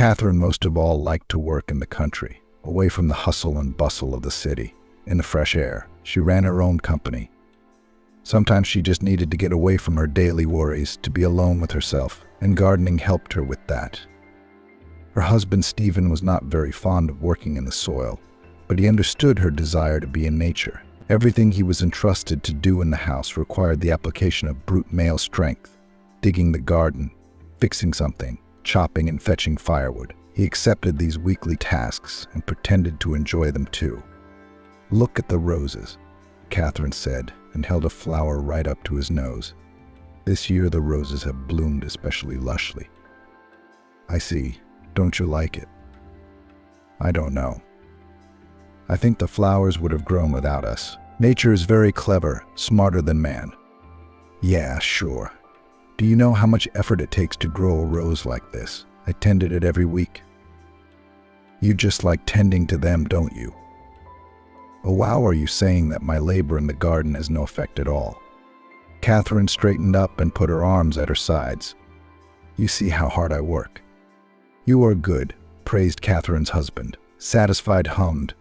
Catherine most of all liked to work in the country, away from the hustle and bustle of the city, in the fresh air. She ran her own company. Sometimes she just needed to get away from her daily worries, to be alone with herself, and gardening helped her with that. Her husband Stephen was not very fond of working in the soil, but he understood her desire to be in nature. Everything he was entrusted to do in the house required the application of brute male strength: digging the garden, fixing something, chopping and fetching firewood. He accepted these weekly tasks and pretended to enjoy them too. "Look at the roses," Catherine said, and held a flower right up to his nose. "This year the roses have bloomed especially lushly." "I see. Don't you like it?" "I don't know. I think the flowers would have grown without us. Nature is very clever, smarter than man." "Yeah, sure. Do you know how much effort it takes to grow a rose like this? I tended it every week." "You just like tending to them, don't you?" "Oh wow, are you saying that my labor in the garden has no effect at all?" Catherine straightened up and put her arms at her sides. "You see how hard I work." "You are good," praised Catherine's husband. Satisfied hummed.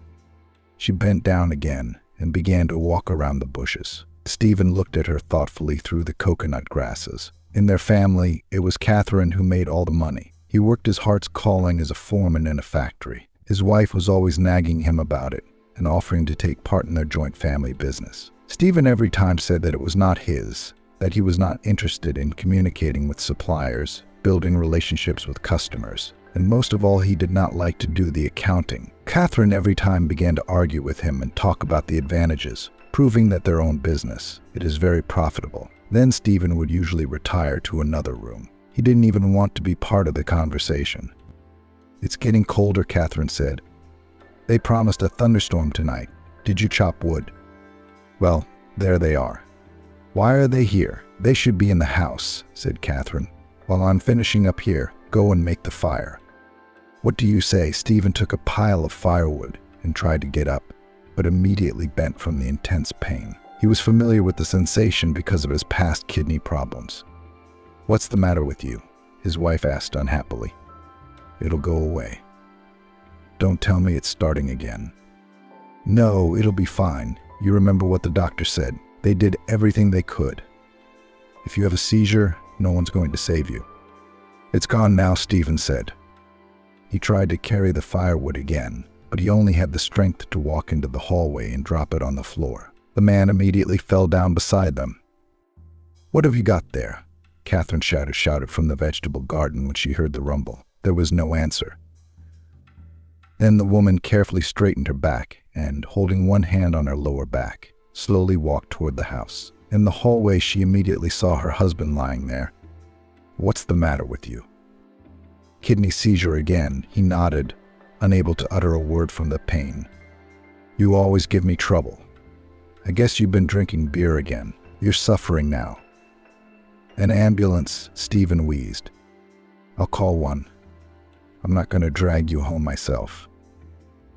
She bent down again and began to walk around the bushes. Stephen looked at her thoughtfully through the coconut grasses. In their family, it was Catherine who made all the money. He worked his heart's calling as a foreman in a factory. His wife was always nagging him about it and offering to take part in their joint family business. Stephen every time said that it was not his, that he was not interested in communicating with suppliers, building relationships with customers, and most of all, he did not like to do the accounting. Catherine every time began to argue with him and talk about the advantages, proving that their own business, it is very profitable. Then Stephen would usually retire to another room. He didn't even want to be part of the conversation. "It's getting colder," Catherine said. "They promised a thunderstorm tonight. Did you chop wood?" "Well, there they are." "Why are they here? They should be in the house," said Catherine. "While I'm finishing up here, go and make the fire." "What do you say?" Stephen took a pile of firewood and tried to get up, but immediately bent from the intense pain. He was familiar with the sensation because of his past kidney problems. "What's the matter with you?" his wife asked unhappily. "It'll go away." "Don't tell me it's starting again." "No, it'll be fine. You remember what the doctor said. They did everything they could. If you have a seizure, no one's going to save you." "It's gone now," Stephen said. He tried to carry the firewood again, but he only had the strength to walk into the hallway and drop it on the floor. The man immediately fell down beside them. "What have you got there?" Catherine shouted from the vegetable garden when she heard the rumble. There was no answer. Then the woman carefully straightened her back and, holding one hand on her lower back, slowly walked toward the house. In the hallway, she immediately saw her husband lying there. "What's the matter with you?" "Kidney seizure again," he nodded, unable to utter a word from the pain. "You always give me trouble. I guess you've been drinking beer again. You're suffering now." "An ambulance," Stephen wheezed. "I'll call one. I'm not going to drag you home myself."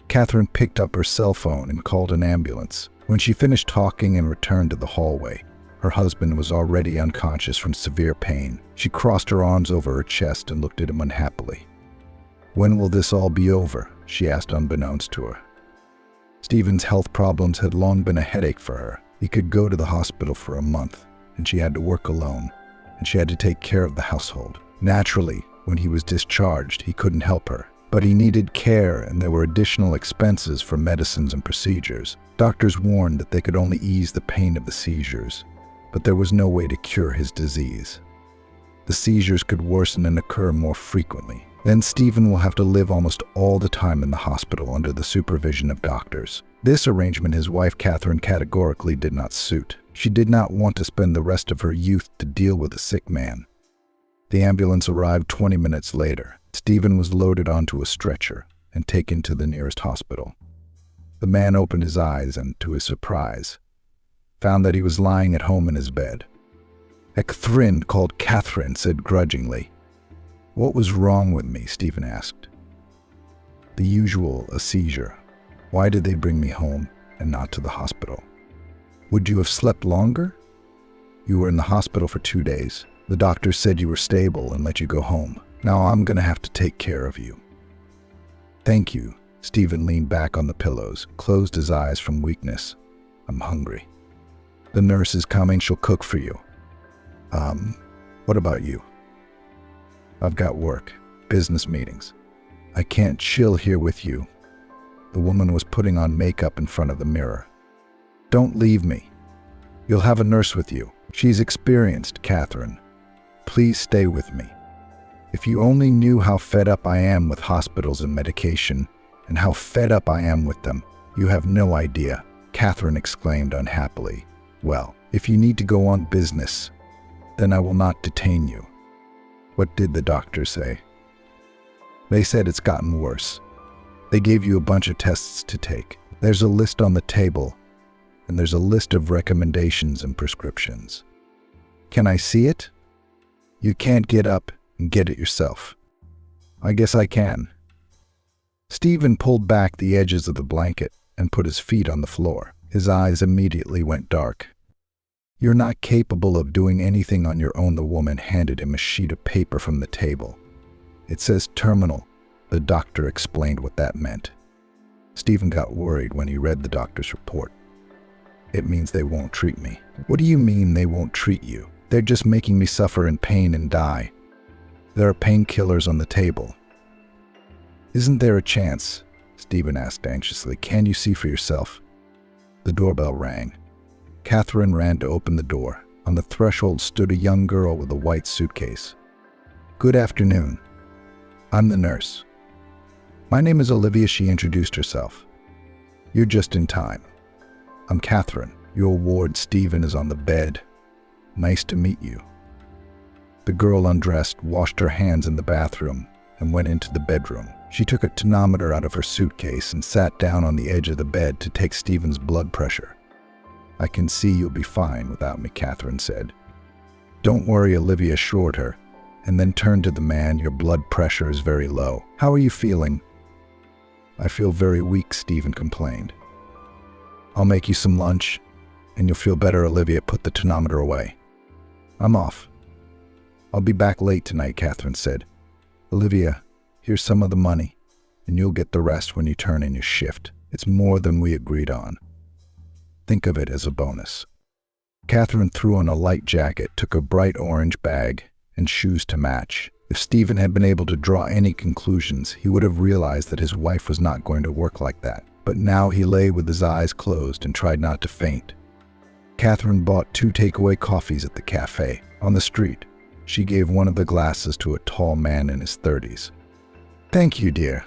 Catherine picked up her cell phone and called an ambulance. When she finished talking and returned to the hallway, her husband was already unconscious from severe pain. She crossed her arms over her chest and looked at him unhappily. "When will this all be over?" she asked unbeknownst to her. Stephen's health problems had long been a headache for her. He could go to the hospital for a month, and she had to work alone, and she had to take care of the household. Naturally, when he was discharged, he couldn't help her. But he needed care, and there were additional expenses for medicines and procedures. Doctors warned that they could only ease the pain of the seizures, but there was no way to cure his disease. The seizures could worsen and occur more frequently. Then Stephen will have to live almost all the time in the hospital under the supervision of doctors. This arrangement his wife Catherine categorically did not suit. She did not want to spend the rest of her youth to deal with a sick man. The ambulance arrived 20 minutes later. Stephen was loaded onto a stretcher and taken to the nearest hospital. The man opened his eyes and, to his surprise, found that he was lying at home in his bed. "Ecthrin," called Catherine, said grudgingly. "What was wrong with me?" Stephen asked. "The usual, a seizure. Why did they bring me home and not to the hospital?" "Would you have slept longer?" "You were in the hospital for 2 days. The doctor said you were stable and let you go home. Now I'm gonna have to take care of you." "Thank you." Stephen leaned back on the pillows, closed his eyes from weakness. "I'm hungry." "The nurse is coming. She'll cook for you." What about you?" "I've got work, business meetings. I can't chill here with you." The woman was putting on makeup in front of the mirror. "Don't leave me. You'll have a nurse with you. She's experienced, Catherine. Please stay with me. If you only knew how fed up I am with hospitals and medication, and how fed up I am with them, you have no idea," Catherine exclaimed unhappily. "Well, if you need to go on business, then I will not detain you." "What did the doctor say?" "They said it's gotten worse. They gave you a bunch of tests to take. There's a list on the table, and there's a list of recommendations and prescriptions." "Can I see it?" "You can't get up and get it yourself." "I guess I can." Stephen pulled back the edges of the blanket and put his feet on the floor. His eyes immediately went dark. "You're not capable of doing anything on your own." The woman handed him a sheet of paper from the table. "It says terminal." The doctor explained what that meant. Stephen got worried when he read the doctor's report. "It means they won't treat me." "What do you mean they won't treat you? They're just making me suffer in pain and die. There are painkillers on the table." "Isn't there a chance?" Stephen asked anxiously. "Can you see for yourself?" The doorbell rang. Catherine ran to open the door. On the threshold stood a young girl with a white suitcase. "Good afternoon. I'm the nurse. My name is Olivia," she introduced herself. "You're just in time. I'm Catherine. Your ward, Stephen, is on the bed. Nice to meet you." The girl undressed, washed her hands in the bathroom, and went into the bedroom. She took a tonometer out of her suitcase and sat down on the edge of the bed to take Stephen's blood pressure. "I can see you'll be fine without me," Catherine said. "Don't worry," Olivia assured her, and then turned to the man. "Your blood pressure is very low. How are you feeling?" "I feel very weak," Stephen complained. "I'll make you some lunch, and you'll feel better." Olivia put the tonometer away. "I'm off. I'll be back late tonight," Catherine said. "Olivia, here's some of the money, and you'll get the rest when you turn in your shift. It's more than we agreed on. Think of it as a bonus." Catherine threw on a light jacket, took a bright orange bag, and shoes to match. If Stephen had been able to draw any conclusions, he would have realized that his wife was not going to work like that. But now he lay with his eyes closed and tried not to faint. Catherine bought 2 takeaway coffees at the cafe. On the street, she gave one of the glasses to a tall man in his 30s. "Thank you, dear.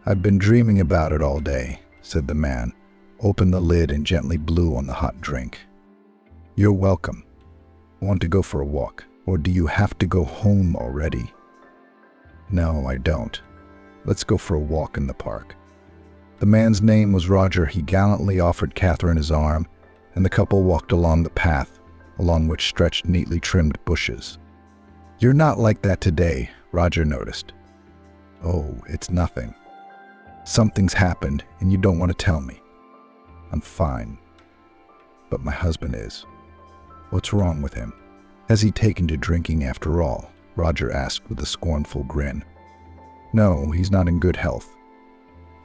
I've been dreaming about it all day," said the man, opened the lid and gently blew on the hot drink. "You're welcome. Want to go for a walk? Or do you have to go home already?" "No, I don't. Let's go for a walk in the park." The man's name was Roger. He gallantly offered Catherine his arm, and the couple walked along the path, along which stretched neatly trimmed bushes. "You're not like that today," Roger noticed. "Oh, it's nothing. Something's happened, and you don't want to tell me." "I'm fine. But my husband is." "What's wrong with him? Has he taken to drinking after all?" Roger asked with a scornful grin. "No, he's not in good health.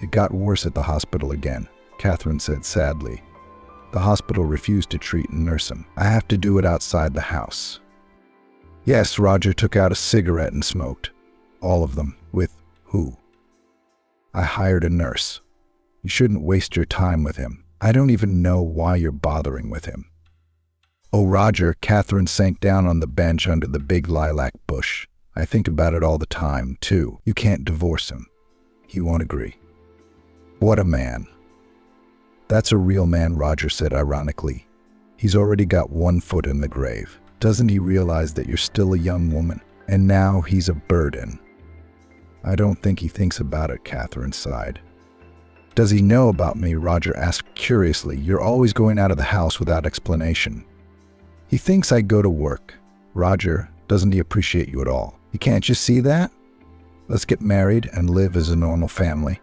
It got worse at the hospital again," Catherine said sadly. "The hospital refused to treat and nurse him. I have to do it outside the house." "Yes," Roger took out a cigarette and smoked. "All of them. With who?" "I hired a nurse. You shouldn't waste your time with him. I don't even know why you're bothering with him." "Oh, Roger," Catherine sank down on the bench under the big lilac bush. "I think about it all the time, too. You can't divorce him. He won't agree." "What a man." "That's a real man," Roger said ironically. "He's already got 1 foot in the grave. Doesn't he realize that you're still a young woman? And now he's a burden." "I don't think he thinks about it," Catherine sighed. "Does he know about me?" Roger asked curiously. "You're always going out of the house without explanation." "He thinks I go to work." "Roger, doesn't he appreciate you at all? You can't you see that? Let's get married and live as a normal family."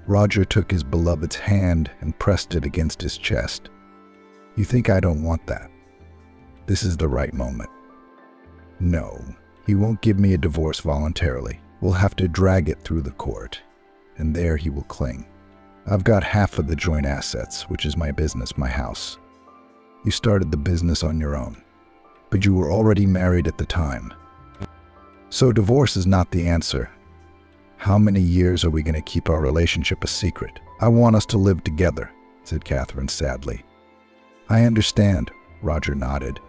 Roger took his beloved's hand and pressed it against his chest. "You think I don't want that? This is the right moment." "No, He won't give me a divorce voluntarily. We'll have to drag it through the court, and there he will cling. I've got half of the joint assets, which is my business, my house. You started the business on your own, but you were already married at the time. So divorce is not the answer. How many years are we going to keep our relationship a secret? I want us to live together, said Catherine sadly. I understand, Roger nodded.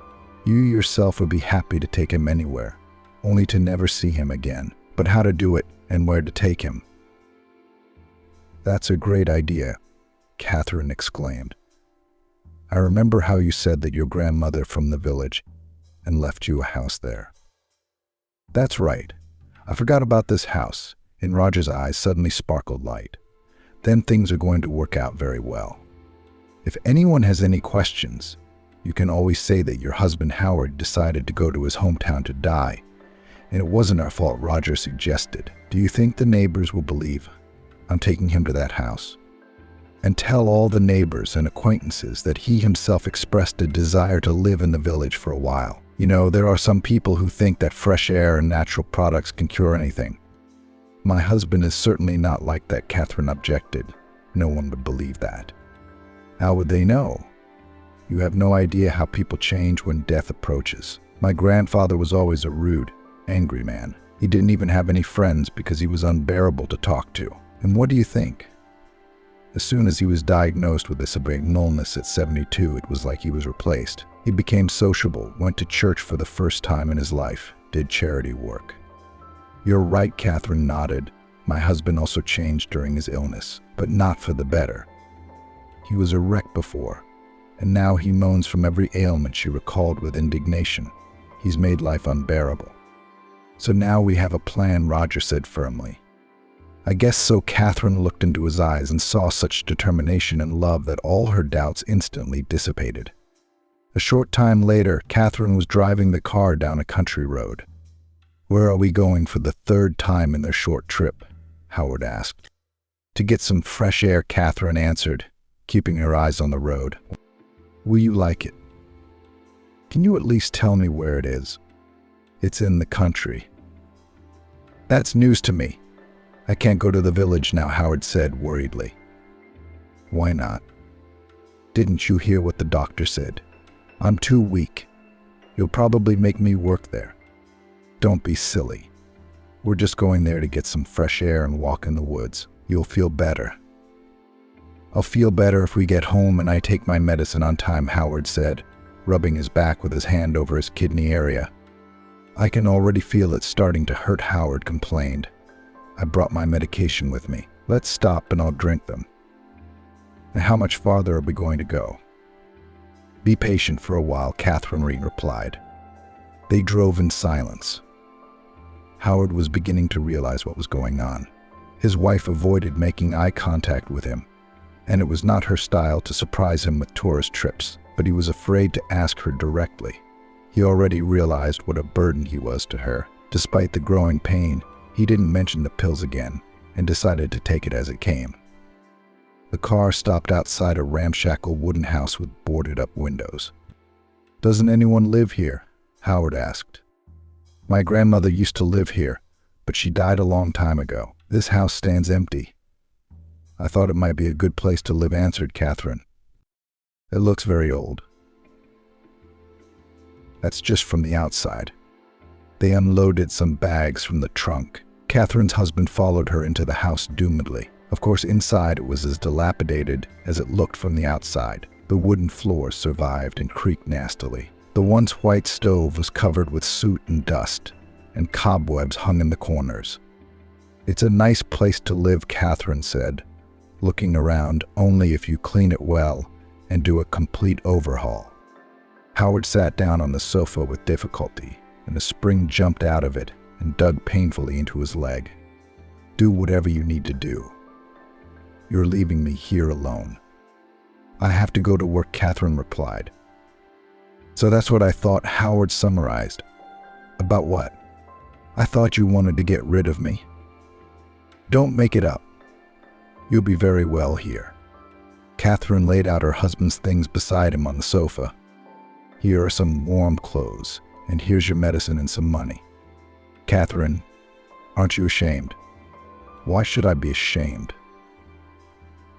You yourself would be happy to take him anywhere, only to never see him again. But how to do it and where to take him? That's a great idea, Catherine exclaimed. I remember how you said that your grandmother from the village and left you a house there. That's right. I forgot about this house. In Roger's eyes suddenly sparkled light. Then things are going to work out very well. If anyone has any questions, you can always say that your husband Howard decided to go to his hometown to die, and it wasn't our fault, Roger suggested. Do you think the neighbors will believe I'm taking him to that house? And tell all the neighbors and acquaintances that he himself expressed a desire to live in the village for a while. You know, there are some people who think that fresh air and natural products can cure anything. My husband is certainly not like that, Catherine objected. No one would believe that. How would they know? You have no idea how people change when death approaches. My grandfather was always a rude, angry man. He didn't even have any friends because he was unbearable to talk to. And what do you think? As soon as he was diagnosed with a severe illness at 72, it was like he was replaced. He became sociable, went to church for the first time in his life, did charity work. You're right, Catherine nodded. My husband also changed during his illness, but not for the better. He was a wreck before, and now he moans from every ailment, she recalled with indignation. He's made life unbearable. So now we have a plan, Roger said firmly. I guess so. Catherine looked into his eyes and saw such determination and love that all her doubts instantly dissipated. A short time later, Catherine was driving the car down a country road. Where are we going for the third time in their short trip? Howard asked. To get some fresh air, Catherine answered, keeping her eyes on the road. Will you like it? Can you at least tell me where it is? It's in the country. That's news to me. I can't go to the village now, Howard said worriedly. Why not? Didn't you hear what the doctor said? I'm too weak. You'll probably make me work there. Don't be silly. We're just going there to get some fresh air and walk in the woods. You'll feel better. I'll feel better if we get home and I take my medicine on time, Howard said, rubbing his back with his hand over his kidney area. I can already feel it starting to hurt, Howard complained. I brought my medication with me. Let's stop and I'll drink them. And how much farther are we going to go? Be patient for a while, Catherine replied. They drove in silence. Howard was beginning to realize what was going on. His wife avoided making eye contact with him, and it was not her style to surprise him with tourist trips, but he was afraid to ask her directly. He already realized what a burden he was to her. Despite the growing pain, he didn't mention the pills again and decided to take it as it came. The car stopped outside a ramshackle wooden house with boarded-up windows. Doesn't anyone live here? Howard asked. My grandmother used to live here, but she died a long time ago. This house stands empty. I thought it might be a good place to live, answered Catherine. It looks very old. That's just from the outside. They unloaded some bags from the trunk. Catherine's husband followed her into the house doomedly. Of course, inside it was as dilapidated as it looked from the outside. The wooden floors survived and creaked nastily. The once white stove was covered with soot and dust, and cobwebs hung in the corners. It's a nice place to live, Catherine said, looking around, only if you clean it well and do a complete overhaul. Howard sat down on the sofa with difficulty, and a spring jumped out of it and dug painfully into his leg. Do whatever you need to do. You're leaving me here alone. I have to go to work, Catherine replied. So that's what I thought, Howard summarized. About what? I thought you wanted to get rid of me. Don't make it up. You'll be very well here. Catherine laid out her husband's things beside him on the sofa. Here are some warm clothes, and here's your medicine and some money. Catherine, aren't you ashamed? Why should I be ashamed?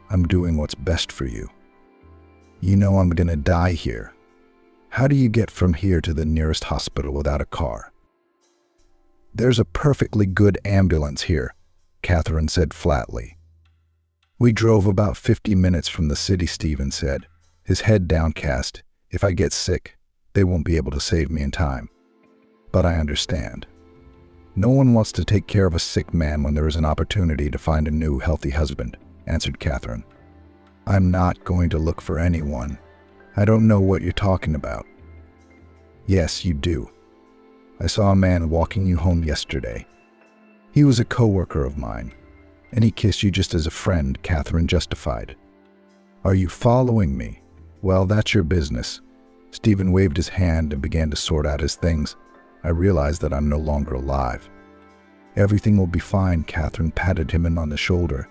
I'm doing what's best for you. You know I'm gonna die here. How do you get from here to the nearest hospital without a car? There's a perfectly good ambulance here, Catherine said flatly. We drove about 50 minutes from the city, Stephen said, his head downcast. If I get sick, they won't be able to save me in time. But I understand. No one wants to take care of a sick man when there is an opportunity to find a new, healthy husband, answered Catherine. I'm not going to look for anyone. I don't know what you're talking about. Yes, you do. I saw a man walking you home yesterday. He was a coworker of mine, and he kissed you just as a friend, Catherine justified. Are you following me? Well, that's your business. Stephen waved his hand and began to sort out his things. I realized that I'm no longer alive. Everything will be fine, Catherine patted him on the shoulder,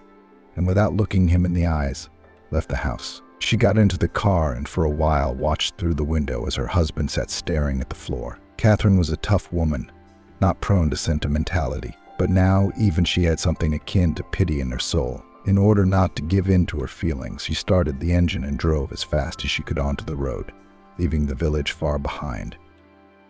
and without looking him in the eyes, left the house. She got into the car and for a while watched through the window as her husband sat staring at the floor. Catherine was a tough woman, not prone to sentimentality, but now even she had something akin to pity in her soul. In order not to give in to her feelings, she started the engine and drove as fast as she could onto the road, leaving the village far behind.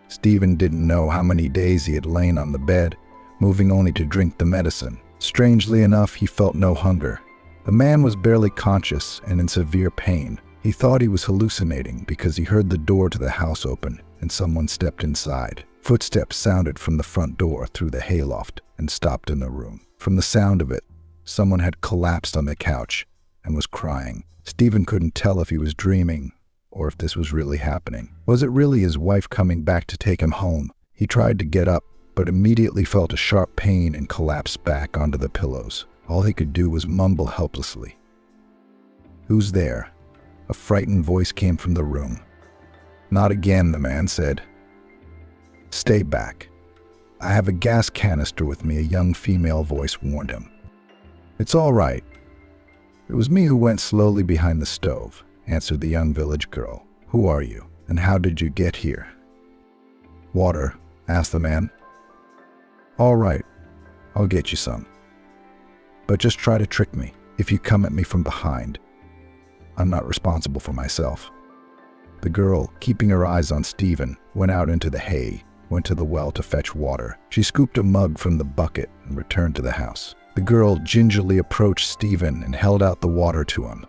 Stephen didn't know how many days he had lain on the bed, moving only to drink the medicine. Strangely enough, he felt no hunger. The man was barely conscious and in severe pain. He thought he was hallucinating because he heard the door to the house open and someone stepped inside. Footsteps sounded from the front door through the hayloft and stopped in the room. From the sound of it, someone had collapsed on the couch and was crying. Stephen couldn't tell if he was dreaming or if this was really happening. Was it really his wife coming back to take him home? He tried to get up, but immediately felt a sharp pain and collapsed back onto the pillows. All he could do was mumble helplessly. Who's there? A frightened voice came from the room. Not again, the man said. Stay back. I have a gas canister with me, a young female voice warned him. It's all right. It was me who went slowly behind the stove, answered the young village girl. Who are you, and how did you get here? Water, asked the man. All right, I'll get you some. But just try to trick me if you come at me from behind. I'm not responsible for myself. The girl, keeping her eyes on Stephen, went out into the hay, went to the well to fetch water. She scooped a mug from the bucket and returned to the house. The girl gingerly approached Stephen and held out the water to him.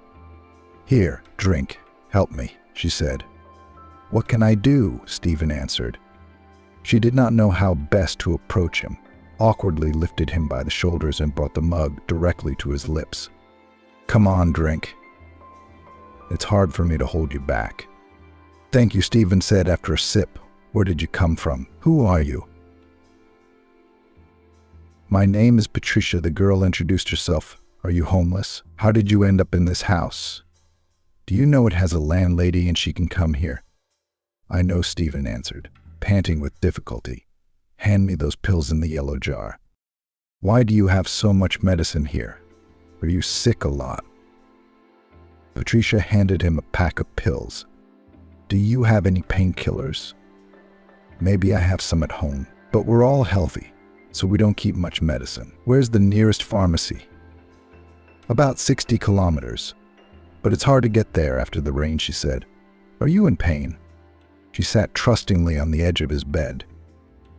Here, drink. Help me, she said. What can I do? Stephen answered. She did not know how best to approach him, awkwardly lifted him by the shoulders and brought the mug directly to his lips. Come on, drink. It's hard for me to hold you back. Thank you, Stephen said after a sip. Where did you come from? Who are you? My name is Patricia, the girl introduced herself. Are you homeless? How did you end up in this house? Do you know it has a landlady and she can come here? I know, Stephen answered, panting with difficulty. Hand me those pills in the yellow jar. Why do you have so much medicine here? Are you sick a lot? Patricia handed him a pack of pills. Do you have any painkillers? Maybe I have some at home, but we're all healthy, so we don't keep much medicine. Where's the nearest pharmacy? About 60 kilometers, but it's hard to get there after the rain, she said. Are you in pain? She sat trustingly on the edge of his bed.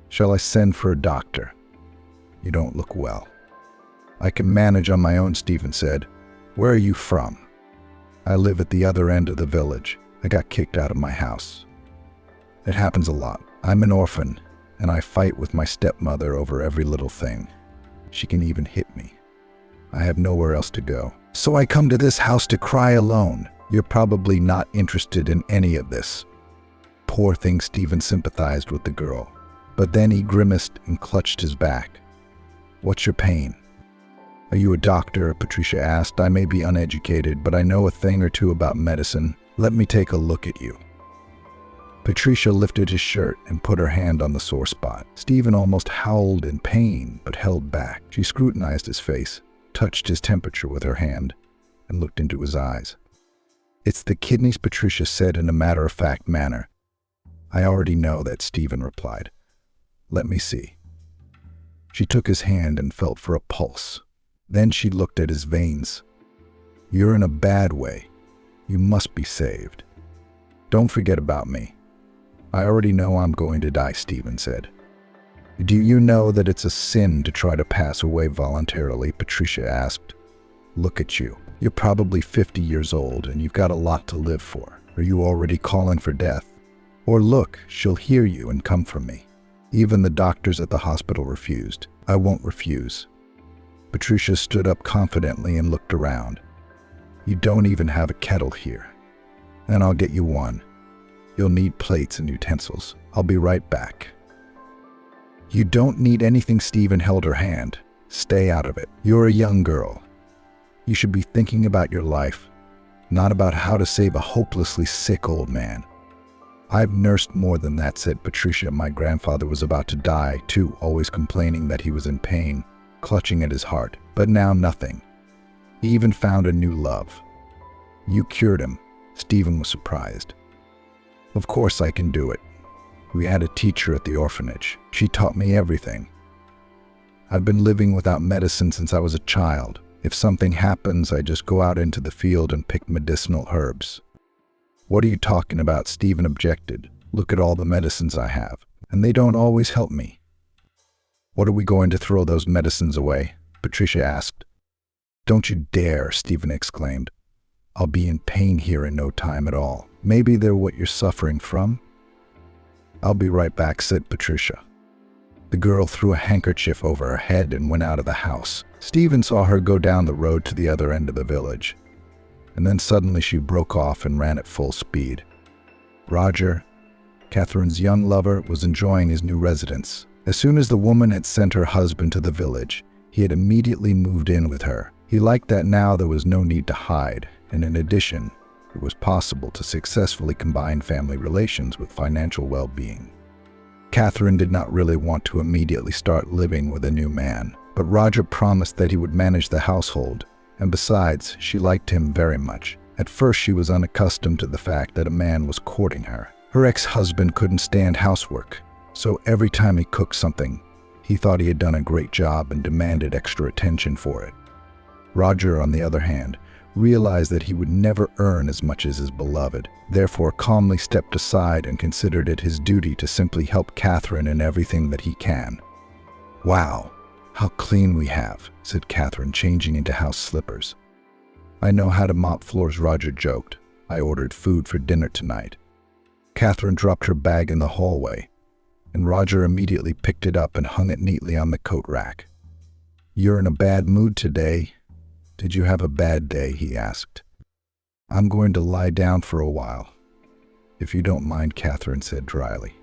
Shall I send for a doctor? You don't look well. I can manage on my own, Stephen said. Where are you from? I live at the other end of the village. I got kicked out of my house. It happens a lot. I'm an orphan, and I fight with my stepmother over every little thing. She can even hit me. I have nowhere else to go. So I come to this house to cry alone. You're probably not interested in any of this. Poor thing, Stephen sympathized with the girl. But then he grimaced and clutched his back. What's your pain? Are you a doctor? Patricia asked. I may be uneducated, but I know a thing or two about medicine. Let me take a look at you. Patricia lifted his shirt and put her hand on the sore spot. Stephen almost howled in pain, but held back. She scrutinized his face, touched his temperature with her hand, and looked into his eyes. It's the kidneys, Patricia said in a matter-of-fact manner. I already know that, Stephen replied. Let me see. She took his hand and felt for a pulse. Then she looked at his veins. "You're in a bad way. You must be saved. Don't forget about me." "I already know I'm going to die," Stephen said. "Do you know that it's a sin to try to pass away voluntarily?" Patricia asked. "Look at you. You're probably 50 years old and you've got a lot to live for. Are you already calling for death? Or look, she'll hear you and come for me." Even the doctors at the hospital refused. "I won't refuse." Patricia stood up confidently and looked around. "You don't even have a kettle here. Then I'll get you one. You'll need plates and utensils. I'll be right back." "You don't need anything." Stephen held her hand. "Stay out of it. You're a young girl. You should be thinking about your life, not about how to save a hopelessly sick old man." "I've nursed more than that," said Patricia. "My grandfather was about to die, too, always complaining that he was in pain, clutching at his heart. But now nothing. He even found a new love." "You cured him." Stephen was surprised. "Of course I can do it. We had a teacher at the orphanage. She taught me everything. I've been living without medicine since I was a child. If something happens, I just go out into the field and pick medicinal herbs." "What are you talking about?" Stephen objected. "Look at all the medicines I have, and they don't always help me." "What are we going to throw those medicines away?" Patricia asked. "Don't you dare," Stephen exclaimed. "I'll be in pain here in no time at all. Maybe they're what you're suffering from?" "I'll be right back," said Patricia. The girl threw a handkerchief over her head and went out of the house. Stephen saw her go down the road to the other end of the village. And then suddenly she broke off and ran at full speed. Roger, Catherine's young lover, was enjoying his new residence. As soon as the woman had sent her husband to the village, he had immediately moved in with her. He liked that now there was no need to hide, and in addition, it was possible to successfully combine family relations with financial well-being. Catherine did not really want to immediately start living with a new man, but Roger promised that he would manage the household, and besides, she liked him very much. At first, she was unaccustomed to the fact that a man was courting her. Her ex-husband couldn't stand housework, so every time he cooked something, he thought he had done a great job and demanded extra attention for it. Roger, on the other hand, realized that he would never earn as much as his beloved, therefore calmly stepped aside and considered it his duty to simply help Catherine in everything that he can. "Wow, how clean we have," said Catherine, changing into house slippers. "I know how to mop floors," Roger joked. "I ordered food for dinner tonight." Catherine dropped her bag in the hallway, and Roger immediately picked it up and hung it neatly on the coat rack. "You're in a bad mood today. Did you have a bad day?" he asked. "I'm going to lie down for a while, if you don't mind," Catherine said dryly.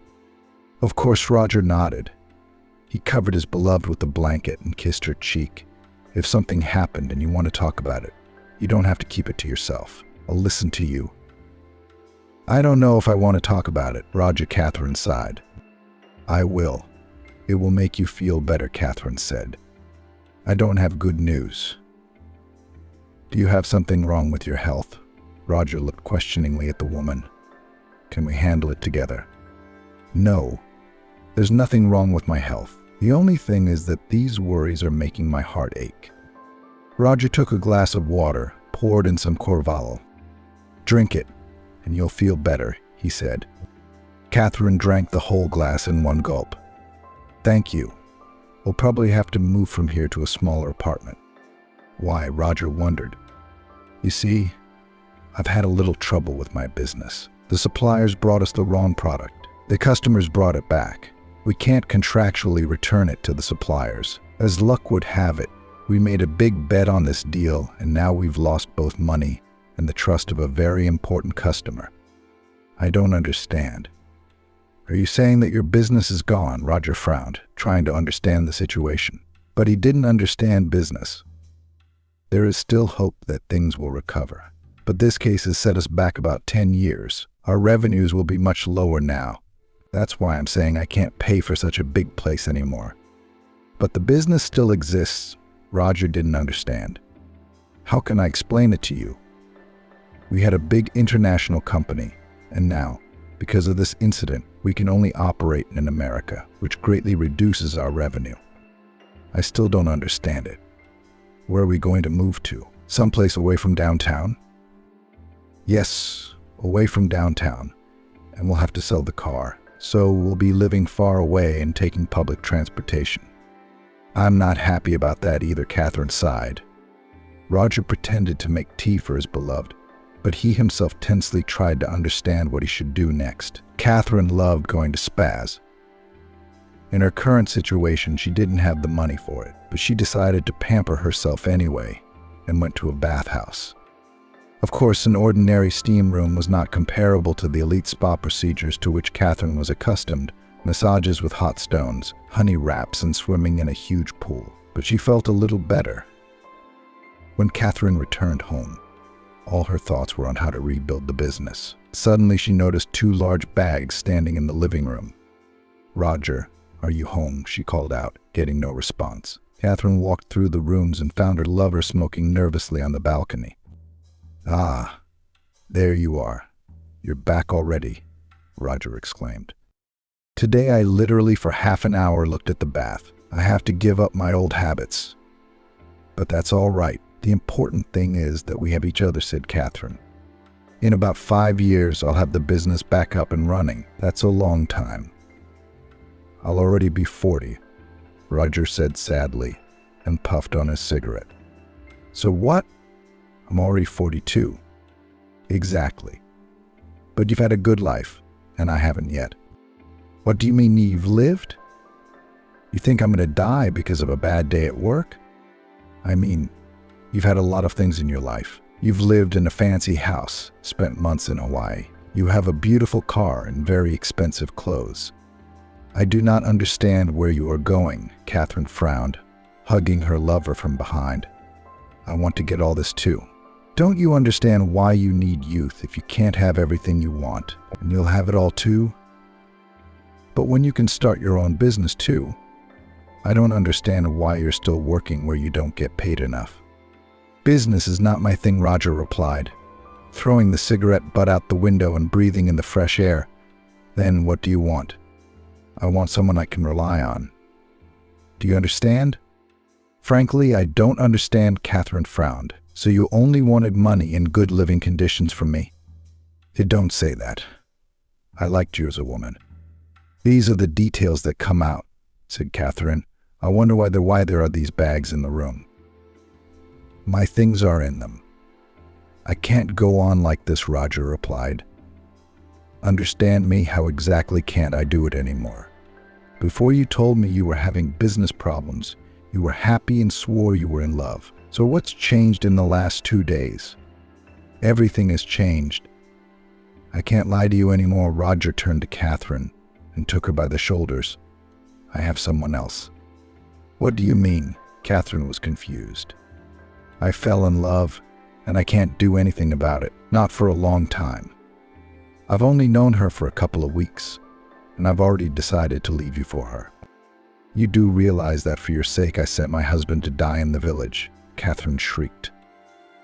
Of course, Roger nodded. He covered his beloved with a blanket and kissed her cheek. "If something happened and you want to talk about it, you don't have to keep it to yourself. I'll listen to you." "I don't know if I want to talk about it," Roger. Catherine sighed. "I will. It will make you feel better," Catherine said. "I don't have good news." "Do you have something wrong with your health?" Roger looked questioningly at the woman. "Can we handle it together?" "No. There's nothing wrong with my health. The only thing is that these worries are making my heart ache." Roger took a glass of water, poured in some Corvallis. "Drink it, and you'll feel better," he said. Catherine drank the whole glass in one gulp. "Thank you. We'll probably have to move from here to a smaller apartment." "Why?" Roger wondered. "You see, I've had a little trouble with my business. The suppliers brought us the wrong product. The customers brought it back. We can't contractually return it to the suppliers. As luck would have it, we made a big bet on this deal, and now we've lost both money and the trust of a very important customer. I don't understand." "Are you saying that your business is gone?" Roger frowned, trying to understand the situation. But he didn't understand business. There is still hope that things will recover. But this case has set us back about 10 years. Our revenues will be much lower now. That's why I'm saying I can't pay for such a big place anymore. But the business still exists. Roger didn't understand. "How can I explain it to you? We had a big international company, and now, because of this incident, we can only operate in America, which greatly reduces our revenue. I still don't understand it. Where are we going to move to? Someplace away from downtown? Yes, away from downtown. And we'll have to sell the car. So we'll be living far away and taking public transportation. I'm not happy about that either, Catherine sighed. Roger pretended to make tea for his beloved, but he himself tensely tried to understand what he should do next. Catherine loved going to spas. In her current situation, she didn't have the money for it, but she decided to pamper herself anyway and went to a bathhouse. Of course, an ordinary steam room was not comparable to the elite spa procedures to which Catherine was accustomed, massages with hot stones, honey wraps, and swimming in a huge pool. But she felt a little better. When Catherine returned home, all her thoughts were on how to rebuild the business. Suddenly, she noticed 2 large bags standing in the living room. "Roger, are you home?" she called out, getting no response. Catherine walked through the rooms and found her lover smoking nervously on the balcony. "Ah, there you are. You're back already," Roger exclaimed. "Today I literally for half an hour looked at the bath. I have to give up my old habits. But that's all right. The important thing is that we have each other," said Catherine. "In about 5 years, I'll have the business back up and running. That's a long time. I'll already be 40, Roger said sadly and puffed on his cigarette. "So what? I'm already 42. "Exactly. But you've had a good life, and I haven't yet." "What do you mean you've lived? You think I'm going to die because of a bad day at work?" "I mean, you've had a lot of things in your life. You've lived in a fancy house, spent months in Hawaii. You have a beautiful car and very expensive clothes." "I do not understand where you are going," Catherine frowned, hugging her lover from behind. "I want to get all this too. Don't you understand why you need youth if you can't have everything you want, and you'll have it all too? But when you can start your own business too, I don't understand why you're still working where you don't get paid enough." "Business is not my thing," Roger replied, throwing the cigarette butt out the window and breathing in the fresh air. "Then what do you want?" "I want someone I can rely on. Do you understand?" "Frankly, I don't understand," Catherine frowned. "So you only wanted money and good living conditions from me?" Don't say that. I liked you as a woman." "These are the details that come out," said Catherine. "I wonder why there are these bags in the room." "My things are in them." "I can't go on like this," Roger replied. "Understand me? How exactly can't I do it anymore? Before you told me you were having business problems, you were happy and swore you were in love. So what's changed in the last 2 days?" "Everything has changed. I can't lie to you anymore." Roger turned to Catherine and took her by the shoulders. "I have someone else." "What do you mean?" Catherine was confused. "I fell in love, and I can't do anything about it. Not for a long time. I've only known her for a couple of weeks, and I've already decided to leave you for her." "You do realize that for your sake I sent my husband to die in the village?" Catherine shrieked.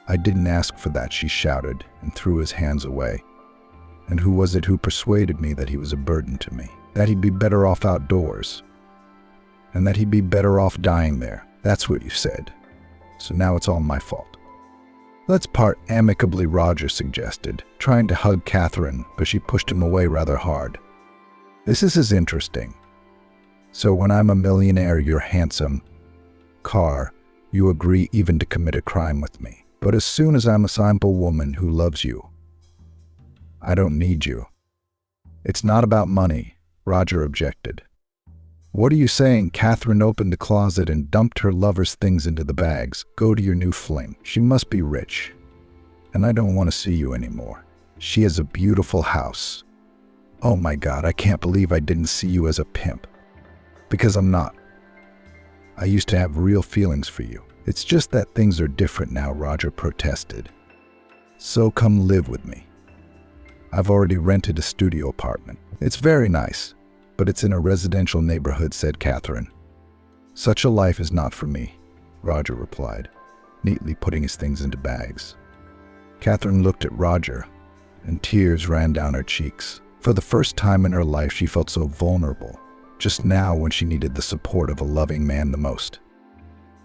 "I didn't ask for that," she shouted and threw his hands away. "And who was it who persuaded me that he was a burden to me? That he'd be better off outdoors? And that he'd be better off dying there? That's what you said. So now it's all my fault." "Let's part amicably," Roger suggested, trying to hug Catherine, but she pushed him away rather hard. "This is interesting. So when I'm a millionaire, you're handsome, car, you agree even to commit a crime with me. But as soon as I'm a simple woman who loves you, I don't need you." "It's not about money," Roger objected. "What are you saying?" Catherine opened the closet and dumped her lover's things into the bags. "Go to your new fling. She must be rich. And I don't want to see you anymore. She has a beautiful house. Oh my God, I can't believe I didn't see you as a pimp. Because I'm not. I used to have real feelings for you. It's just that things are different now," Roger protested. "So come live with me. I've already rented a studio apartment. It's very nice, but it's in a residential neighborhood," said Catherine. "Such a life is not for me," Roger replied, neatly putting his things into bags. Catherine looked at Roger, and tears ran down her cheeks. For the first time in her life, she felt so vulnerable, just now when she needed the support of a loving man the most.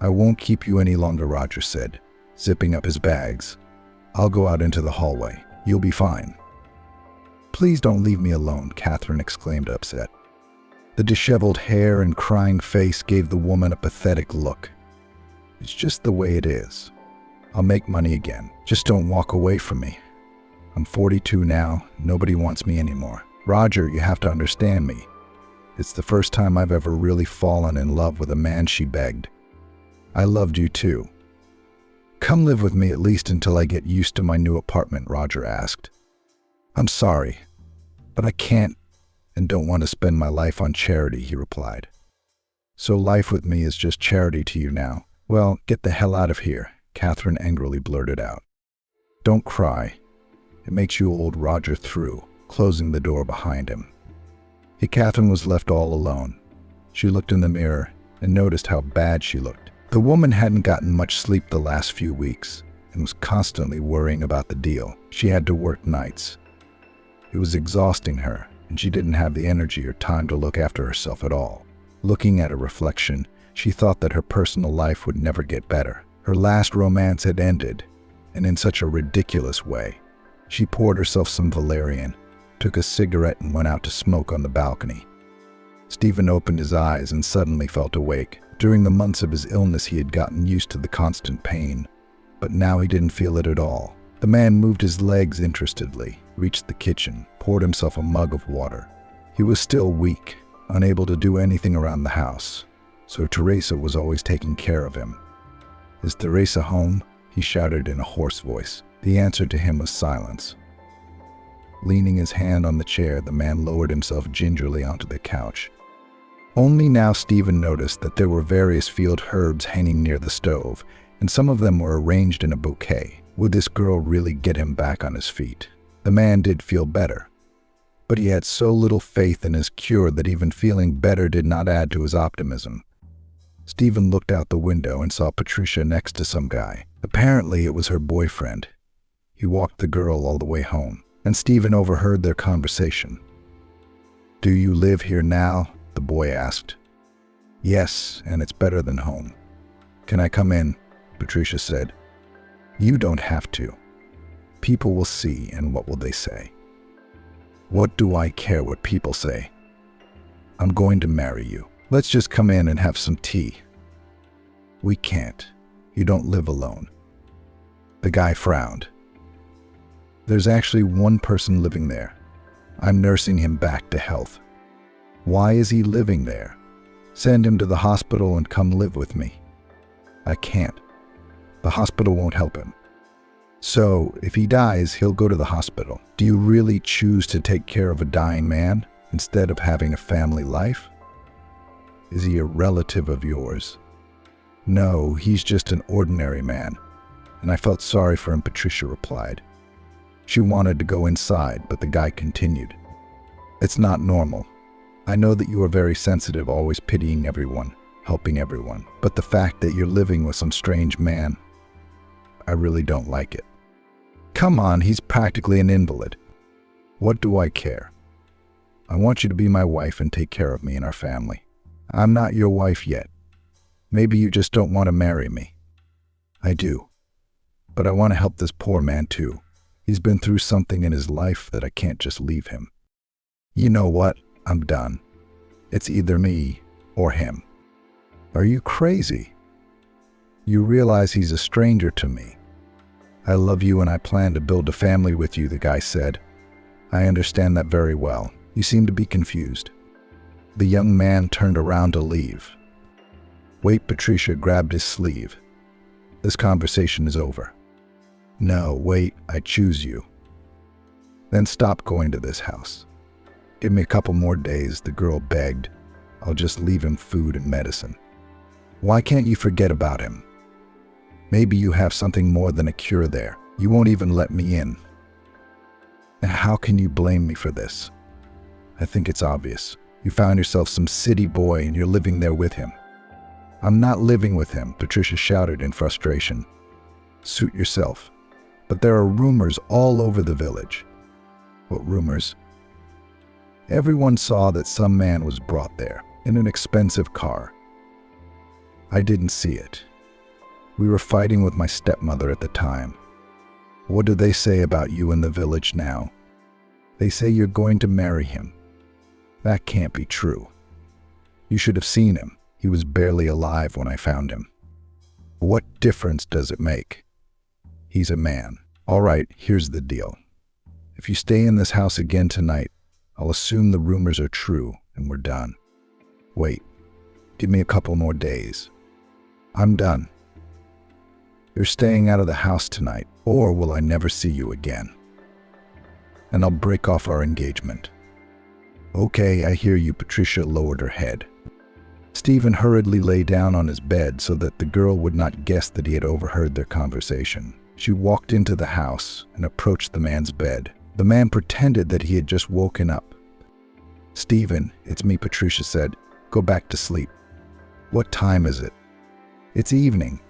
I won't keep you any longer, Roger said, zipping up his bags. I'll go out into the hallway. You'll be fine. Please don't leave me alone, Catherine exclaimed, upset. The disheveled hair and crying face gave the woman a pathetic look. It's just the way it is. I'll make money again. Just don't walk away from me. I'm 42 now. Nobody wants me anymore. Roger, you have to understand me. It's the first time I've ever really fallen in love with a man, she begged. I loved you too. Come live with me at least until I get used to my new apartment, Roger asked. I'm sorry, but I can't and don't want to spend my life on charity, he replied. So life with me is just charity to you now? Well, get the hell out of here, Catherine angrily blurted out. Don't cry. It makes you old, Roger threw, closing the door behind him. Catherine was left all alone. She looked in the mirror and noticed how bad she looked. The woman hadn't gotten much sleep the last few weeks and was constantly worrying about the deal. She had to work nights. It was exhausting her, and she didn't have the energy or time to look after herself at all. Looking at her reflection, she thought that her personal life would never get better. Her last romance had ended, and in such a ridiculous way. She poured herself some valerian, took a cigarette and went out to smoke on the balcony. Stephen opened his eyes and suddenly felt awake. During the months of his illness, he had gotten used to the constant pain, but now he didn't feel it at all. The man moved his legs interestedly, reached the kitchen, poured himself a mug of water. He was still weak, unable to do anything around the house, so Teresa was always taking care of him. Is Teresa home? He shouted in a hoarse voice. The answer to him was silence. Leaning his hand on the chair, the man lowered himself gingerly onto the couch. Only now Stephen noticed that there were various field herbs hanging near the stove, and some of them were arranged in a bouquet. Would this girl really get him back on his feet? The man did feel better, but he had so little faith in his cure that even feeling better did not add to his optimism. Stephen looked out the window and saw Patricia next to some guy. Apparently it was her boyfriend. He walked the girl all the way home, and Stephen overheard their conversation. Do you live here now? The boy asked. Yes, and it's better than home. Can I come in? Patricia said. You don't have to. People will see, and what will they say? What do I care what people say? I'm going to marry you. Let's just come in and have some tea. We can't. You don't live alone. The guy frowned. There's actually one person living there. I'm nursing him back to health. Why is he living there? Send him to the hospital and come live with me. I can't. The hospital won't help him. So, if he dies, he'll go to the hospital. Do you really choose to take care of a dying man instead of having a family life? Is he a relative of yours? No, he's just an ordinary man. And I felt sorry for him, Patricia replied. She wanted to go inside, but the guy continued. It's not normal. I know that you are very sensitive, always pitying everyone, helping everyone. But the fact that you're living with some strange man, I really don't like it. Come on, he's practically an invalid. What do I care? I want you to be my wife and take care of me and our family. I'm not your wife yet. Maybe you just don't want to marry me. I do. But I want to help this poor man too. He's been through something in his life that I can't just leave him. You know what? I'm done. It's either me or him. Are you crazy? You realize he's a stranger to me. I love you and I plan to build a family with you, the guy said. I understand that very well. You seem to be confused. The young man turned around to leave. Wait, Patricia grabbed his sleeve. This conversation is over. No, wait, I choose you. Then stop going to this house. Give me a couple more days, the girl begged. I'll just leave him food and medicine. Why can't you forget about him? Maybe you have something more than a cure there. You won't even let me in. And how can you blame me for this? I think it's obvious. You found yourself some city boy and you're living there with him. I'm not living with him, Patricia shouted in frustration. Suit yourself. But there are rumors all over the village. What rumors? Everyone saw that some man was brought there in an expensive car. I didn't see it. We were fighting with my stepmother at the time. What do they say about you in the village now? They say you're going to marry him. That can't be true. You should have seen him. He was barely alive when I found him. What difference does it make? He's a man. All right, here's the deal. If you stay in this house again tonight, I'll assume the rumors are true and we're done. Wait, give me a couple more days. I'm done. You're staying out of the house tonight, or will I never see you again? And I'll break off our engagement. Okay, I hear you. Patricia lowered her head. Stephen hurriedly lay down on his bed so that the girl would not guess that he had overheard their conversation. She walked into the house and approached the man's bed. The man pretended that he had just woken up. Stephen, it's me, Patricia said. Go back to sleep. What time is it? It's evening.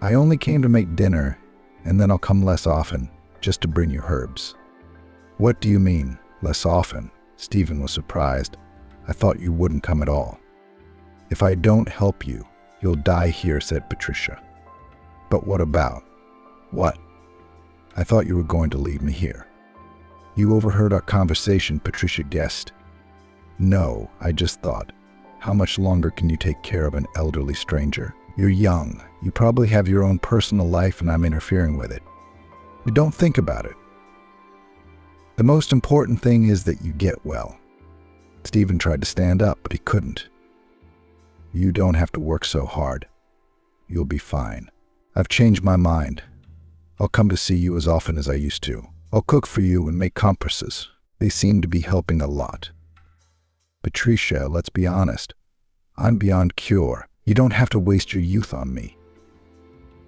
I only came to make dinner, and then I'll come less often, just to bring you herbs. What do you mean, less often? Stephen was surprised. I thought you wouldn't come at all. If I don't help you, you'll die here, said Patricia. But what about? What? I thought you were going to leave me here. You overheard our conversation, Patricia guessed. No, I just thought, how much longer can you take care of an elderly stranger? You're young. You probably have your own personal life and I'm interfering with it. But don't think about it. The most important thing is that you get well. Stephen tried to stand up, but he couldn't. You don't have to work so hard. You'll be fine. I've changed my mind. I'll come to see you as often as I used to. I'll cook for you and make compresses. They seem to be helping a lot. Patricia, let's be honest. I'm beyond cure. You don't have to waste your youth on me.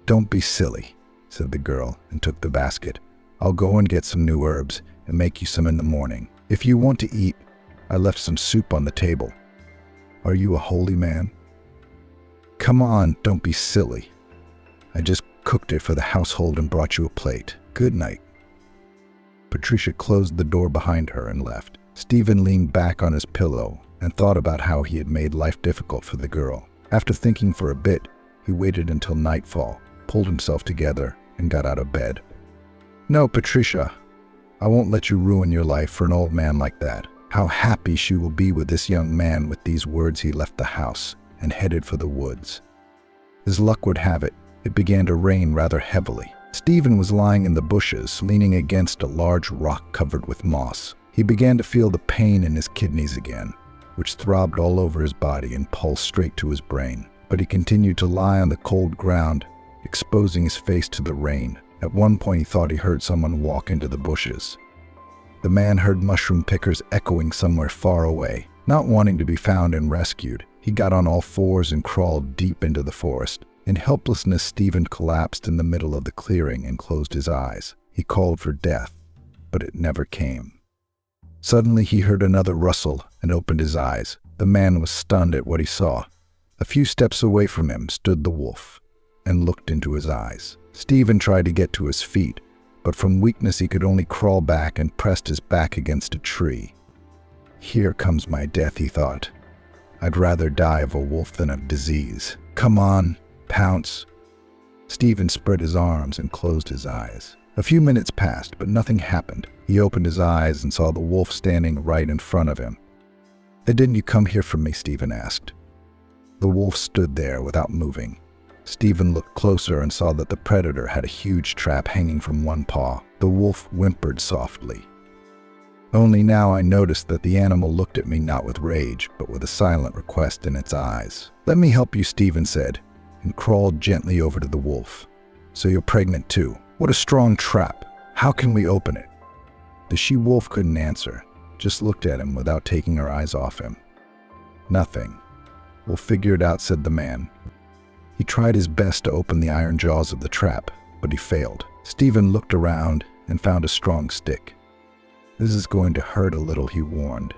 Don't be silly, said the girl and took the basket. I'll go and get some new herbs and make you some in the morning. If you want to eat, I left some soup on the table. Are you a holy man? Come on, don't be silly. I just cooked it for the household and brought you a plate. Good night. Patricia closed the door behind her and left. Stephen leaned back on his pillow and thought about how he had made life difficult for the girl. After thinking for a bit, he waited until nightfall, pulled himself together, and got out of bed. No, Patricia, I won't let you ruin your life for an old man like that. How happy she will be with this young man. With these words, he left the house and headed for the woods. As luck would have it, it began to rain rather heavily. Stephen was lying in the bushes, leaning against a large rock covered with moss. He began to feel the pain in his kidneys again, which throbbed all over his body and pulsed straight to his brain. But he continued to lie on the cold ground, exposing his face to the rain. At one point, he thought he heard someone walk into the bushes. The man heard mushroom pickers echoing somewhere far away. Not wanting to be found and rescued, he got on all fours and crawled deep into the forest. In helplessness, Stephen collapsed in the middle of the clearing and closed his eyes. He called for death, but it never came. Suddenly, he heard another rustle and opened his eyes. The man was stunned at what he saw. A few steps away from him stood the wolf and looked into his eyes. Stephen tried to get to his feet, but from weakness he could only crawl back and pressed his back against a tree. Here comes my death, he thought. I'd rather die of a wolf than of disease. Come on, pounce. Stephen spread his arms and closed his eyes. A few minutes passed, but nothing happened. He opened his eyes and saw the wolf standing right in front of him. Then didn't you come here for me? Stephen asked. The wolf stood there without moving. Stephen looked closer and saw that the predator had a huge trap hanging from one paw. The wolf whimpered softly. Only now I noticed that the animal looked at me not with rage, but with a silent request in its eyes. Let me help you, Stephen said, and crawled gently over to the wolf. So you're pregnant too. What a strong trap. How can we open it? The she-wolf couldn't answer, just looked at him without taking her eyes off him. Nothing. We'll figure it out, said the man. He tried his best to open the iron jaws of the trap, but he failed. Stephen looked around and found a strong stick. This is going to hurt a little, he warned.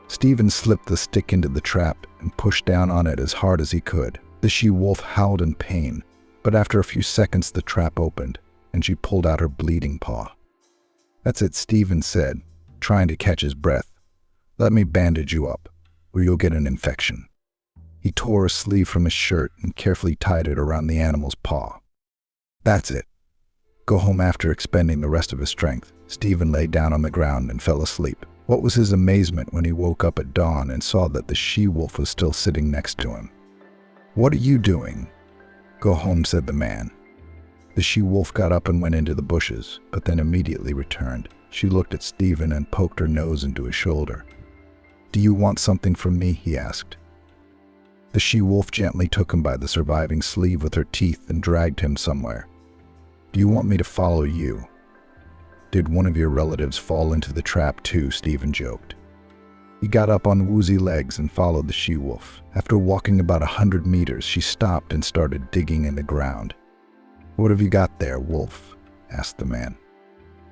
Stephen slipped the stick into the trap and pushed down on it as hard as he could. The she-wolf howled in pain, but after a few seconds the trap opened, and she pulled out her bleeding paw. That's it, Stephen said, trying to catch his breath. Let me bandage you up, or you'll get an infection. He tore a sleeve from his shirt and carefully tied it around the animal's paw. That's it. Go home. After expending the rest of his strength, Stephen lay down on the ground and fell asleep. What was his amazement when he woke up at dawn and saw that the she-wolf was still sitting next to him. "What are you doing?" "Go home," said the man. The she-wolf got up and went into the bushes, but then immediately returned. She looked at Stephen and poked her nose into his shoulder. "Do you want something from me?" he asked. The she-wolf gently took him by the surviving sleeve with her teeth and dragged him somewhere. "Do you want me to follow you?" "Did one of your relatives fall into the trap too?" Stephen joked. He got up on woozy legs and followed the she-wolf. After walking about 100 meters, she stopped and started digging in the ground. "What have you got there, wolf?" asked the man.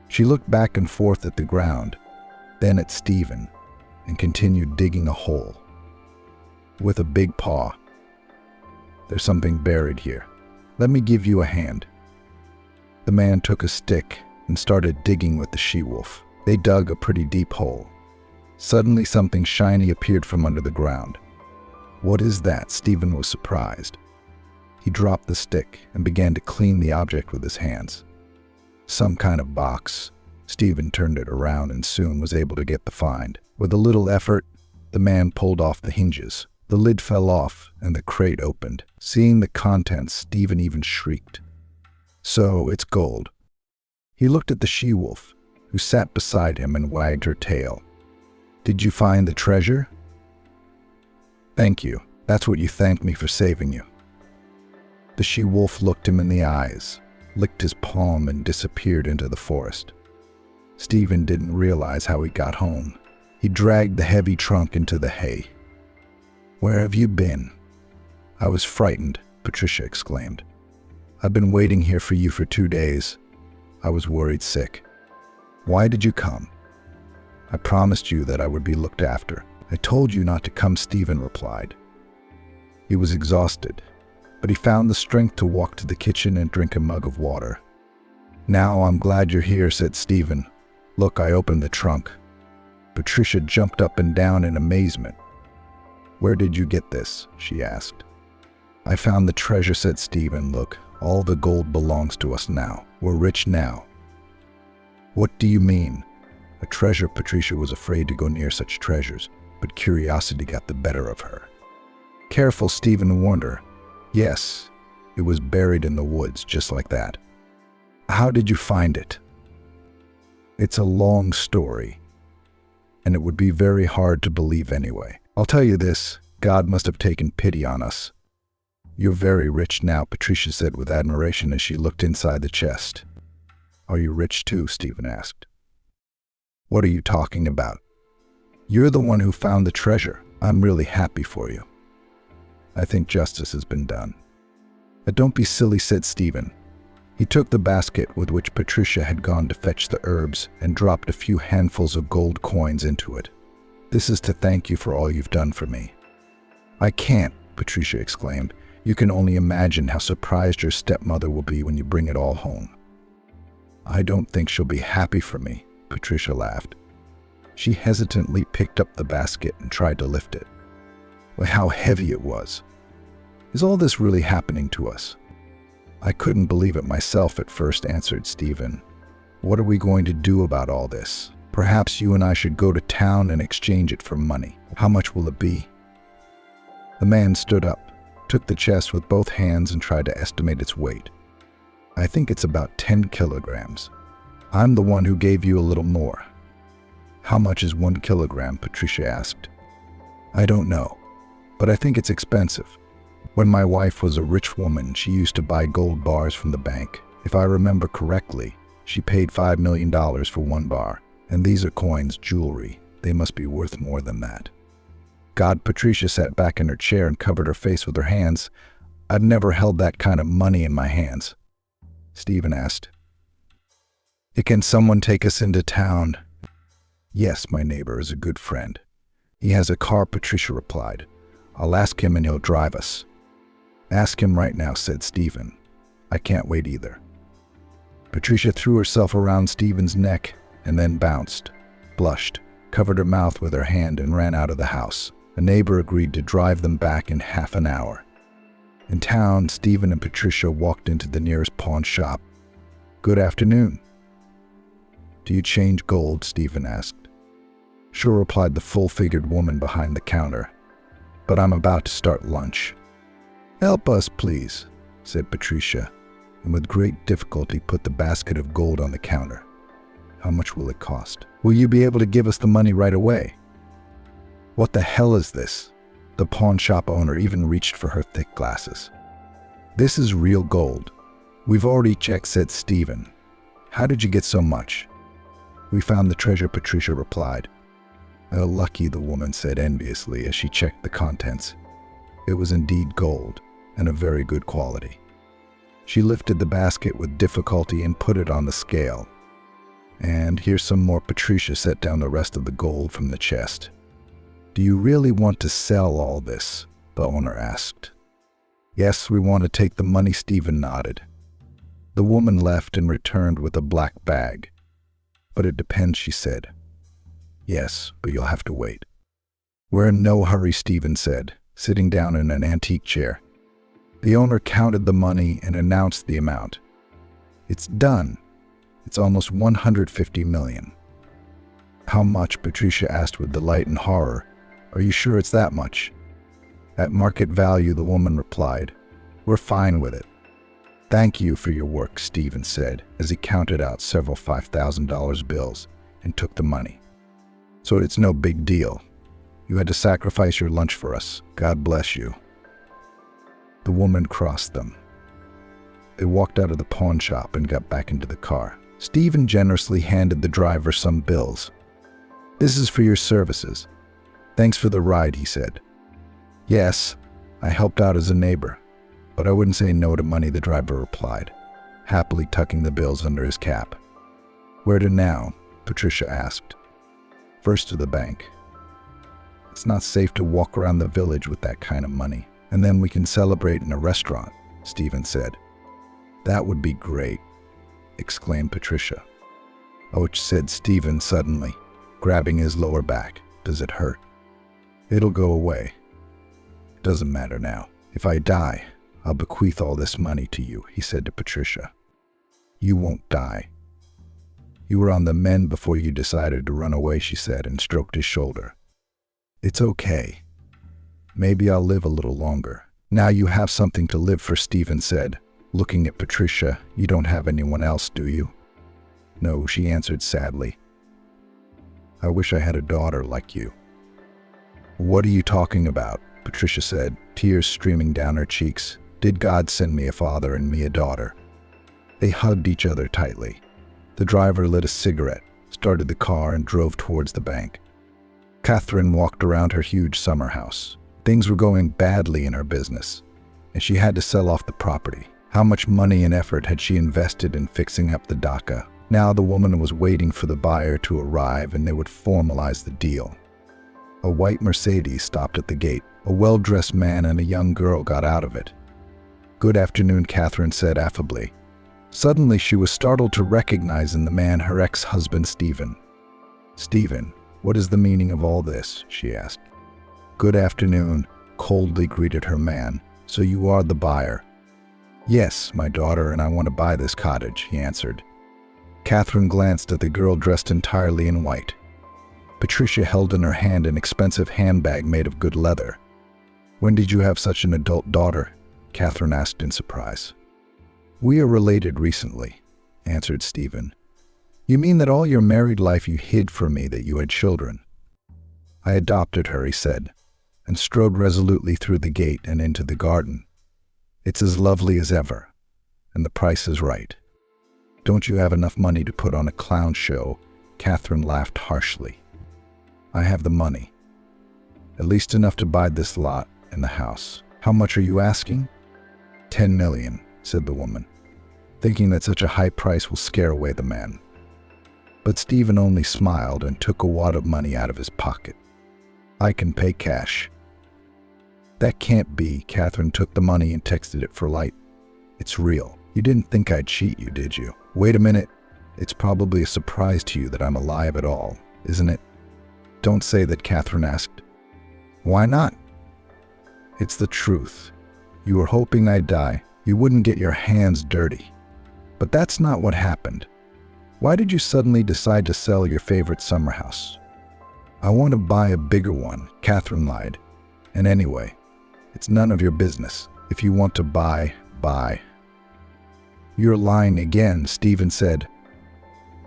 She looked back and forth at the ground, then at Stephen, and continued digging a hole. With a big paw. "There's something buried here. Let me give you a hand." The man took a stick and started digging with the she-wolf. They dug a pretty deep hole. Suddenly something shiny appeared from under the ground. "What is that?" Stephen was surprised. He dropped the stick and began to clean the object with his hands. Some kind of box. Stephen turned it around and soon was able to get the find. With a little effort, the man pulled off the hinges. The lid fell off and the crate opened. Seeing the contents, Stephen even shrieked. "So, it's gold." He looked at the she-wolf, who sat beside him and wagged her tail. "Did you find the treasure?" "Thank you. That's what you thanked me for saving you." The she-wolf looked him in the eyes, licked his palm, and disappeared into the forest. Stephen didn't realize how he got home. He dragged the heavy trunk into the hay. "Where have you been?" "I was frightened," Patricia exclaimed. "I've been waiting here for you for 2 days. I was worried sick." "Why did you come?" "I promised you that I would be looked after." "I told you not to come," Stephen replied. He was exhausted, but he found the strength to walk to the kitchen and drink a mug of water. "Now I'm glad you're here," said Stephen. "Look, I opened the trunk." Patricia jumped up and down in amazement. "Where did you get this?" she asked. "I found the treasure," said Stephen. "Look, all the gold belongs to us now. We're rich now." "What do you mean?" "A treasure." Patricia was afraid to go near such treasures, but curiosity got the better of her. "Careful," Stephen warned her. "Yes, it was buried in the woods, just like that." "How did you find it?" "It's a long story, and it would be very hard to believe anyway. I'll tell you this, God must have taken pity on us." "You're very rich now," Patricia said with admiration as she looked inside the chest. "Are you rich too?" Stephen asked. "What are you talking about? You're the one who found the treasure. I'm really happy for you. I think justice has been done." "Don't be silly," said Stephen. He took the basket with which Patricia had gone to fetch the herbs and dropped a few handfuls of gold coins into it. "This is to thank you for all you've done for me." "I can't," Patricia exclaimed. "You can only imagine how surprised your stepmother will be when you bring it all home." "I don't think she'll be happy for me," Patricia laughed. She hesitantly picked up the basket and tried to lift it. But how heavy it was. "Is all this really happening to us?" "I couldn't believe it myself at first," answered Stephen. "What are we going to do about all this? Perhaps you and I should go to town and exchange it for money. How much will it be?" The man stood up, took the chest with both hands and tried to estimate its weight. "I think it's about 10 kilograms. I'm the one who gave you a little more." "How much is 1 kilogram?" Patricia asked. "I don't know, but I think it's expensive. When my wife was a rich woman, she used to buy gold bars from the bank. If I remember correctly, she paid $5 million for 1 bar. And these are coins, jewelry. They must be worth more than that." "God," Patricia sat back in her chair and covered her face with her hands. "I've never held that kind of money in my hands." Stephen asked, "Can someone take us into town?" "Yes, my neighbor is a good friend. He has a car," Patricia replied. "I'll ask him and he'll drive us." "Ask him right now," said Stephen. "I can't wait either." Patricia threw herself around Stephen's neck and then bounced, blushed, covered her mouth with her hand and ran out of the house. A neighbor agreed to drive them back in half an hour. In town, Stephen and Patricia walked into the nearest pawn shop. "Good afternoon." "Do you change gold?" Stephen asked. "Sure," replied the full-figured woman behind the counter. "But I'm about to start lunch." "Help us, please," said Patricia, and with great difficulty put the basket of gold on the counter. "How much will it cost?" "Will you be able to give us the money right away?" "What the hell is this?" The pawn shop owner even reached for her thick glasses. "This is real gold. We've already checked," said Stephen. "How did you get so much?" "We found the treasure," Patricia replied. "Oh, lucky," the woman said enviously as she checked the contents. It was indeed gold, and of very good quality. She lifted the basket with difficulty and put it on the scale. "And here's some more." Patricia set down the rest of the gold from the chest. "Do you really want to sell all this?" the owner asked. "Yes, we want to take the money," Stephen nodded. The woman left and returned with a black bag. "But it depends," she said. "Yes, but you'll have to wait." "We're in no hurry," Stephen said, sitting down in an antique chair. The owner counted the money and announced the amount. "It's done. It's almost 150 million. "How much?" Patricia asked with delight and horror. "Are you sure it's that much?" "At market value," the woman replied. "We're fine with it." "Thank you for your work," Stephen said as he counted out several $5,000 bills and took the money. "So it's no big deal. You had to sacrifice your lunch for us. God bless you." The woman crossed them. They walked out of the pawn shop and got back into the car. Stephen generously handed the driver some bills. "This is for your services. Thanks for the ride," he said. "Yes, I helped out as a neighbor, but I wouldn't say no to money," the driver replied, happily tucking the bills under his cap. "Where to now?" Patricia asked. "First to the bank. It's not safe to walk around the village with that kind of money, and then we can celebrate in a restaurant," Stephen said. "That would be great," exclaimed Patricia. "Ouch," said Stephen suddenly, grabbing his lower back. "Does it hurt?" "It'll go away. It doesn't matter now. If I die, I'll bequeath all this money to you," he said to Patricia. "You won't die. You were on the mend before you decided to run away," she said, and stroked his shoulder. "It's okay. Maybe I'll live a little longer." "Now you have something to live for," Stephen said, looking at Patricia. "You don't have anyone else, do you?" "No," she answered sadly. "I wish I had a daughter like you." "What are you talking about?" Patricia said, tears streaming down her cheeks. "Did God send me a father and me a daughter?" They hugged each other tightly. The driver lit a cigarette, started the car, and drove towards the bank. Catherine walked around her huge summer house. Things were going badly in her business, and she had to sell off the property. How much money and effort had she invested in fixing up the dacha? Now the woman was waiting for the buyer to arrive and they would formalize the deal. A white Mercedes stopped at the gate. A well-dressed man and a young girl got out of it. "Good afternoon," Catherine said affably. Suddenly she was startled to recognize in the man her ex-husband Stephen. "Stephen, what is the meaning of all this?" she asked. "Good afternoon," coldly greeted her man. "So you are the buyer?" "Yes, my daughter and I want to buy this cottage," he answered. Catherine glanced at the girl dressed entirely in white. Patricia held in her hand an expensive handbag made of good leather. "When did you have such an adult daughter?" Catherine asked in surprise. "We are related recently," answered Stephen. "You mean that all your married life you hid from me that you had children?" "I adopted her," he said, and strode resolutely through the gate and into the garden. "It's as lovely as ever, and the price is right." "Don't you have enough money to put on a clown show?" Catherine laughed harshly. "I have the money. At least enough to buy this lot and the house." "How much are you asking?" "10 million, said the woman, thinking that such a high price will scare away the man. But Stephen only smiled and took a wad of money out of his pocket. "I can pay cash." "That can't be." Catherine took the money and texted it for Light. "It's real. You didn't think I'd cheat you, did you?" "Wait a minute. It's probably a surprise to you that I'm alive at all, isn't it?" "Don't say that," Catherine asked. Why not? It's the truth. You were hoping I'd die. You wouldn't get your hands dirty. But that's not what happened. Why did you suddenly decide to sell your favorite summer house? I want to buy a bigger one, Catherine lied. And anyway, it's none of your business. If you want to buy, buy. You're lying again, Stephen said.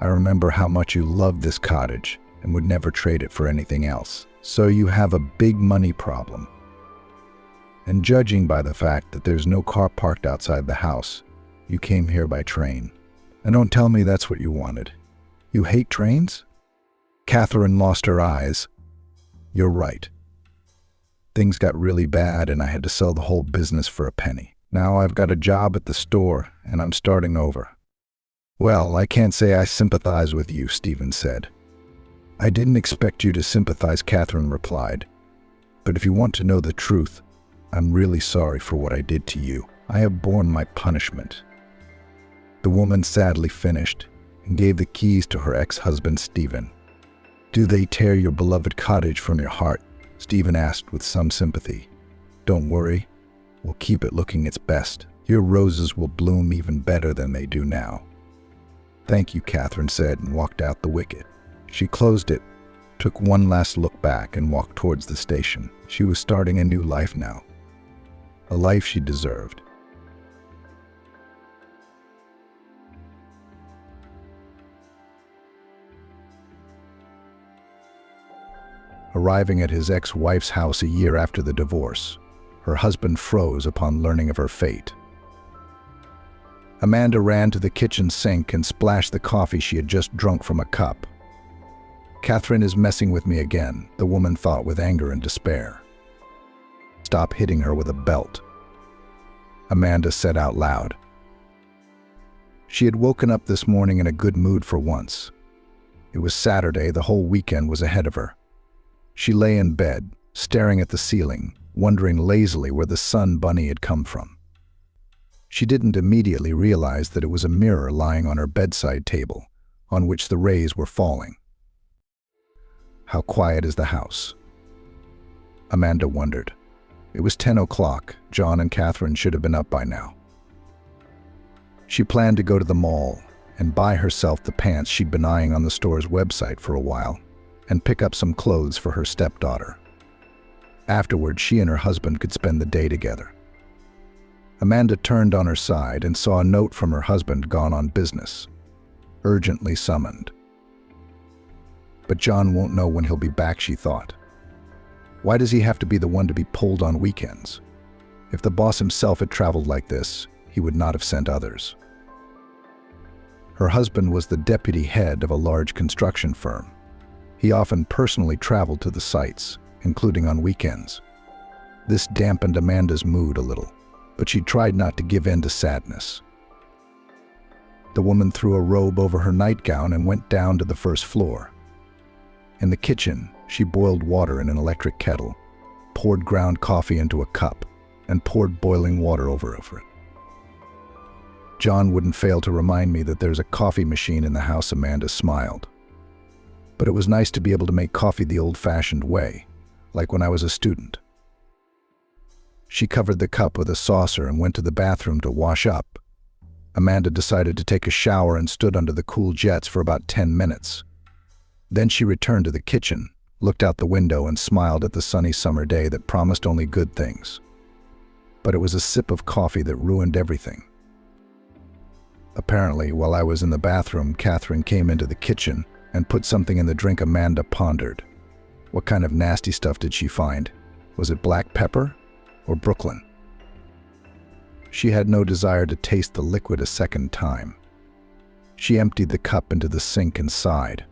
I remember how much you loved this cottage and would never trade it for anything else. So you have a big money problem. And judging by the fact that there's no car parked outside the house, you came here by train. And don't tell me that's what you wanted. You hate trains? Catherine lost her eyes. You're right. Things got really bad and I had to sell the whole business for a penny. Now I've got a job at the store and I'm starting over. Well, I can't say I sympathize with you, Stephen said. I didn't expect you to sympathize, Catherine replied. But if you want to know the truth, I'm really sorry for what I did to you. I have borne my punishment. The woman sadly finished and gave the keys to her ex-husband, Stephen. Do they tear your beloved cottage from your heart? Stephen asked with some sympathy. Don't worry, we'll keep it looking its best. Your roses will bloom even better than they do now. Thank you, Catherine said and walked out the wicket. She closed it, took one last look back and walked towards the station. She was starting a new life now. A life she deserved. Arriving at his ex-wife's house a year after the divorce, her husband froze upon learning of her fate. Amanda ran to the kitchen sink and splashed the coffee she had just drunk from a cup. Catherine is messing with me again, the woman thought with anger and despair. Stop hitting her with a belt, Amanda said out loud. She had woken up this morning in a good mood for once. It was Saturday, the whole weekend was ahead of her. She lay in bed, staring at the ceiling, wondering lazily where the sun bunny had come from. She didn't immediately realize that it was a mirror lying on her bedside table, on which the rays were falling. How quiet is the house? Amanda wondered. It was 10 o'clock. John and Catherine should have been up by now. She planned to go to the mall and buy herself the pants she'd been eyeing on the store's website for a while, and pick up some clothes for her stepdaughter. Afterward, she and her husband could spend the day together. Amanda turned on her side and saw a note from her husband gone on business, urgently summoned. But John won't know when he'll be back, she thought. Why does he have to be the one to be pulled on weekends? If the boss himself had traveled like this, he would not have sent others. Her husband was the deputy head of a large construction firm. He often personally traveled to the sites, including on weekends. This dampened Amanda's mood a little, but she tried not to give in to sadness. The woman threw a robe over her nightgown and went down to the first floor. In the kitchen, she boiled water in an electric kettle, poured ground coffee into a cup, and poured boiling water over it. John wouldn't fail to remind me that there's a coffee machine in the house, Amanda smiled. But it was nice to be able to make coffee the old-fashioned way, like when I was a student. She covered the cup with a saucer and went to the bathroom to wash up. Amanda decided to take a shower and stood under the cool jets for about 10 minutes. Then she returned to the kitchen, looked out the window and smiled at the sunny summer day that promised only good things. But it was a sip of coffee that ruined everything. Apparently, while I was in the bathroom, Catherine came into the kitchen and put something in the drink. Amanda pondered. What kind of nasty stuff did she find? Was it black pepper or Brooklyn? She had no desire to taste the liquid a second time. She emptied the cup into the sink and sighed.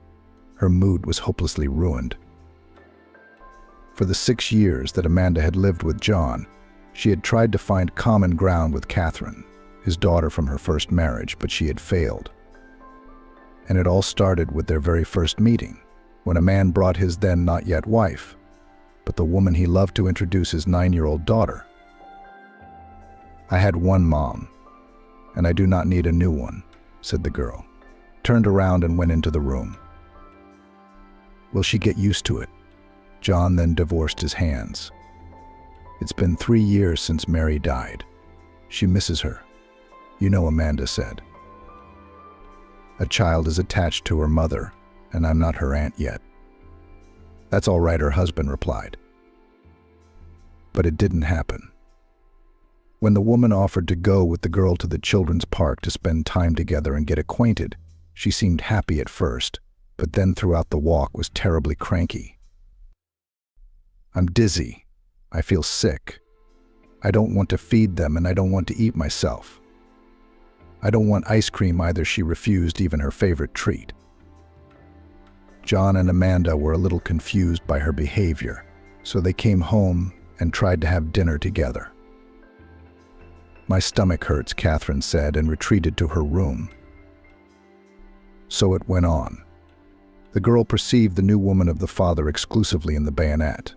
Her mood was hopelessly ruined. For the 6 years that Amanda had lived with John, she had tried to find common ground with Catherine, his daughter from her first marriage, but she had failed. And it all started with their very first meeting, when a man brought his then not yet wife, but the woman he loved to introduce his 9-year-old daughter. I had one mom, and I do not need a new one, said the girl, turned around and went into the room. Will she get used to it? John then divorced his hands. It's been 3 years since Mary died. She misses her. You know, Amanda said. A child is attached to her mother, and I'm not her aunt yet. That's all right, her husband replied. But it didn't happen. When the woman offered to go with the girl to the children's park to spend time together and get acquainted, she seemed happy at first, but then throughout the walk was terribly cranky. I'm dizzy. I feel sick. I don't want to feed them and I don't want to eat myself. I don't want ice cream either, she refused even her favorite treat. John and Amanda were a little confused by her behavior, so they came home and tried to have dinner together. My stomach hurts, Catherine said, and retreated to her room. So it went on. The girl perceived the new woman of the father exclusively in the bayonet.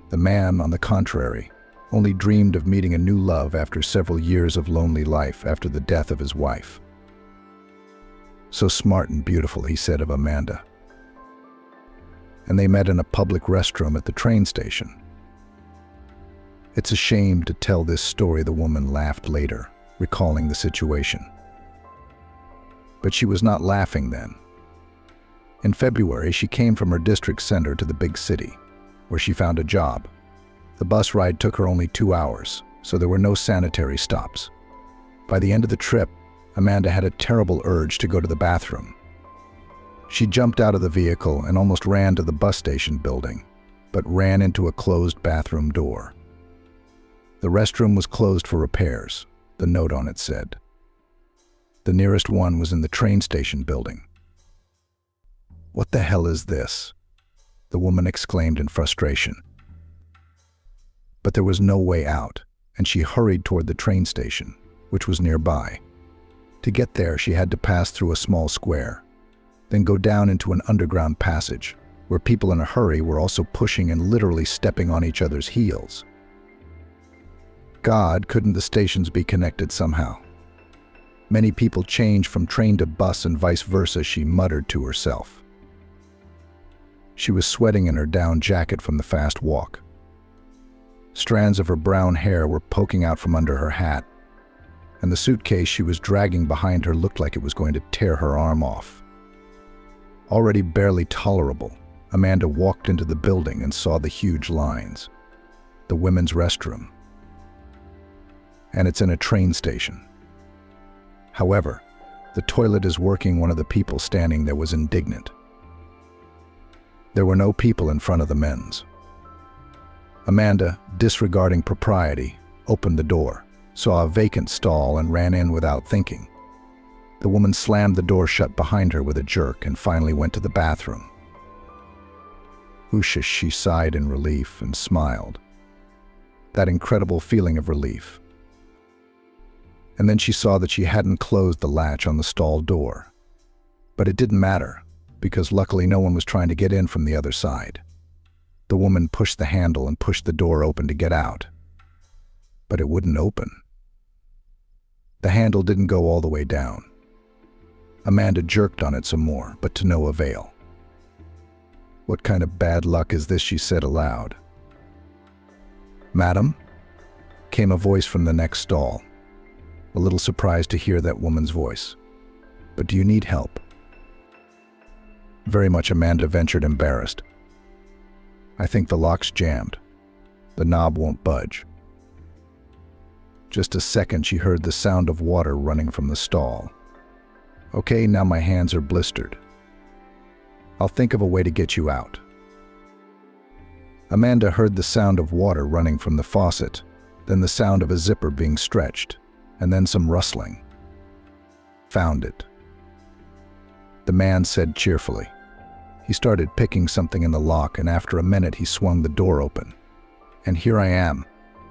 The man, on the contrary, only dreamed of meeting a new love after several years of lonely life after the death of his wife. So smart and beautiful, he said of Amanda. And they met in a public restroom at the train station. It's a shame to tell this story, the woman laughed later, recalling the situation. But she was not laughing then. In February, she came from her district center to the big city, where she found a job. The bus ride took her only 2 hours, so there were no sanitary stops. By the end of the trip, Amanda had a terrible urge to go to the bathroom. She jumped out of the vehicle and almost ran to the bus station building, but ran into a closed bathroom door. The restroom was closed for repairs, the note on it said. The nearest one was in the train station building. What the hell is this? The woman exclaimed in frustration. But there was no way out, and she hurried toward the train station, which was nearby. To get there, she had to pass through a small square, then go down into an underground passage, where people in a hurry were also pushing and literally stepping on each other's heels. God, couldn't the stations be connected somehow? Many people change from train to bus and vice versa, she muttered to herself. She was sweating in her down jacket from the fast walk. Strands of her brown hair were poking out from under her hat, and the suitcase she was dragging behind her looked like it was going to tear her arm off. Already barely tolerable, Amanda walked into the building and saw the huge lines. The women's restroom. And it's in a train station. However, the toilet is working. One of the people standing there was indignant. There were no people in front of the men's. Amanda, disregarding propriety, opened the door, saw a vacant stall and ran in without thinking. The woman slammed the door shut behind her with a jerk and finally went to the bathroom. Whoosh, she sighed in relief and smiled. That incredible feeling of relief. And then she saw that she hadn't closed the latch on the stall door. But it didn't matter, because luckily no one was trying to get in from the other side. The woman pushed the handle and pushed the door open to get out. But it wouldn't open. The handle didn't go all the way down. Amanda jerked on it some more, but to no avail. What kind of bad luck is this, she said aloud. Madam? Came a voice from the next stall. A little surprised to hear that woman's voice. But do you need help? Very much, Amanda ventured, embarrassed. I think the lock's jammed. The knob won't budge. Just a second, she heard the sound of water running from the stall. Okay, now my hands are blistered. I'll think of a way to get you out. Amanda heard the sound of water running from the faucet, then the sound of a zipper being stretched, and then some rustling. Found it. The man said cheerfully. He started picking something in the lock, and after a minute he swung the door open. And here I am,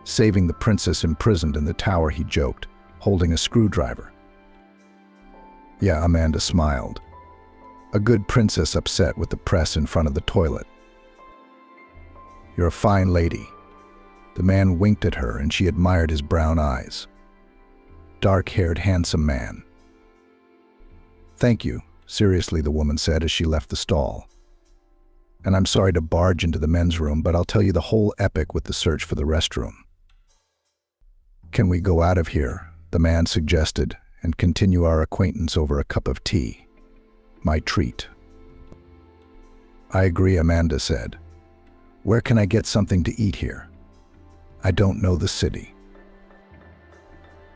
saving the princess imprisoned in the tower, he joked, holding a screwdriver. Yeah, Amanda smiled. A good princess upset with the press in front of the toilet. You're a fine lady. The man winked at her and she admired his brown eyes. Dark-haired, handsome man. Thank you, seriously, the woman said as she left the stall. And I'm sorry to barge into the men's room, but I'll tell you the whole epic with the search for the restroom. Can we go out of here? The man suggested, and continue our acquaintance over a cup of tea. My treat. I agree, Amanda said. Where can I get something to eat here? I don't know the city.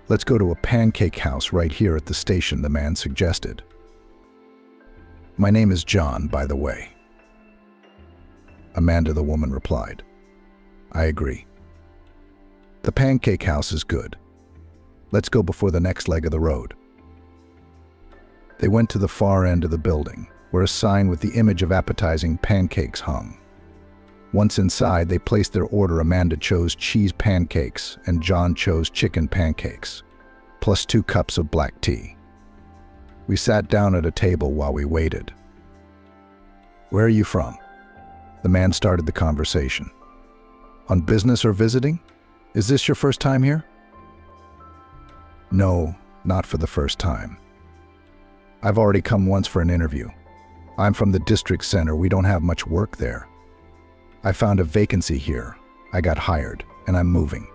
Let's go to a pancake house right here at the station, the man suggested. My name is John, by the way. Amanda, the woman, replied. I agree. The pancake house is good. Let's go before the next leg of the road. They went to the far end of the building, where a sign with the image of appetizing pancakes hung. Once inside, they placed their order. Amanda chose cheese pancakes and John chose chicken pancakes, plus 2 cups of black tea. We sat down at a table while we waited. Where are you from? The man started the conversation. On business or visiting? Is this your first time here? No, not for the first time. I've already come once for an interview. I'm from the district center. We don't have much work there. I found a vacancy here. I got hired, and I'm moving.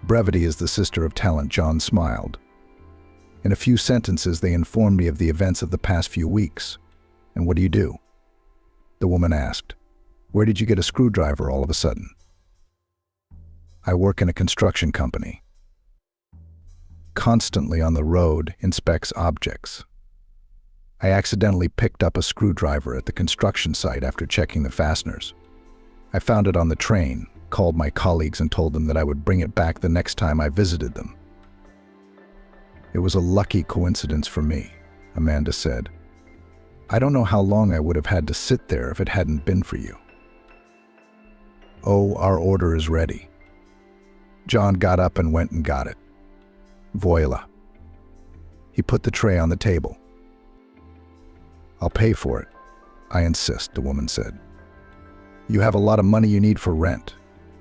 Brevity is the sister of talent, John smiled. In a few sentences, they informed me of the events of the past few weeks. And what do you do? The woman asked. Where did you get a screwdriver all of a sudden? I work in a construction company. Constantly on the road, inspects objects. I accidentally picked up a screwdriver at the construction site after checking the fasteners. I found it on the train, called my colleagues and told them that I would bring it back the next time I visited them. It was a lucky coincidence for me, Amanda said. I don't know how long I would have had to sit there if it hadn't been for you. Oh, our order is ready. John got up and went and got it. Voila. He put the tray on the table. I'll pay for it. I insist, the woman said. You have a lot of money you need for rent.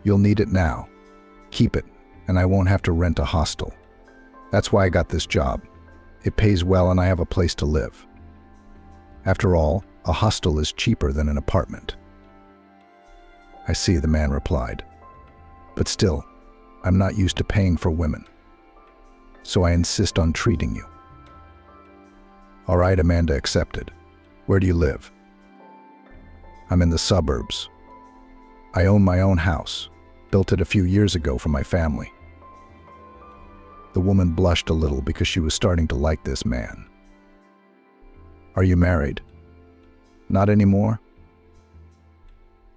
You'll need it now. Keep it, and I won't have to rent a hostel. That's why I got this job. It pays well and I have a place to live. After all, a hostel is cheaper than an apartment. I see, the man replied. But still, I'm not used to paying for women. So I insist on treating you. All right, Amanda accepted. Where do you live? I'm in the suburbs. I own my own house. Built it a few years ago for my family. The woman blushed a little because she was starting to like this man. Are you married? Not anymore?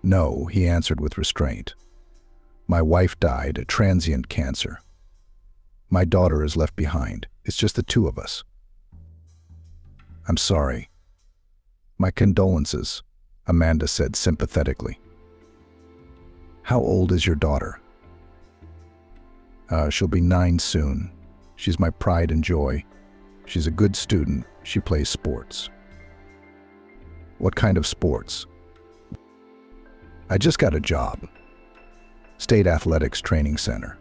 No, he answered with restraint. My wife died, a transient cancer. My daughter is left behind. It's just the 2 of us. I'm sorry. My condolences, Amanda said sympathetically. How old is your daughter? She'll be 9 soon. She's my pride and joy. She's a good student. She plays sports. What kind of sports? I just got a job. State Athletics Training Center.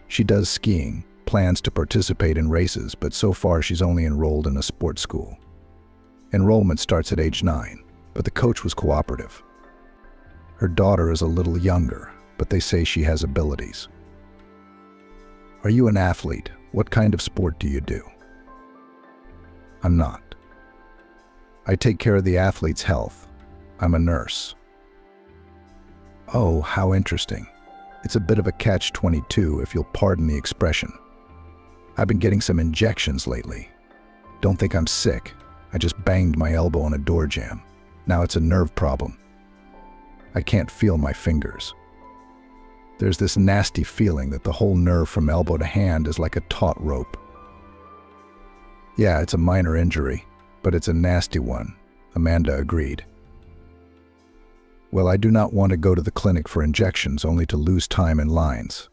She does skiing, plans to participate in races, but so far she's only enrolled in a sports school. Enrollment starts at age 9, but the coach was cooperative. Her daughter is a little younger, but they say she has abilities. Are you an athlete? What kind of sport do you do? I'm not. I take care of the athlete's health. I'm a nurse. Oh, how interesting. It's a bit of a catch-22, if you'll pardon the expression. I've been getting some injections lately. Don't think I'm sick. I just banged my elbow on a door jamb. Now it's a nerve problem. I can't feel my fingers. There's this nasty feeling that the whole nerve from elbow to hand is like a taut rope. Yeah, it's a minor injury, but it's a nasty one, Amanda agreed. Well, I do not want to go to the clinic for injections only to lose time in lines.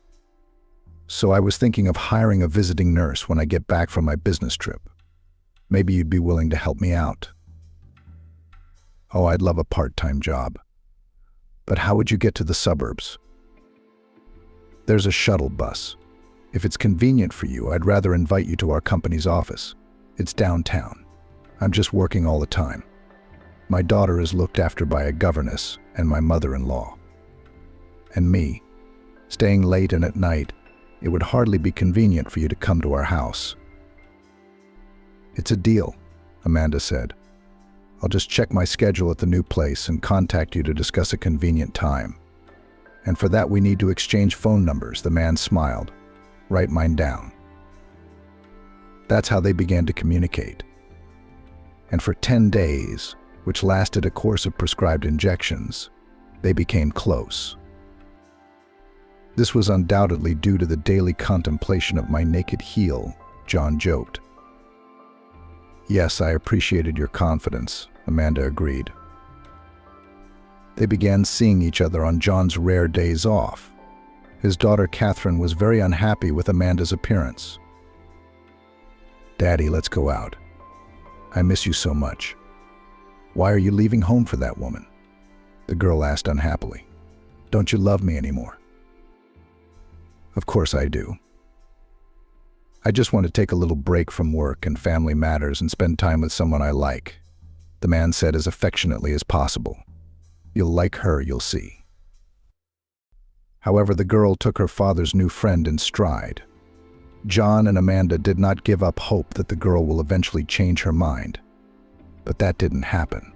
So I was thinking of hiring a visiting nurse when I get back from my business trip. Maybe you'd be willing to help me out. Oh, I'd love a part-time job. But how would you get to the suburbs? There's a shuttle bus. If it's convenient for you, I'd rather invite you to our company's office. It's downtown. I'm just working all the time. My daughter is looked after by a governess and my mother-in-law. And me, staying late and at night, it would hardly be convenient for you to come to our house." "It's a deal," Amanda said. "I'll just check my schedule at the new place and contact you to discuss a convenient time. And for that we need to exchange phone numbers," the man smiled. "Write mine down." That's how they began to communicate. And for 10 days, which lasted a course of prescribed injections, they became close. This was undoubtedly due to the daily contemplation of my naked heel, John joked. "Yes, I appreciated your confidence," Amanda agreed. They began seeing each other on John's rare days off. His daughter Catherine was very unhappy with Amanda's appearance. "Daddy, let's go out. I miss you so much." "Why are you leaving home for that woman?" the girl asked unhappily. "Don't you love me anymore?" "Of course I do. I just want to take a little break from work and family matters and spend time with someone I like," the man said as affectionately as possible. "You'll like her, you'll see." However, the girl took her father's new friend in stride. John and Amanda did not give up hope that the girl will eventually change her mind. But that didn't happen.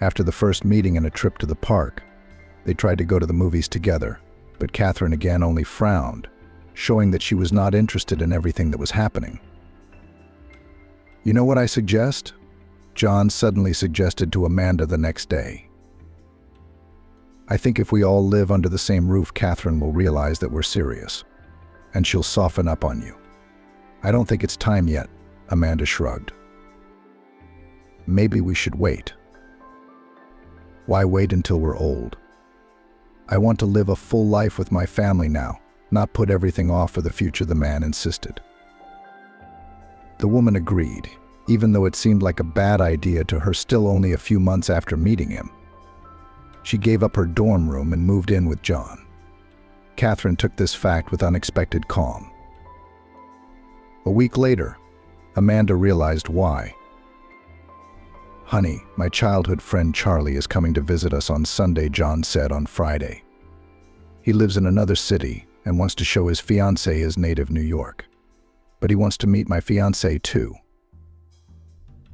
After the first meeting and a trip to the park, they tried to go to the movies together, but Catherine again only frowned, showing that she was not interested in everything that was happening. "You know what I suggest?" John suddenly suggested to Amanda the next day. "I think if we all live under the same roof, Catherine will realize that we're serious, and she'll soften up on you." "I don't think it's time yet," Amanda shrugged. "Maybe we should wait." "Why wait until we're old? I want to live a full life with my family now, not put everything off for the future," the man insisted. The woman agreed, even though it seemed like a bad idea to her still only a few months after meeting him. She gave up her dorm room and moved in with John. Catherine took this fact with unexpected calm. A week later, Amanda realized why. "Honey, my childhood friend Charlie is coming to visit us on Sunday," John said on Friday. "He lives in another city and wants to show his fiancée his native New York. But he wants to meet my fiancée too."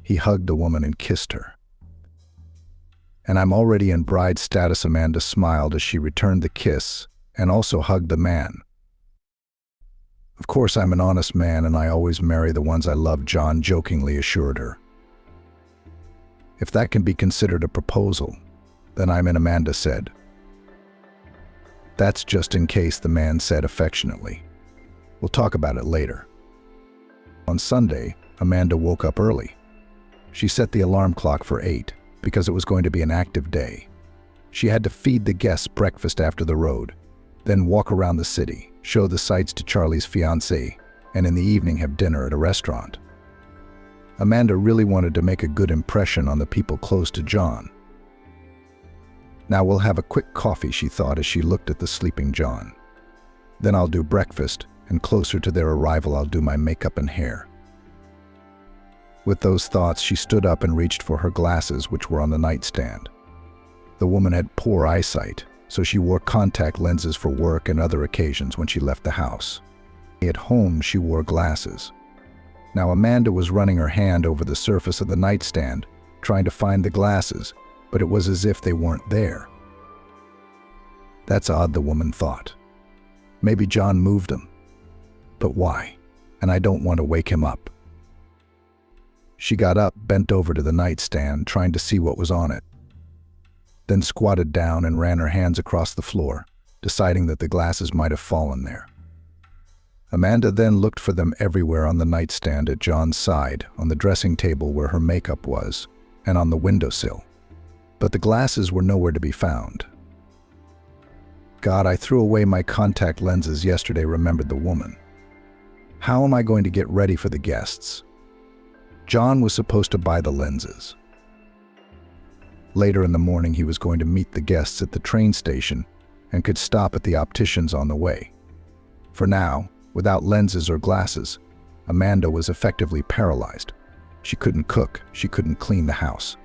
He hugged the woman and kissed her. "And I'm already in bride status," Amanda smiled as she returned the kiss and also hugged the man. "Of course I'm an honest man and I always marry the ones I love," John jokingly assured her. "If that can be considered a proposal, then I'm in," Amanda said. "That's just in case," the man said affectionately. "We'll talk about it later." On Sunday, Amanda woke up early. She set the alarm clock for 8 because it was going to be an active day. She had to feed the guests breakfast after the road, then walk around the city, show the sights to Charlie's fiancée, and in the evening have dinner at a restaurant. Amanda really wanted to make a good impression on the people close to John. "Now we'll have a quick coffee," she thought as she looked at the sleeping John. "Then I'll do breakfast, and closer to their arrival I'll do my makeup and hair." With those thoughts, she stood up and reached for her glasses, which were on the nightstand. The woman had poor eyesight, so she wore contact lenses for work and other occasions when she left the house. At home, she wore glasses. Now Amanda was running her hand over the surface of the nightstand, trying to find the glasses, but it was as if they weren't there. "That's odd," the woman thought. "Maybe John moved them. But why? And I don't want to wake him up." She got up, bent over to the nightstand, trying to see what was on it, then squatted down and ran her hands across the floor, deciding that the glasses might have fallen there. Amanda then looked for them everywhere: on the nightstand at John's side, on the dressing table where her makeup was, and on the windowsill. But the glasses were nowhere to be found. "God, I threw away my contact lenses yesterday," remembered the woman. "How am I going to get ready for the guests?" John was supposed to buy the lenses. Later in the morning, he was going to meet the guests at the train station and could stop at the optician's on the way. For now, without lenses or glasses, Amanda was effectively paralyzed. She couldn't cook, she couldn't clean the house.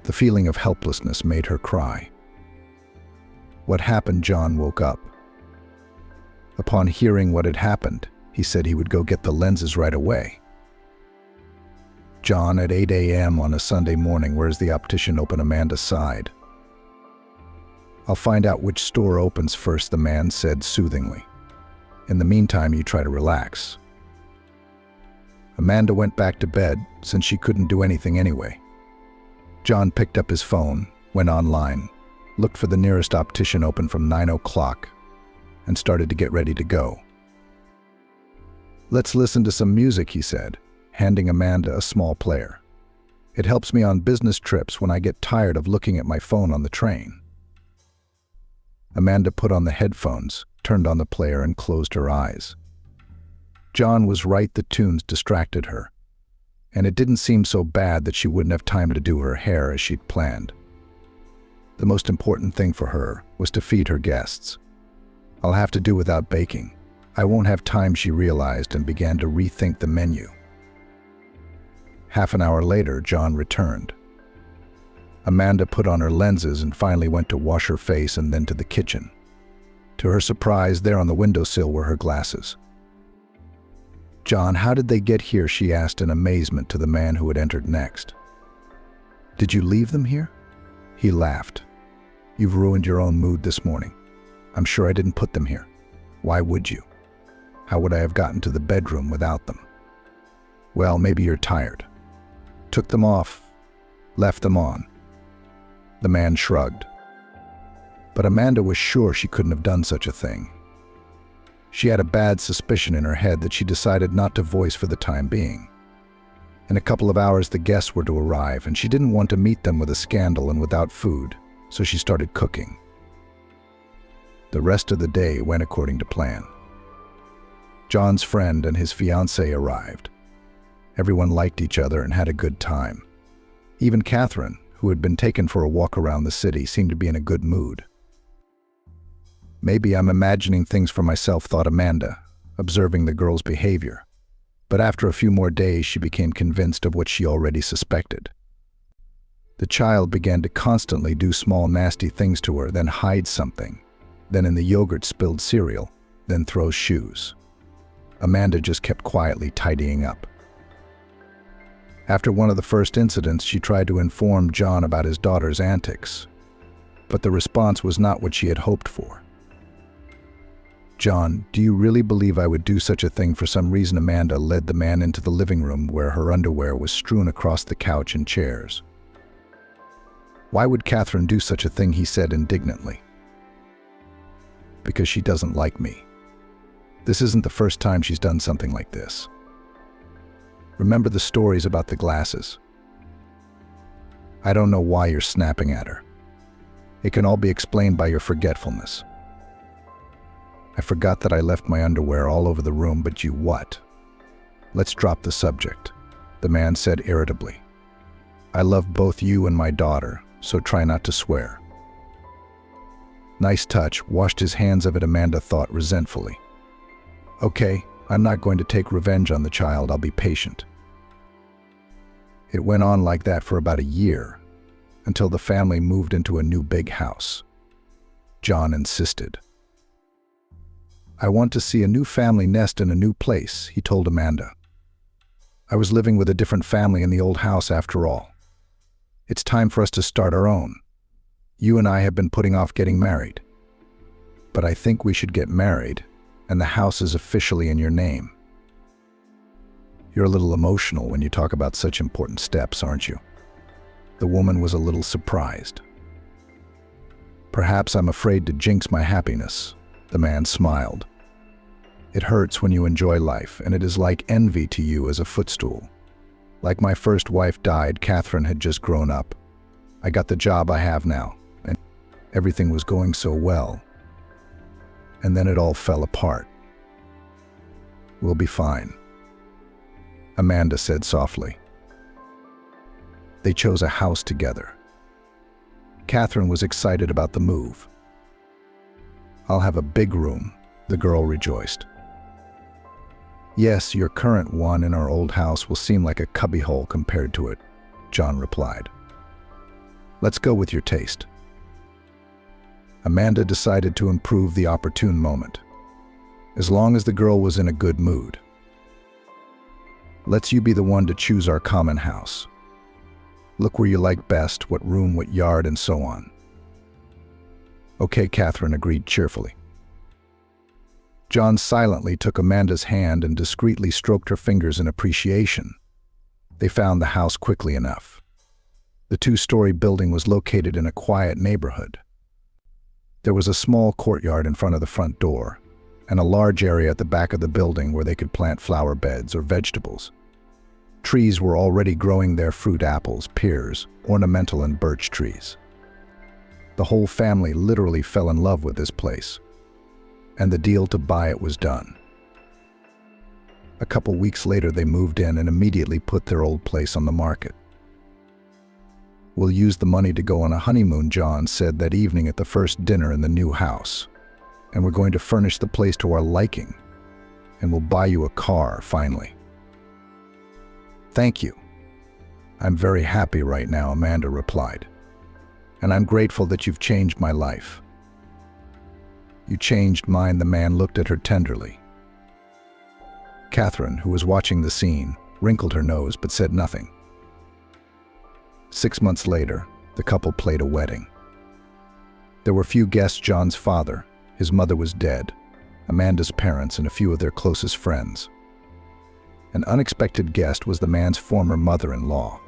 The feeling of helplessness made her cry. What happened? John woke up. Upon hearing what had happened, he said he would go get the lenses right away. John, at 8 a.m. on a Sunday morning, where's the optician open? Amanda sighed. I'll find out which store opens first, the man said soothingly. In the meantime, you try to relax. Amanda went back to bed, since she couldn't do anything anyway. John picked up his phone, went online, looked for the nearest optician open from 9 o'clock, and started to get ready to go. Let's listen to some music, he said, handing Amanda a small player. It helps me on business trips when I get tired of looking at my phone on the train. Amanda put on the headphones, turned on the player, and closed her eyes. John was right, the tunes distracted her, and it didn't seem so bad that she wouldn't have time to do her hair as she'd planned. The most important thing for her was to feed her guests. I'll have to do without baking. I won't have time, she realized, and began to rethink the menu. Half an hour later, John returned. Amanda put on her lenses and finally went to wash her face and then to the kitchen. To her surprise, there on the windowsill were her glasses. John, how did they get here? She asked in amazement to the man who had entered next. Did you leave them here? He laughed. You've ruined your own mood this morning. I'm sure I didn't put them here. Why would you? How would I have gotten to the bedroom without them? Well, maybe you're tired. Took them off, left them on. The man shrugged. But Amanda was sure she couldn't have done such a thing. She had a bad suspicion in her head that she decided not to voice for the time being. In a couple of hours, the guests were to arrive, and she didn't want to meet them with a scandal and without food, so she started cooking. The rest of the day went according to plan. John's friend and his fiancée arrived. Everyone liked each other and had a good time. Even Catherine, who had been taken for a walk around the city, seemed to be in a good mood. Maybe I'm imagining things for myself, thought Amanda, observing the girl's behavior. But after a few more days, she became convinced of what she already suspected. The child began to constantly do small nasty things to her, then hide something, then in the yogurt spilled cereal, then throw shoes. Amanda just kept quietly tidying up. After one of the first incidents, she tried to inform John about his daughter's antics, but the response was not what she had hoped for. John, do you really believe I would do such a thing? For some reason, Amanda led the man into the living room where her underwear was strewn across the couch and chairs. Why would Catherine do such a thing? He said indignantly. Because she doesn't like me. This isn't the first time she's done something like this. Remember the stories about the glasses? I don't know why you're snapping at her. It can all be explained by your forgetfulness. I forgot that I left my underwear all over the room, but you what? Let's drop the subject, the man said irritably. I love both you and my daughter, so try not to swear. Nice touch, washed his hands of it, Amanda thought resentfully. Okay, I'm not going to take revenge on the child, I'll be patient. It went on like that for about a year, until the family moved into a new big house. John insisted. I want to see a new family nest in a new place, he told Amanda. I was living with a different family in the old house after all. It's time for us to start our own. You and I have been putting off getting married. But I think we should get married, and the house is officially in your name. You're a little emotional when you talk about such important steps, aren't you? The woman was a little surprised. Perhaps I'm afraid to jinx my happiness, the man smiled. It hurts when you enjoy life, and it is like envy to you as a footstool. Like my first wife died, Catherine had just grown up. I got the job I have now, and everything was going so well. And then it all fell apart. We'll be fine, Amanda said softly. They chose a house together. Catherine was excited about the move. I'll have a big room, the girl rejoiced. Yes, your current one in our old house will seem like a cubbyhole compared to it, John replied. Let's go with your taste. Amanda decided to improve the opportune moment, as long as the girl was in a good mood. Let's you be the one to choose our common house. Look where you like best, what room, what yard, and so on. Okay, Catherine agreed cheerfully. John silently took Amanda's hand and discreetly stroked her fingers in appreciation. They found the house quickly enough. The two-story building was located in a quiet neighborhood. There was a small courtyard in front of the front door, and a large area at the back of the building where they could plant flower beds or vegetables. Trees were already growing their fruit: apples, pears, ornamental, and birch trees. The whole family literally fell in love with this place, and the deal to buy it was done. A couple weeks later, they moved in and immediately put their old place on the market. "We'll use the money to go on a honeymoon," John said that evening at the first dinner in the new house. "And we're going to furnish the place to our liking. And we'll buy you a car, finally." "Thank you. I'm very happy right now," Amanda replied. "And I'm grateful that you've changed my life." "You changed mine," the man looked at her tenderly. Catherine, who was watching the scene, wrinkled her nose but said nothing. 6 months later, the couple played a wedding. There were few guests: John's father, his mother was dead, Amanda's parents, and a few of their closest friends. An unexpected guest was the man's former mother-in-law.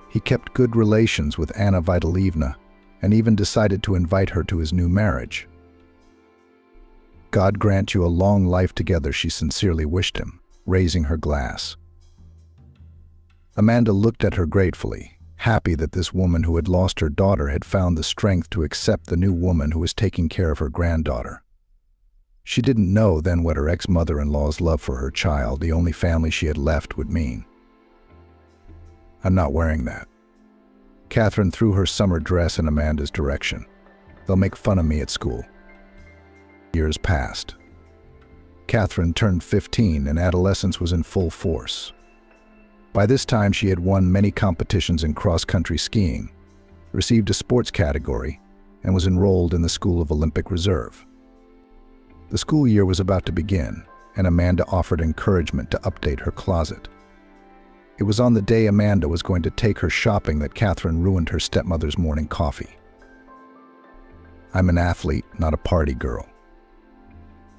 He kept good relations with Anna Vitalievna and even decided to invite her to his new marriage. "God grant you a long life together," she sincerely wished him, raising her glass. Amanda looked at her gratefully, happy that this woman who had lost her daughter had found the strength to accept the new woman who was taking care of her granddaughter. She didn't know then what her ex-mother-in-law's love for her child, the only family she had left, would mean. "I'm not wearing that." Catherine threw her summer dress in Amanda's direction. "They'll make fun of me at school." Years passed. Catherine turned 15 and adolescence was in full force. By this time, she had won many competitions in cross-country skiing, received a sports category, and was enrolled in the School of Olympic Reserve. The school year was about to begin, and Amanda offered encouragement to update her closet. It was on the day Amanda was going to take her shopping that Catherine ruined her stepmother's morning coffee. "I'm an athlete, not a party girl,"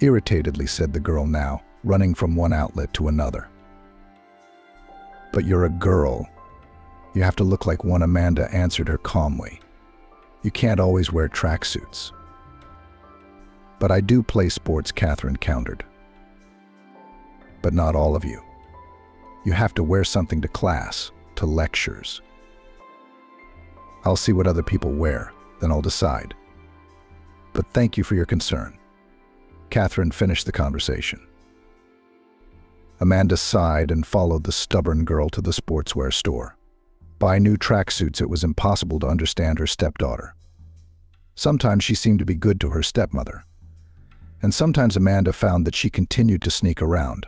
irritatedly said the girl now, running from one outlet to another. "But you're a girl. You have to look like one," Amanda answered her calmly. "You can't always wear tracksuits." "But I do play sports," Catherine countered. "But not all of you. You have to wear something to class, to lectures." "I'll see what other people wear, then I'll decide. But thank you for your concern." Catherine finished the conversation. Amanda sighed and followed the stubborn girl to the sportswear store. By new tracksuits, it was impossible to understand her stepdaughter. Sometimes she seemed to be good to her stepmother, and sometimes Amanda found that she continued to sneak around.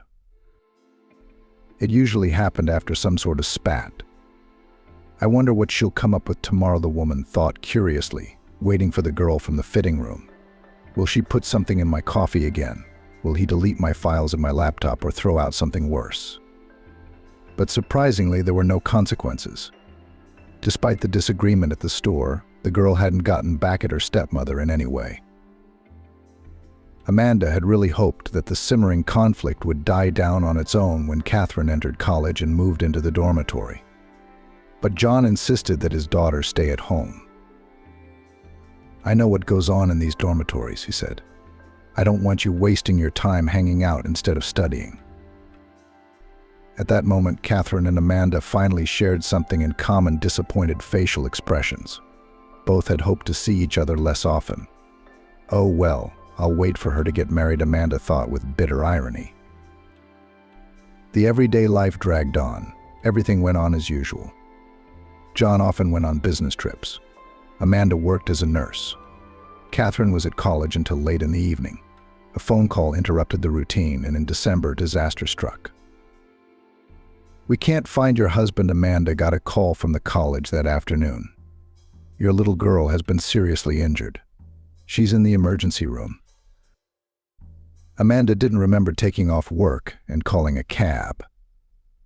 It usually happened after some sort of spat. "I wonder what she'll come up with tomorrow," the woman thought curiously, waiting for the girl from the fitting room. "Will she put something in my coffee again? Will he delete my files in my laptop or throw out something worse?" But surprisingly, there were no consequences. Despite the disagreement at the store, the girl hadn't gotten back at her stepmother in any way. Amanda had really hoped that the simmering conflict would die down on its own when Catherine entered college and moved into the dormitory. But John insisted that his daughter stay at home. "I know what goes on in these dormitories," he said. "I don't want you wasting your time hanging out instead of studying." At that moment, Catherine and Amanda finally shared something in common: disappointed facial expressions. Both had hoped to see each other less often. "Oh well, I'll wait for her to get married," Amanda thought with bitter irony. The everyday life dragged on. Everything went on as usual. John often went on business trips. Amanda worked as a nurse. Catherine was at college until late in the evening. A phone call interrupted the routine, and in December, disaster struck. "We can't find your husband," Amanda got a call from the college that afternoon. Your little girl has been seriously injured. She's in the emergency room." Amanda didn't remember taking off work and calling a cab.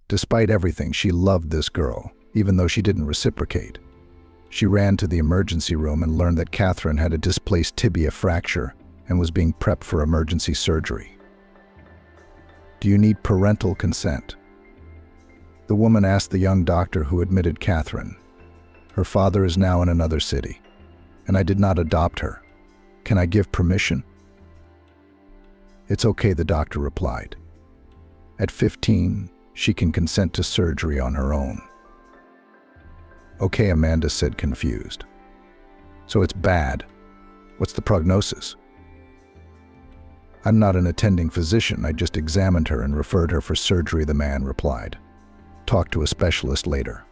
Despite everything, she loved this girl, even though she didn't reciprocate. She ran to the emergency room and learned that Catherine had a displaced tibia fracture and was being prepped for emergency surgery. "Do you need parental consent?" The woman asked the young doctor who admitted Catherine. "Her father is now in another city, and I did not adopt her. Can I give permission?" "It's okay," the doctor replied. "At 15, she can consent to surgery on her own." "Okay," Amanda said, confused. "So it's bad. What's the prognosis?" "I'm not an attending physician. I just examined her and referred her for surgery," the man replied. "Talk to a specialist later.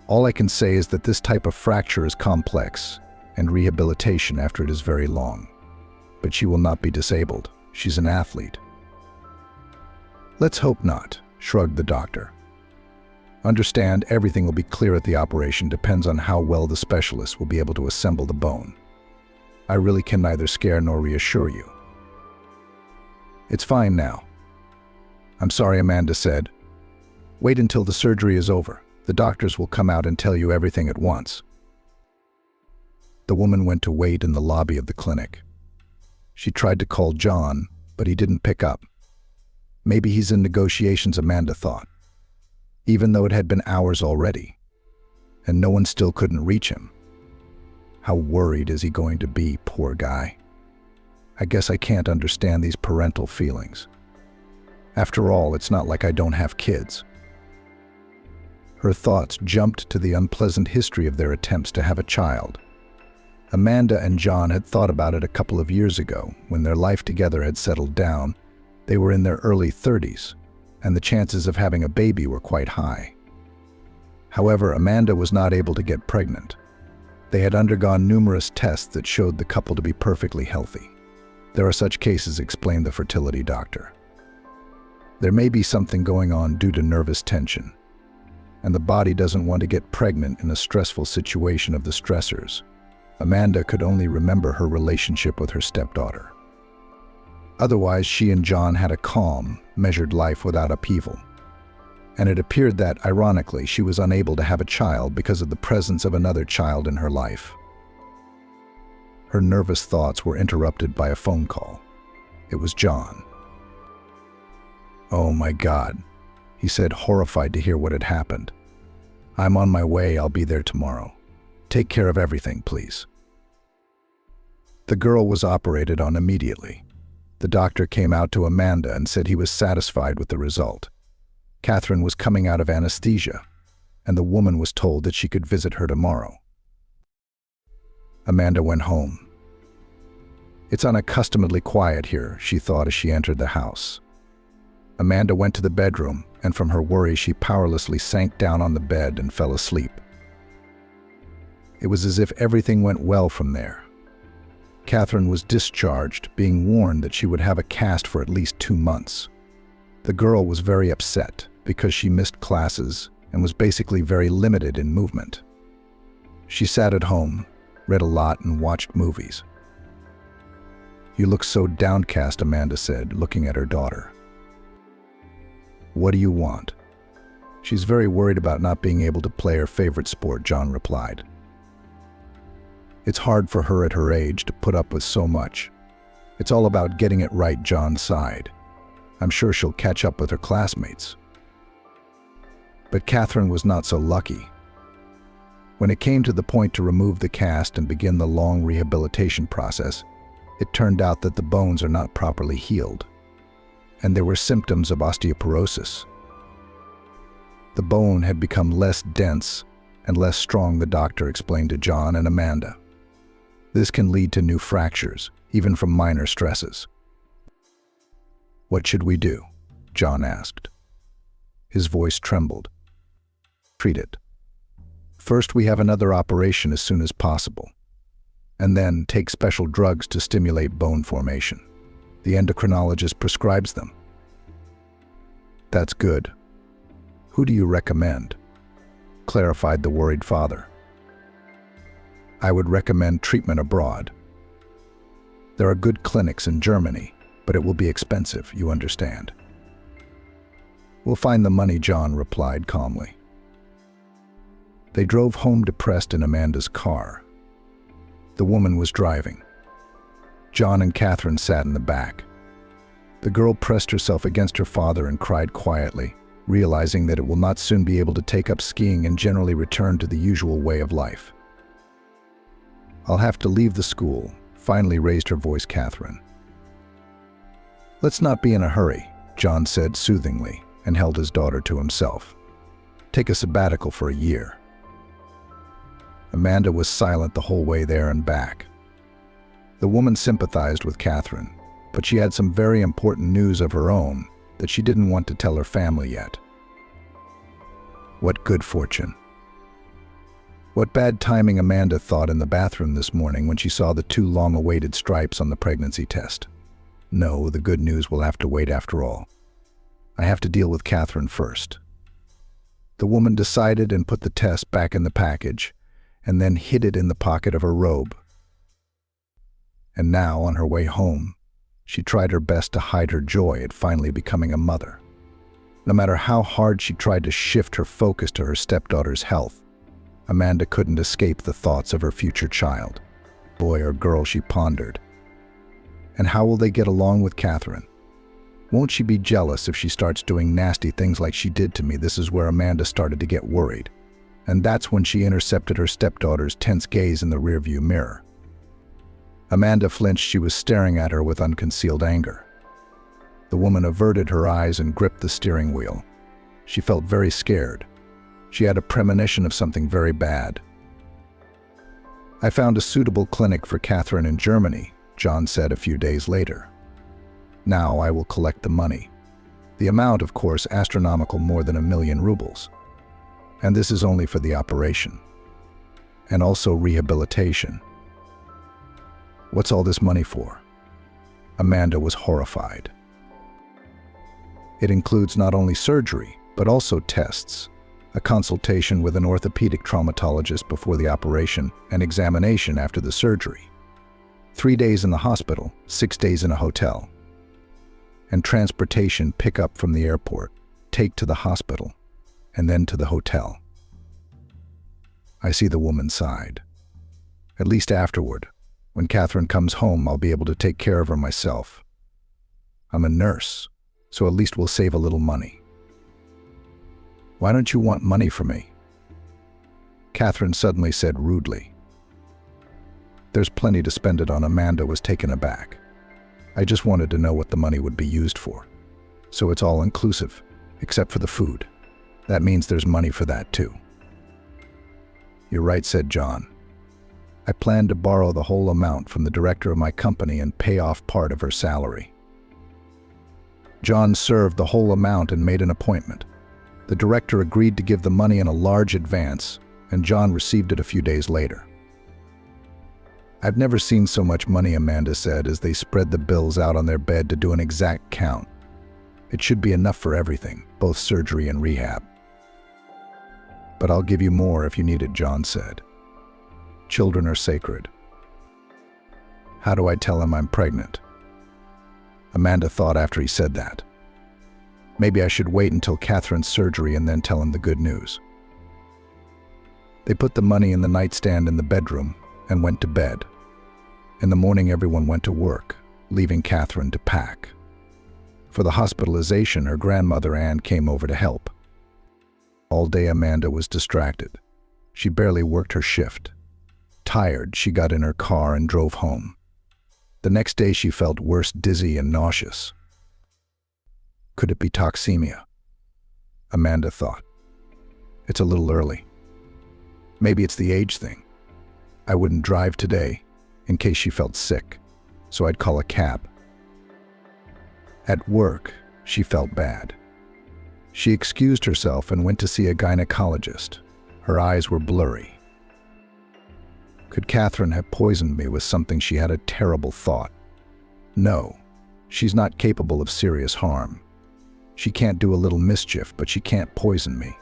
All I can say is that this type of fracture is complex, and rehabilitation after it is very long. But she will not be disabled. She's an athlete." "Let's hope not," shrugged the doctor. "Understand, everything will be clear at the operation depends on how well the specialist will be able to assemble the bone. I really can neither scare nor reassure you." "It's fine now." "I'm sorry," Amanda said. "Wait until the surgery is over. The doctors will come out and tell you everything at once." The woman went to wait in the lobby of the clinic. She tried to call John, but he didn't pick up. Maybe he's in negotiations, Amanda thought, even though it had been hours already, and no one still couldn't reach him. How worried is he going to be, poor guy? I guess I can't understand these parental feelings. After all, it's not like I don't have kids. Her thoughts jumped to the unpleasant history of their attempts to have a child. Amanda and John had thought about it a couple of years ago, when their life together had settled down. They were in their early 30s, and the chances of having a baby were quite high. However, Amanda was not able to get pregnant. They had undergone numerous tests that showed the couple to be perfectly healthy. "There are such cases," explained the fertility doctor. "There may be something going on due to nervous tension, and the body doesn't want to get pregnant in a stressful situation of the stressors." Amanda could only remember her relationship with her stepdaughter. Otherwise, she and John had a calm, measured life without upheaval. And it appeared that, ironically, she was unable to have a child because of the presence of another child in her life. Her nervous thoughts were interrupted by a phone call. It was John. "Oh my God," he said, horrified to hear what had happened. "I'm on my way. I'll be there tomorrow. Take care of everything, please." The girl was operated on immediately. The doctor came out to Amanda and said he was satisfied with the result. Catherine was coming out of anesthesia, and the woman was told that she could visit her tomorrow. Amanda went home. "It's unaccustomedly quiet here," she thought as she entered the house. Amanda went to the bedroom, and from her worry she powerlessly sank down on the bed and fell asleep. It was as if everything went well from there. Catherine was discharged, being warned that she would have a cast for at least 2 months. The girl was very upset because she missed classes and was basically very limited in movement. She sat at home, read a lot, and watched movies. "You look so downcast," Amanda said, looking at her daughter. "What do you want?" "She's very worried about not being able to play her favorite sport," John replied. "It's hard for her at her age to put up with so much. It's all about getting it right," John sighed. "I'm sure she'll catch up with her classmates." But Catherine was not so lucky. When it came to the point to remove the cast and begin the long rehabilitation process, it turned out that the bones are not properly healed, and there were symptoms of osteoporosis. The bone had become less dense and less strong, the doctor explained to John and Amanda. This can lead to new fractures, even from minor stresses. "What should we do?" John asked. His voice trembled. "Treat it. First, we have another operation as soon as possible, and then take special drugs to stimulate bone formation. The endocrinologist prescribes them." "That's good. Who do you recommend?" clarified the worried father. I would recommend treatment abroad. There are good clinics in Germany, but it will be expensive, you understand. We'll find the money, John replied calmly. They drove home depressed in Amanda's car. The woman was driving. John and Catherine sat in the back. The girl pressed herself against her father and cried quietly, realizing that it will not soon be able to take up skiing and generally return to the usual way of life. I'll have to leave the school, finally raised her voice Catherine. Let's not be in a hurry, John said soothingly, and held his daughter to himself. Take a sabbatical for a year. Amanda was silent the whole way there and back. The woman sympathized with Catherine, but she had some very important news of her own that she didn't want to tell her family yet. What good fortune. What bad timing, Amanda thought in the bathroom this morning when she saw the 2 long-awaited stripes on the pregnancy test. No, the good news will have to wait after all. I have to deal with Catherine first. The woman decided and put the test back in the package, and then hid it in the pocket of her robe. And now, on her way home, she tried her best to hide her joy at finally becoming a mother. No matter how hard she tried to shift her focus to her stepdaughter's health, Amanda couldn't escape the thoughts of her future child. Boy or girl, she pondered. And how will they get along with Catherine? Won't she be jealous if she starts doing nasty things like she did to me? This is where Amanda started to get worried. And that's when she intercepted her stepdaughter's tense gaze in the rearview mirror. Amanda flinched. She was staring at her with unconcealed anger. The woman averted her eyes and gripped the steering wheel. She felt very scared. She had a premonition of something very bad. I found a suitable clinic for Catherine in Germany, John said a few days later. Now I will collect the money. The amount, of course, astronomical, more than 1,000,000 rubles. And this is only for the operation. And also rehabilitation. What's all this money for? Amanda was horrified. It includes not only surgery, but also tests, a consultation with an orthopedic traumatologist before the operation, and examination after the surgery. 3 days in the hospital, 6 days in a hotel. And transportation, pick up from the airport, take to the hospital, and then to the hotel. I see the woman sighed. At least afterward, when Catherine comes home, I'll be able to take care of her myself. I'm a nurse, so at least we'll save a little money. Why don't you want money from me? Catherine suddenly said rudely. There's plenty to spend it on. Amanda was taken aback. I just wanted to know what the money would be used for. So it's all inclusive, except for the food. That means there's money for that too. You're right, said John. I plan to borrow the whole amount from the director of my company and pay off part of her salary. John served the whole amount and made an appointment. The director agreed to give the money in a large advance, and John received it a few days later. I've never seen so much money, Amanda said as they spread the bills out on their bed to do an exact count. It should be enough for everything, both surgery and rehab. But I'll give you more if you need it, John said. Children are sacred. How do I tell him I'm pregnant? Amanda thought after he said that. Maybe I should wait until Catherine's surgery and then tell him the good news. They put the money in the nightstand in the bedroom and went to bed. In the morning, everyone went to work, leaving Catherine to pack. For the hospitalization, her grandmother Anne came over to help. All day Amanda was distracted. She barely worked her shift. Tired, she got in her car and drove home. The next day she felt worse, dizzy and nauseous. Could it be toxemia? Amanda thought. It's a little early. Maybe it's the age thing. I wouldn't drive today, in case she felt sick, so I'd call a cab. At work, she felt bad. She excused herself and went to see a gynecologist. Her eyes were blurry. Could Catherine have poisoned me with something? She had a terrible thought. No, she's not capable of serious harm. She can't do a little mischief, but she can't poison me.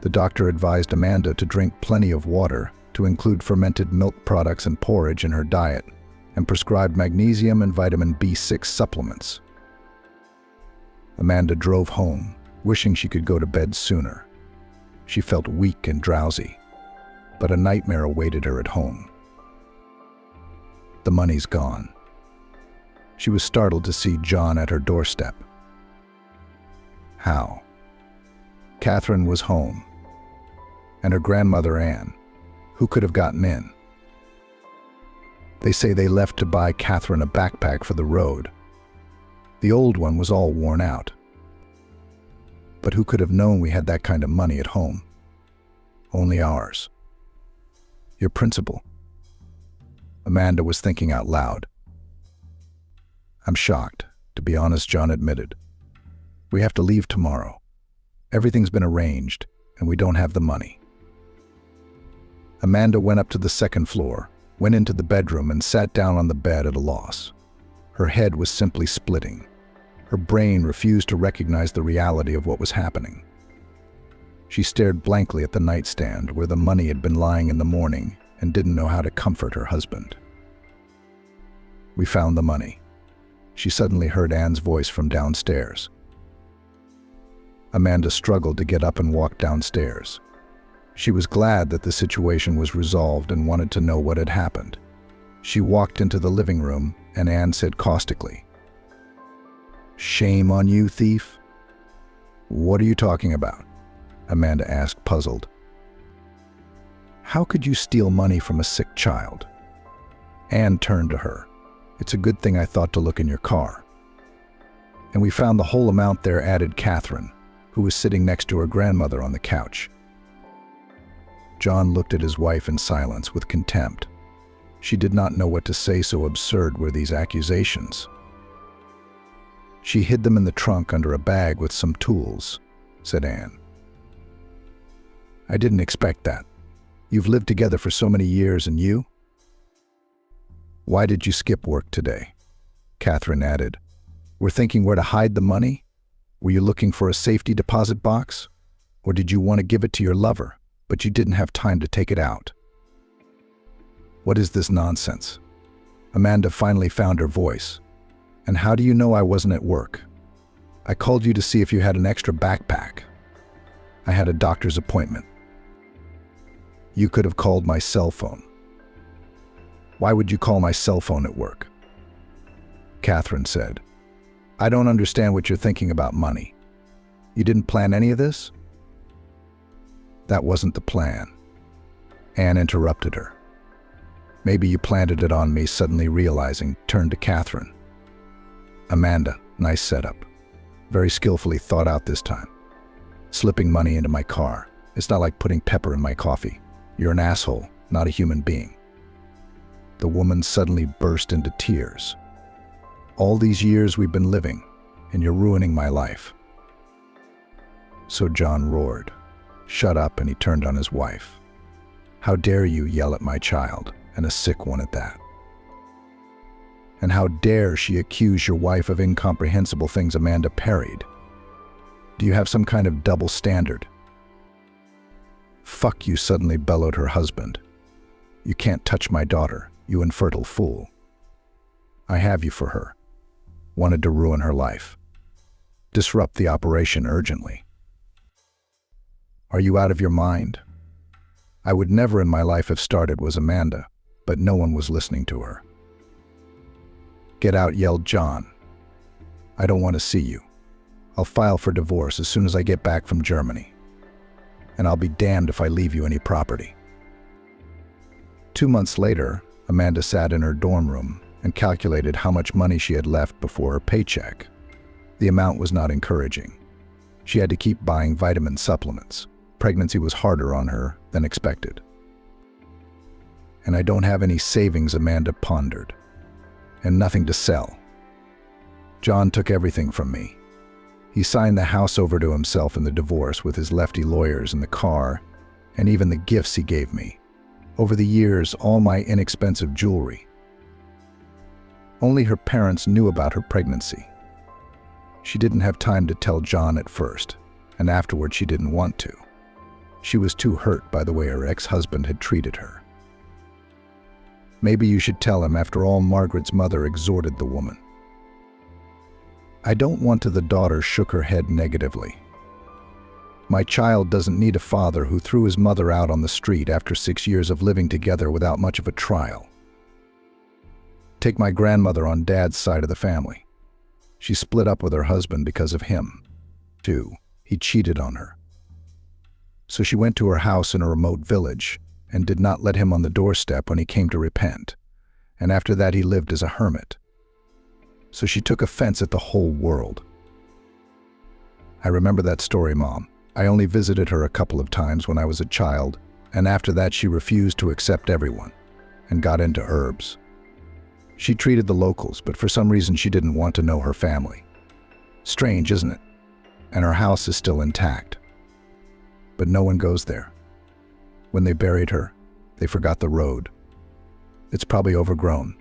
The doctor advised Amanda to drink plenty of water to include fermented milk products and porridge in her diet, and prescribed magnesium and vitamin B6 supplements. Amanda drove home, wishing she could go to bed sooner. She felt weak and drowsy, but a nightmare awaited her at home. The money's gone. She was startled to see John at her doorstep. How? Catherine was home, and her grandmother Anne, who could have gotten in. They say they left to buy Catherine a backpack for the road. The old one was all worn out. But who could have known we had that kind of money at home? Only ours. Your principal. Amanda was thinking out loud. I'm shocked, to be honest, John admitted. We have to leave tomorrow. Everything's been arranged, and we don't have the money. Amanda went up to the second floor, went into the bedroom, and sat down on the bed at a loss. Her head was simply splitting. Her brain refused to recognize the reality of what was happening. She stared blankly at the nightstand where the money had been lying in the morning and didn't know how to comfort her husband. We found the money. She suddenly heard Anne's voice from downstairs. Amanda struggled to get up and walk downstairs. She was glad that the situation was resolved and wanted to know what had happened. She walked into the living room, and Anne said caustically, "Shame on you, thief." "What are you talking about?" Amanda asked, puzzled. "How could you steal money from a sick child?" Anne turned to her. "It's a good thing I thought to look in your car." "And we found the whole amount there," added Catherine, who was sitting next to her grandmother on the couch. John looked at his wife in silence with contempt. She did not know what to say, so absurd were these accusations. "She hid them in the trunk under a bag with some tools," said Anne. "I didn't expect that. You've lived together for so many years, and you?" "Why did you skip work today?" Catherine added. "We're thinking where to hide the money? Were you looking for a safety deposit box? Or did you want to give it to your lover, but you didn't have time to take it out?" "What is this nonsense?" Amanda finally found her voice. "And how do you know I wasn't at work? I called you to see if you had an extra backpack. I had a doctor's appointment. You could have called my cell phone." "Why would you call my cell phone at work?" Catherine said. "I don't understand what you're thinking about money. You didn't plan any of this?" "That wasn't the plan." Anne interrupted her. "Maybe you planted it on me," suddenly realizing, turned to Catherine. "Amanda, nice setup. Very skillfully thought out this time. Slipping money into my car. It's not like putting pepper in my coffee. You're an asshole, not a human being." The woman suddenly burst into tears. "All these years we've been living, and you're ruining my life." So John roared, "Shut up," and he turned on his wife. "How dare you yell at my child, and a sick one at that? And how dare she accuse your wife of incomprehensible things?" Amanda parried. "Do you have some kind of double standard?" "Fuck you," suddenly bellowed her husband. "You can't touch my daughter, you infertile fool. I have you for her. Wanted to ruin her life. Disrupt the operation urgently. Are you out of your mind?" "I would never in my life have started," was Amanda, but no one was listening to her. "Get out," yelled John. "I don't want to see you. I'll file for divorce as soon as I get back from Germany. And I'll be damned if I leave you any property." 2 months later, Amanda sat in her dorm room and calculated how much money she had left before her paycheck. The amount was not encouraging. She had to keep buying vitamin supplements. Pregnancy was harder on her than expected. "And I don't have any savings," Amanda pondered. "And nothing to sell. John took everything from me. He signed the house over to himself in the divorce with his lefty lawyers and the car, and even the gifts he gave me. Over the years, all my inexpensive jewelry. Only her parents knew about her pregnancy. She didn't have time to tell John at first, and afterward she didn't want to. She was too hurt by the way her ex-husband had treated her. Maybe you should tell him. After all, Margaret's mother exhorted the woman. I don't want to. The daughter shook her head negatively. My child doesn't need a father who threw his mother out on the street after 6 years of living together without much of a trial. Take my grandmother on Dad's side of the family. She split up with her husband because of him, too. He cheated on her. So she went to her house in a remote village and did not let him on the doorstep when he came to repent. And after that he lived as a hermit. So she took offense at the whole world. I remember that story, Mom. I only visited her a couple of times when I was a child, and after that she refused to accept everyone and got into herbs. She treated the locals, but for some reason she didn't want to know her family. Strange, isn't it? And her house is still intact. But no one goes there. When they buried her, they forgot the road. It's probably overgrown.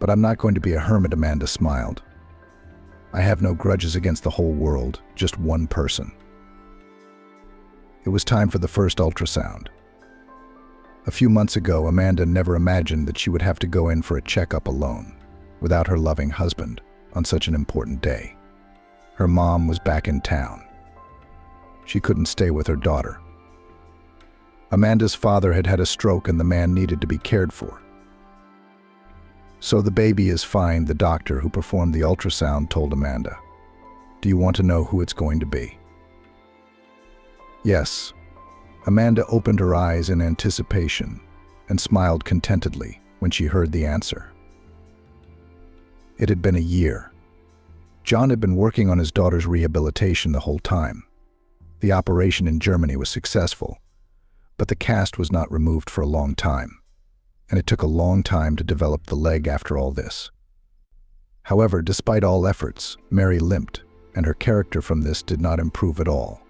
But I'm not going to be a hermit, Amanda smiled. I have no grudges against the whole world, just one person. It was time for the first ultrasound. A few months ago, Amanda never imagined that she would have to go in for a checkup alone, without her loving husband, on such an important day. Her mom was back in town. She couldn't stay with her daughter. Amanda's father had had a stroke and the man needed to be cared for. So the baby is fine, the doctor who performed the ultrasound told Amanda. Do you want to know who it's going to be? Yes. Amanda opened her eyes in anticipation and smiled contentedly when she heard the answer. It had been a year. John had been working on his daughter's rehabilitation the whole time. The operation in Germany was successful, but the cast was not removed for a long time, and it took a long time to develop the leg after all this. However, despite all efforts, Mary limped, and her character from this did not improve at all.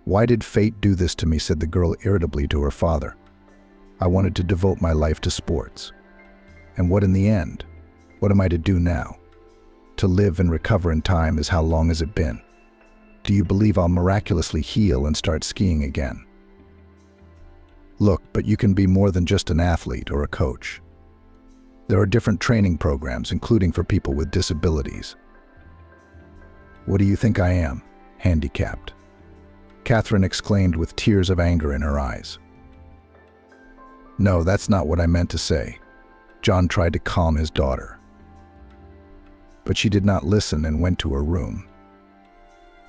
Why did fate do this to me, said the girl irritably to her father. I wanted to devote my life to sports. And what in the end? What am I to do now? To live and recover in time is how long has it been? Do you believe I'll miraculously heal and start skiing again? Look, but you can be more than just an athlete or a coach. There are different training programs, including for people with disabilities. What do you think I am? Handicapped? Catherine exclaimed with tears of anger in her eyes. No, that's not what I meant to say. John tried to calm his daughter. But she did not listen and went to her room.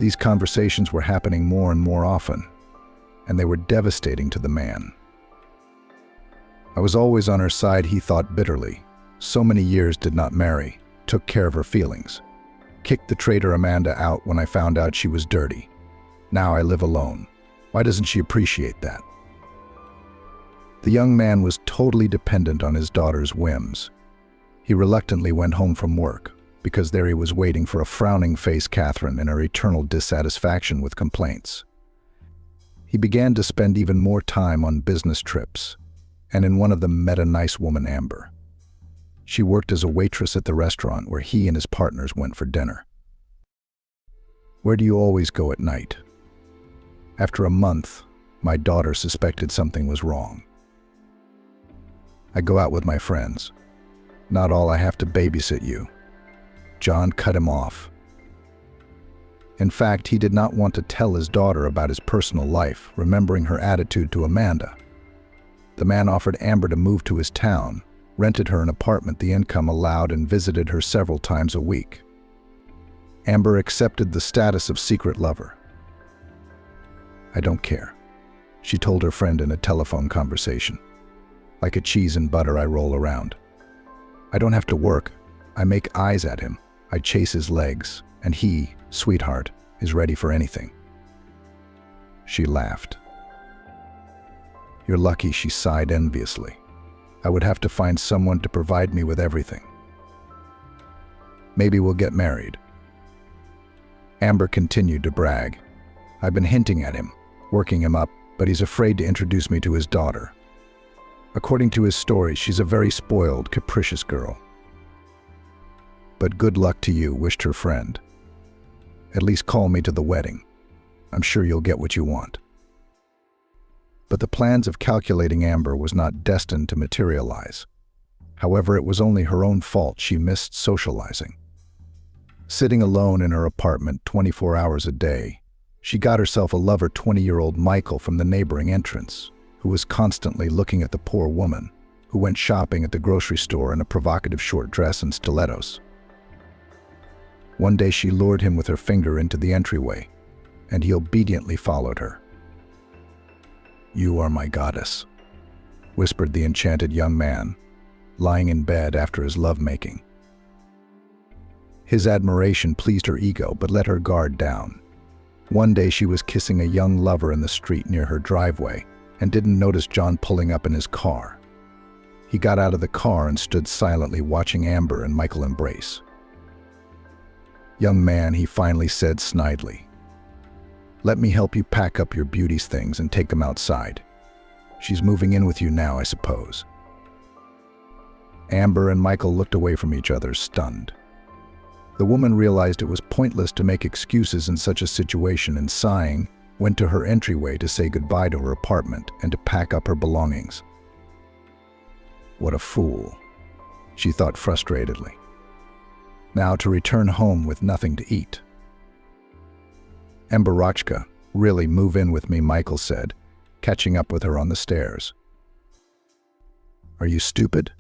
These conversations were happening more and more often, and they were devastating to the man. I was always on her side, he thought bitterly. So many years did not marry, took care of her feelings. Kicked the traitor Amanda out when I found out she was dirty. Now I live alone. Why doesn't she appreciate that? The young man was totally dependent on his daughter's whims. He reluctantly went home from work, because there he was waiting for a frowning-faced Catherine in her eternal dissatisfaction with complaints. He began to spend even more time on business trips, and in one of them met a nice woman, Amber. She worked as a waitress at the restaurant where he and his partners went for dinner. Where do you always go at night? After a month, my daughter suspected something was wrong. I go out with my friends. Not all I have to babysit you. John cut him off. In fact, he did not want to tell his daughter about his personal life, remembering her attitude to Amanda. The man offered Amber to move to his town, rented her an apartment the income allowed, and visited her several times a week. Amber accepted the status of secret lover. I don't care, she told her friend in a telephone conversation. Like a cheese and butter I roll around. I don't have to work. I make eyes at him. I chase his legs, and he, sweetheart, is ready for anything. She laughed. You're lucky, she sighed enviously. I would have to find someone to provide me with everything. Maybe we'll get married. Amber continued to brag. I've been hinting at him, working him up, but he's afraid to introduce me to his daughter. According to his story, she's a very spoiled, capricious girl. But good luck to you, wished her friend. At least call me to the wedding. I'm sure you'll get what you want. But the plans of calculating Amber was not destined to materialize. However, it was only her own fault she missed socializing. Sitting alone in her apartment 24 hours a day, she got herself a lover 20-year-old Michael from the neighboring entrance, who was constantly looking at the poor woman, who went shopping at the grocery store in a provocative short dress and stilettos. One day she lured him with her finger into the entryway, and he obediently followed her. "You are my goddess," whispered the enchanted young man, lying in bed after his lovemaking. His admiration pleased her ego but let her guard down. One day she was kissing a young lover in the street near her driveway and didn't notice John pulling up in his car. He got out of the car and stood silently watching Amber and Michael embrace. "Young man," he finally said snidely, "let me help you pack up your beauty's things and take them outside. She's moving in with you now, I suppose." Amber and Michael looked away from each other, stunned. The woman realized it was pointless to make excuses in such a situation and, sighing, went to her entryway to say goodbye to her apartment and to pack up her belongings. What a fool, she thought frustratedly. Now to return home with nothing to eat. "Emberochka, really move in with me," Michael said, catching up with her on the stairs. "Are you stupid?"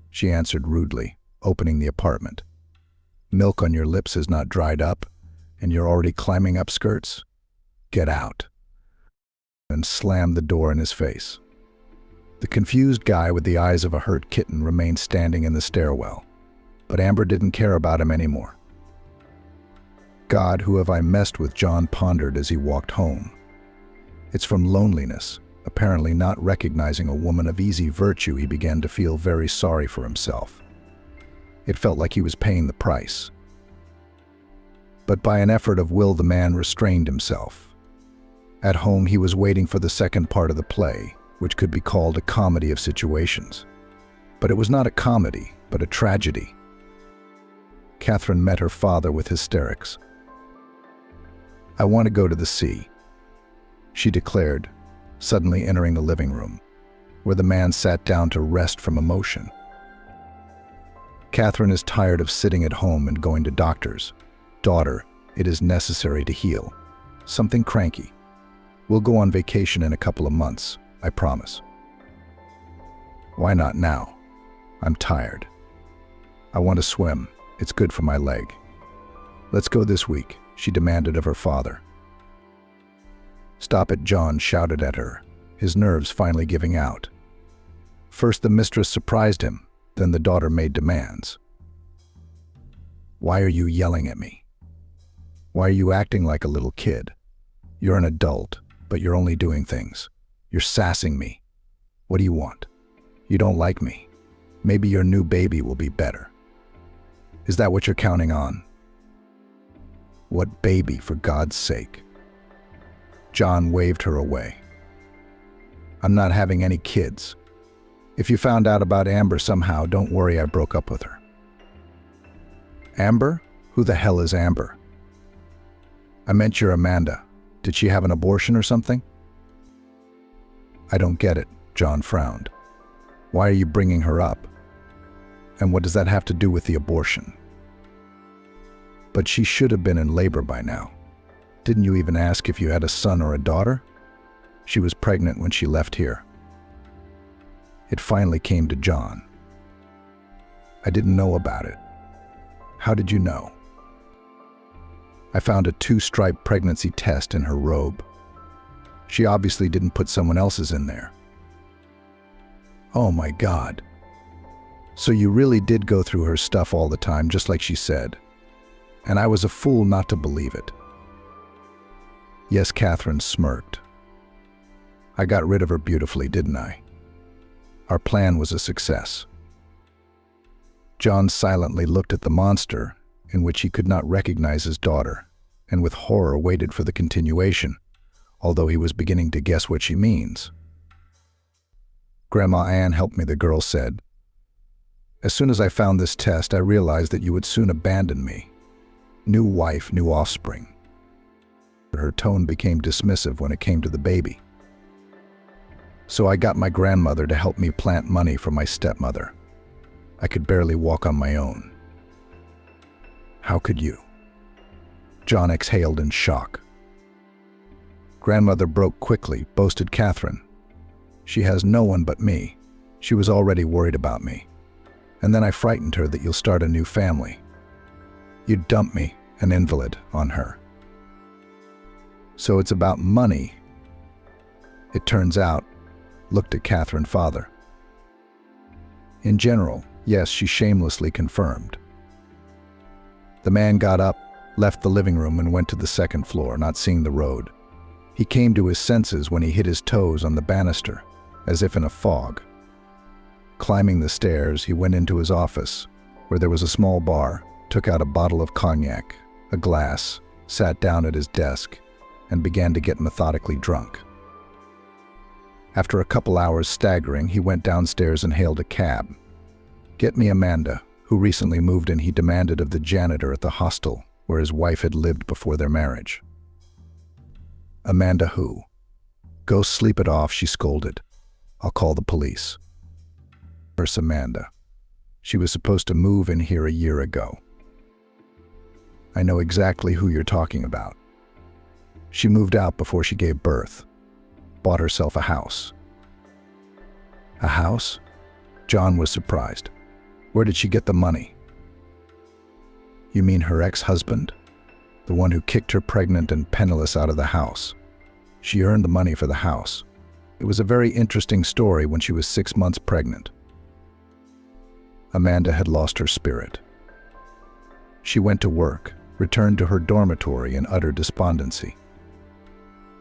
she answered rudely, opening the apartment. "Milk on your lips has not dried up, and you're already climbing up skirts? Get out," and slammed the door in his face. The confused guy with the eyes of a hurt kitten remained standing in the stairwell, but Amber didn't care about him anymore. "God, who have I messed with?" John pondered as he walked home. It's from loneliness, apparently not recognizing a woman of easy virtue, he began to feel very sorry for himself. It felt like he was paying the price. But by an effort of will, the man restrained himself. At home, he was waiting for the second part of the play, which could be called a comedy of situations. But it was not a comedy, but a tragedy. Catherine met her father with hysterics. "I want to go to the sea," she declared, suddenly entering the living room, where the man sat down to rest from emotion. "Catherine is tired of sitting at home and going to doctors. Daughter, it is necessary to heal. Something cranky. We'll go on vacation in a couple of months, I promise." "Why not now? I'm tired. I want to swim. It's good for my leg." "Let's go this week," she demanded of her father. "Stop it," John shouted at her, his nerves finally giving out. First the mistress surprised him, then the daughter made demands. "Why are you yelling at me? Why are you acting like a little kid? You're an adult, but you're only doing things. You're sassing me. What do you want? You don't like me. Maybe your new baby will be better. Is that what you're counting on?" "What baby, for God's sake?" John waved her away. "I'm not having any kids. If you found out about Amber somehow, don't worry, I broke up with her." "Amber? Who the hell is Amber?" "I meant your Amanda. Did she have an abortion or something?" "I don't get it," John frowned. "Why are you bringing her up? And what does that have to do with the abortion?" "But she should have been in labor by now. Didn't you even ask if you had a son or a daughter? She was pregnant when she left here." It finally came to John. "I didn't know about it." "How did you know?" "I found a 2-stripe pregnancy test in her robe. She obviously didn't put someone else's in there." "Oh my God. So you really did go through her stuff all the time, just like she said. And I was a fool not to believe it." "Yes," Catherine smirked. "I got rid of her beautifully, didn't I? Our plan was a success." John silently looked at the monster, in which he could not recognize his daughter, and with horror waited for the continuation, although he was beginning to guess what she means. "Grandma Ann helped me," the girl said. "As soon as I found this test, I realized that you would soon abandon me. New wife, new offspring." Her tone became dismissive when it came to the baby. So I got my grandmother to help me plant money for my stepmother. I could barely walk on my own. How could you? John exhaled in shock. Grandmother broke quickly, boasted Catherine. She has no one but me. She was already worried about me. And then I frightened her that you'll start a new family. You'd dump me, an invalid, on her. So it's about money. It turns out, looked at Catherine father. In general, yes, she shamelessly confirmed. The man got up, left the living room and went to the second floor, not seeing the road. He came to his senses when he hit his toes on the banister, as if in a fog. Climbing the stairs, he went into his office, where there was a small bar, took out a bottle of cognac, a glass, sat down at his desk, and began to get methodically drunk. After a couple hours staggering, he went downstairs and hailed a cab. "Get me Amanda, who recently moved in," he demanded of the janitor at the hostel where his wife had lived before their marriage. "Amanda who? Go sleep it off," she scolded. "I'll call the police." Nurse Amanda. She was supposed to move in here a year ago. "I know exactly who you're talking about. She moved out before she gave birth. Bought herself a house." "A house?" John was surprised. "Where did she get the money?" "You mean her ex-husband? The one who kicked her pregnant and penniless out of the house. She earned the money for the house. It was a very interesting story when she was 6 months pregnant." Amanda had lost her spirit. She went to work, returned to her dormitory in utter despondency.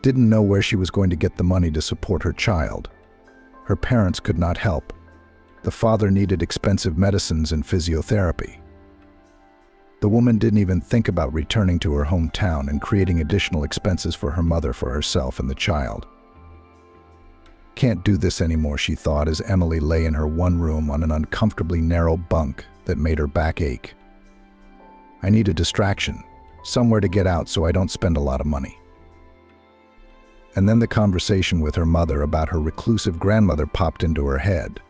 Didn't know where she was going to get the money to support her child. Her parents could not help. The father needed expensive medicines and physiotherapy. The woman didn't even think about returning to her hometown and creating additional expenses for her mother, for herself, and the child. "Can't do this anymore," she thought as Emily lay in her one room on an uncomfortably narrow bunk that made her back ache. "I need a distraction, somewhere to get out so I don't spend a lot of money." And then the conversation with her mother about her reclusive grandmother popped into her head.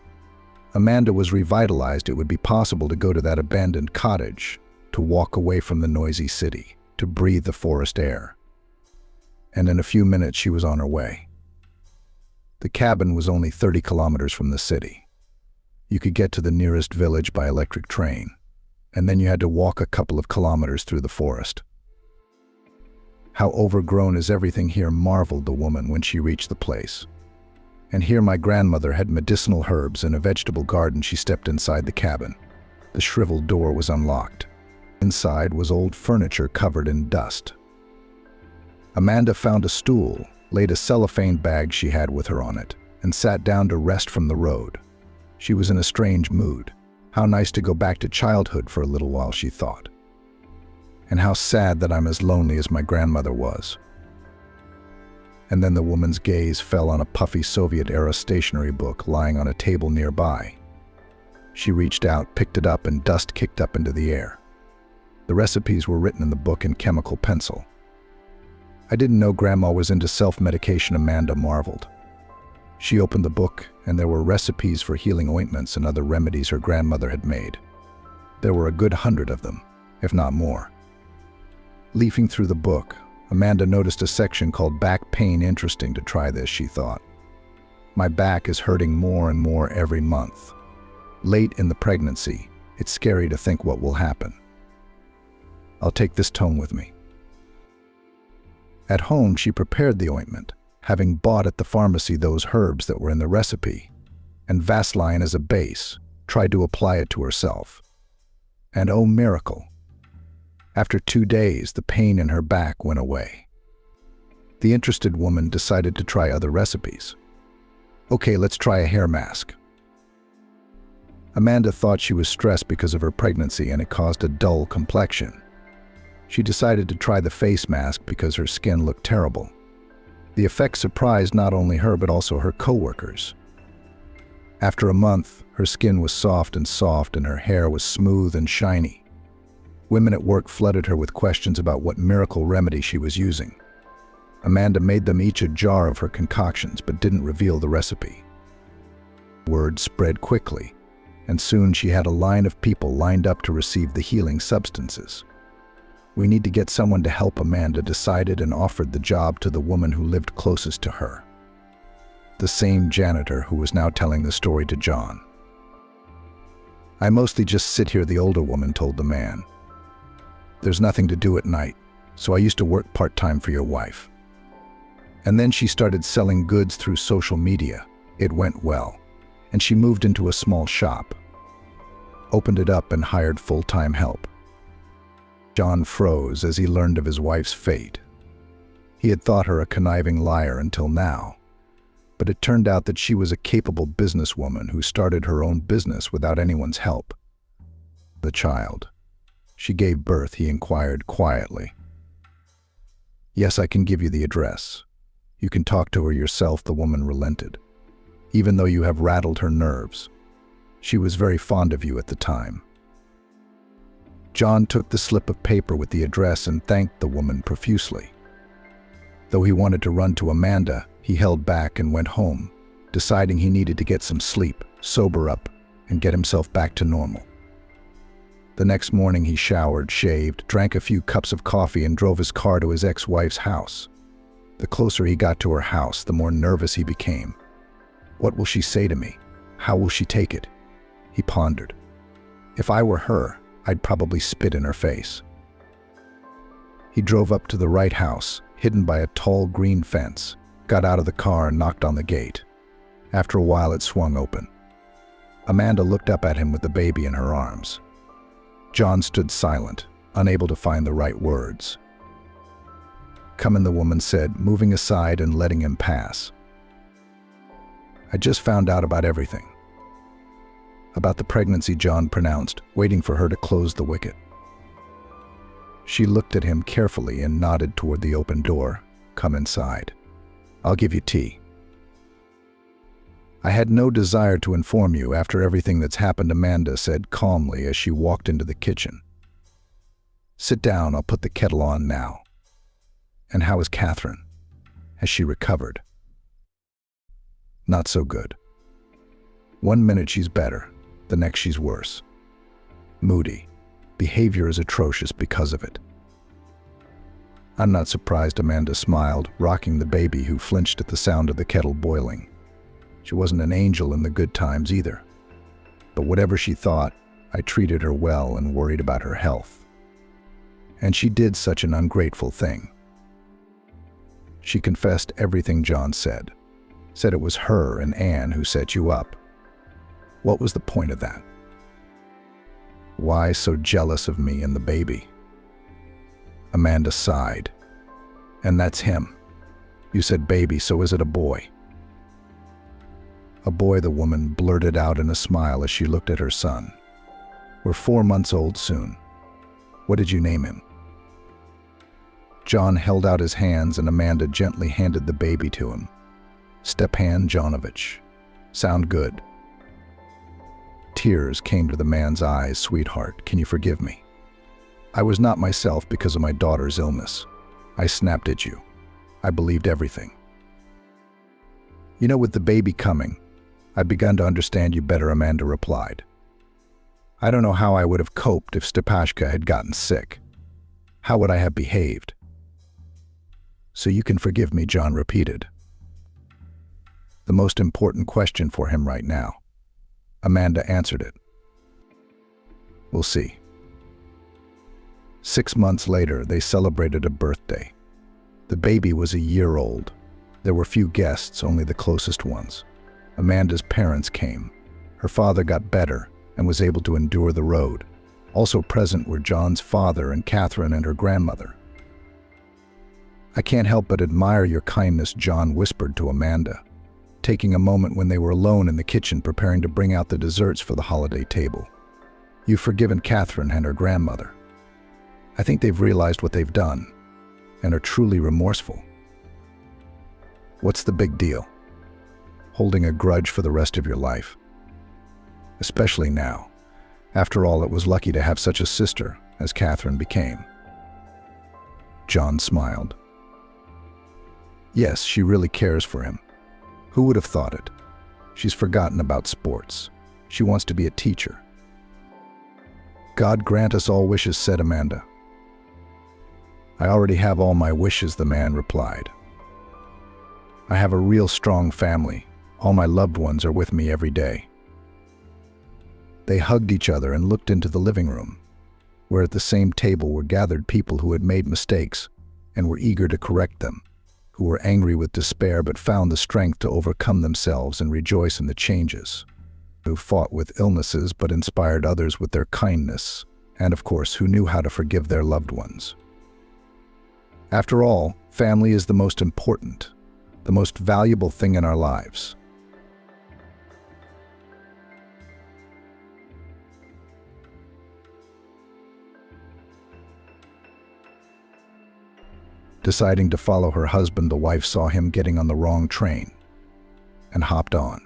Amanda was revitalized. It would be possible to go to that abandoned cottage, to walk away from the noisy city, to breathe the forest air. And in a few minutes she was on her way. The cabin was only 30 kilometers from the city. You could get to the nearest village by electric train, and then you had to walk a couple of kilometers through the forest. "How overgrown is everything here," marveled the woman when she reached the place. "And here my grandmother had medicinal herbs and a vegetable garden." She stepped inside the cabin. The shriveled door was unlocked. Inside was old furniture covered in dust. Amanda found a stool, laid a cellophane bag she had with her on it, and sat down to rest from the road. She was in a strange mood. How nice to go back to childhood for a little while, she thought. And how sad that I'm as lonely as my grandmother was. And then the woman's gaze fell on a puffy Soviet-era stationery book lying on a table nearby. She reached out, picked it up, and dust kicked up into the air. The recipes were written in the book in chemical pencil. "I didn't know Grandma was into self-medication," Amanda marveled. She opened the book, and there were recipes for healing ointments and other remedies her grandmother had made. There were a good 100 of them, if not more. Leafing through the book, Amanda noticed a section called "Back Pain." Interesting to try this, she thought. "My back is hurting more and more every month. Late in the pregnancy, it's scary to think what will happen. I'll take this tome with me." At home, she prepared the ointment, having bought at the pharmacy those herbs that were in the recipe, and Vaseline as a base, tried to apply it to herself. And oh miracle! After 2 days, the pain in her back went away. The interested woman decided to try other recipes. "Okay, let's try a hair mask." Amanda thought she was stressed because of her pregnancy and it caused a dull complexion. She decided to try the face mask because her skin looked terrible. The effect surprised not only her but also her co-workers. After a month, her skin was soft and her hair was smooth and shiny. Women at work flooded her with questions about what miracle remedy she was using. Amanda made them each a jar of her concoctions but didn't reveal the recipe. Word spread quickly, and soon she had a line of people lined up to receive the healing substances. "We need to get someone to help," Amanda decided, and offered the job to the woman who lived closest to her. The same janitor who was now telling the story to John. "I mostly just sit here," the older woman told the man. "There's nothing to do at night, so I used to work part-time for your wife. And then she started selling goods through social media. It went well, and she moved into a small shop, opened it up and hired full-time help." John froze as he learned of his wife's fate. He had thought her a conniving liar until now, but it turned out that she was a capable businesswoman who started her own business without anyone's help. "The child she gave birth," he inquired quietly. "Yes, I can give you the address. You can talk to her yourself," the woman relented. "Even though you have rattled her nerves. She was very fond of you at the time." John took the slip of paper with the address and thanked the woman profusely. Though he wanted to run to Amanda, he held back and went home, deciding he needed to get some sleep, sober up, and get himself back to normal. The next morning he showered, shaved, drank a few cups of coffee, and drove his car to his ex-wife's house. The closer he got to her house, the more nervous he became. "What will she say to me? How will she take it?" he pondered. "If I were her, I'd probably spit in her face." He drove up to the right house, hidden by a tall green fence, got out of the car and knocked on the gate. After a while it swung open. Amanda looked up at him with the baby in her arms. John stood silent, unable to find the right words. "Come in," the woman said, moving aside and letting him pass. "I just found out about everything." "About the pregnancy," John pronounced, waiting for her to close the wicket. She looked at him carefully and nodded toward the open door. "Come inside. I'll give you tea." "I had no desire to inform you after everything that's happened," Amanda said calmly as she walked into the kitchen. "Sit down, I'll put the kettle on now." "And how is Catherine? Has she recovered?" "Not so good. One minute she's better, the next she's worse. Moody. Behavior is atrocious because of it." "I'm not surprised," Amanda smiled, rocking the baby who flinched at the sound of the kettle boiling. She wasn't an angel in the good times either. But whatever she thought, I treated her well and worried about her health. And she did such an ungrateful thing. She confessed everything John said. Said it was her and Anne who set you up. What was the point of that? Why so jealous of me and the baby? Amanda sighed. "And that's him. You said baby, so is it a boy?" "A boy," the woman blurted out in a smile as she looked at her son. "We're 4 months old soon. What did you name him?" John held out his hands and Amanda gently handed the baby to him. "Stepan Jonovich. Sound good?" Tears came to the man's eyes. "Sweetheart, can you forgive me? I was not myself because of my daughter's illness. I snapped at you. I believed everything. You know, with the baby coming, I've begun to understand you better," Amanda replied. "I don't know how I would have coped if Stepashka had gotten sick. How would I have behaved?" "So you can forgive me," John repeated. The most important question for him right now. Amanda answered it. "We'll see." 6 months later, they celebrated a birthday. The baby was a year old. There were few guests, only the closest ones. Amanda's parents came. Her father got better and was able to endure the road. Also present were John's father and Catherine and her grandmother. "I can't help but admire your kindness," John whispered to Amanda, taking a moment when they were alone in the kitchen preparing to bring out the desserts for the holiday table. "You've forgiven Catherine and her grandmother. I think they've realized what they've done and are truly remorseful. What's the big deal? Holding a grudge for the rest of your life? Especially now. After all, it was lucky to have such a sister as Catherine became." John smiled. Yes, she really cares for him. Who would have thought it? She's forgotten about sports. She wants to be a teacher. God grant us all wishes, said Amanda. I already have all my wishes, the man replied. I have a real strong family. All my loved ones are with me every day. They hugged each other and looked into the living room, where at the same table were gathered people who had made mistakes and were eager to correct them, who were angry with despair but found the strength to overcome themselves and rejoice in the changes, who fought with illnesses but inspired others with their kindness, and of course, who knew how to forgive their loved ones. After all, family is the most important, the most valuable thing in our lives. Deciding to follow her husband, the wife saw him getting on the wrong train and hopped on.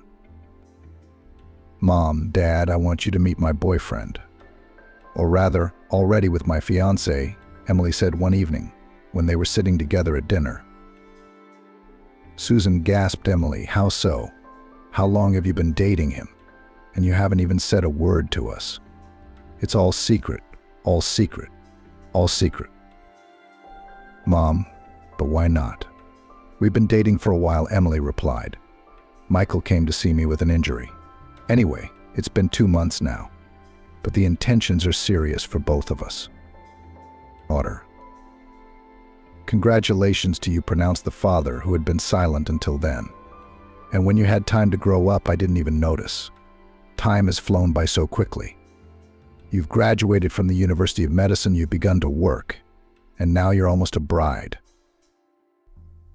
Mom, Dad, I want you to meet my boyfriend. Or rather, already with my fiancé, Emily said one evening when they were sitting together at dinner. Susan gasped. Emily, how so? How long have you been dating him? And you haven't even said a word to us. It's all secret, all secret, all secret. Mom, but why not? We've been dating for a while, Emily replied. Michael came to see me with an injury. Anyway, it's been 2 months now, but the intentions are serious for both of us. Daughter. Congratulations to you, pronounced the father, who had been silent until then. And when you had time to grow up, I didn't even notice. Time has flown by so quickly. You've graduated from the University of Medicine, you've begun to work, and now you're almost a bride.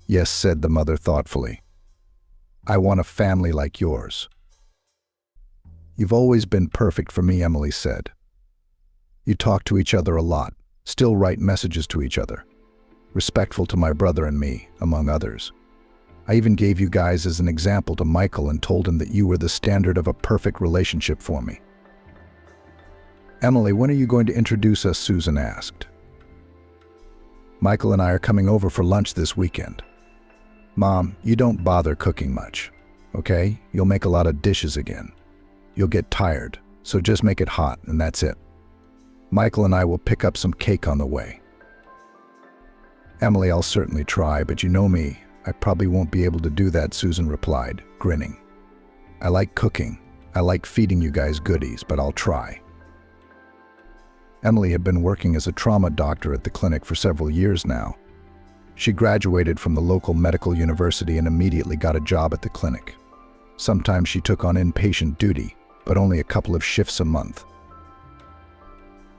Yes, said the mother thoughtfully. I want a family like yours. You've always been perfect for me, Emily said. You talk to each other a lot, still write messages to each other, respectful to my brother and me, among others. I even gave you guys as an example to Michael and told him that you were the standard of a perfect relationship for me. Emily, when are you going to introduce us? Susan asked. Michael and I are coming over for lunch this weekend. Mom, you don't bother cooking much, okay? You'll make a lot of dishes again. You'll get tired, so just make it hot and that's it. Michael and I will pick up some cake on the way. Emily, I'll certainly try, but you know me, I probably won't be able to do that, Susan replied, grinning. I like cooking. I like feeding you guys goodies, but I'll try. Emily had been working as a trauma doctor at the clinic for several years now. She graduated from the local medical university and immediately got a job at the clinic. Sometimes she took on inpatient duty, but only a couple of shifts a month.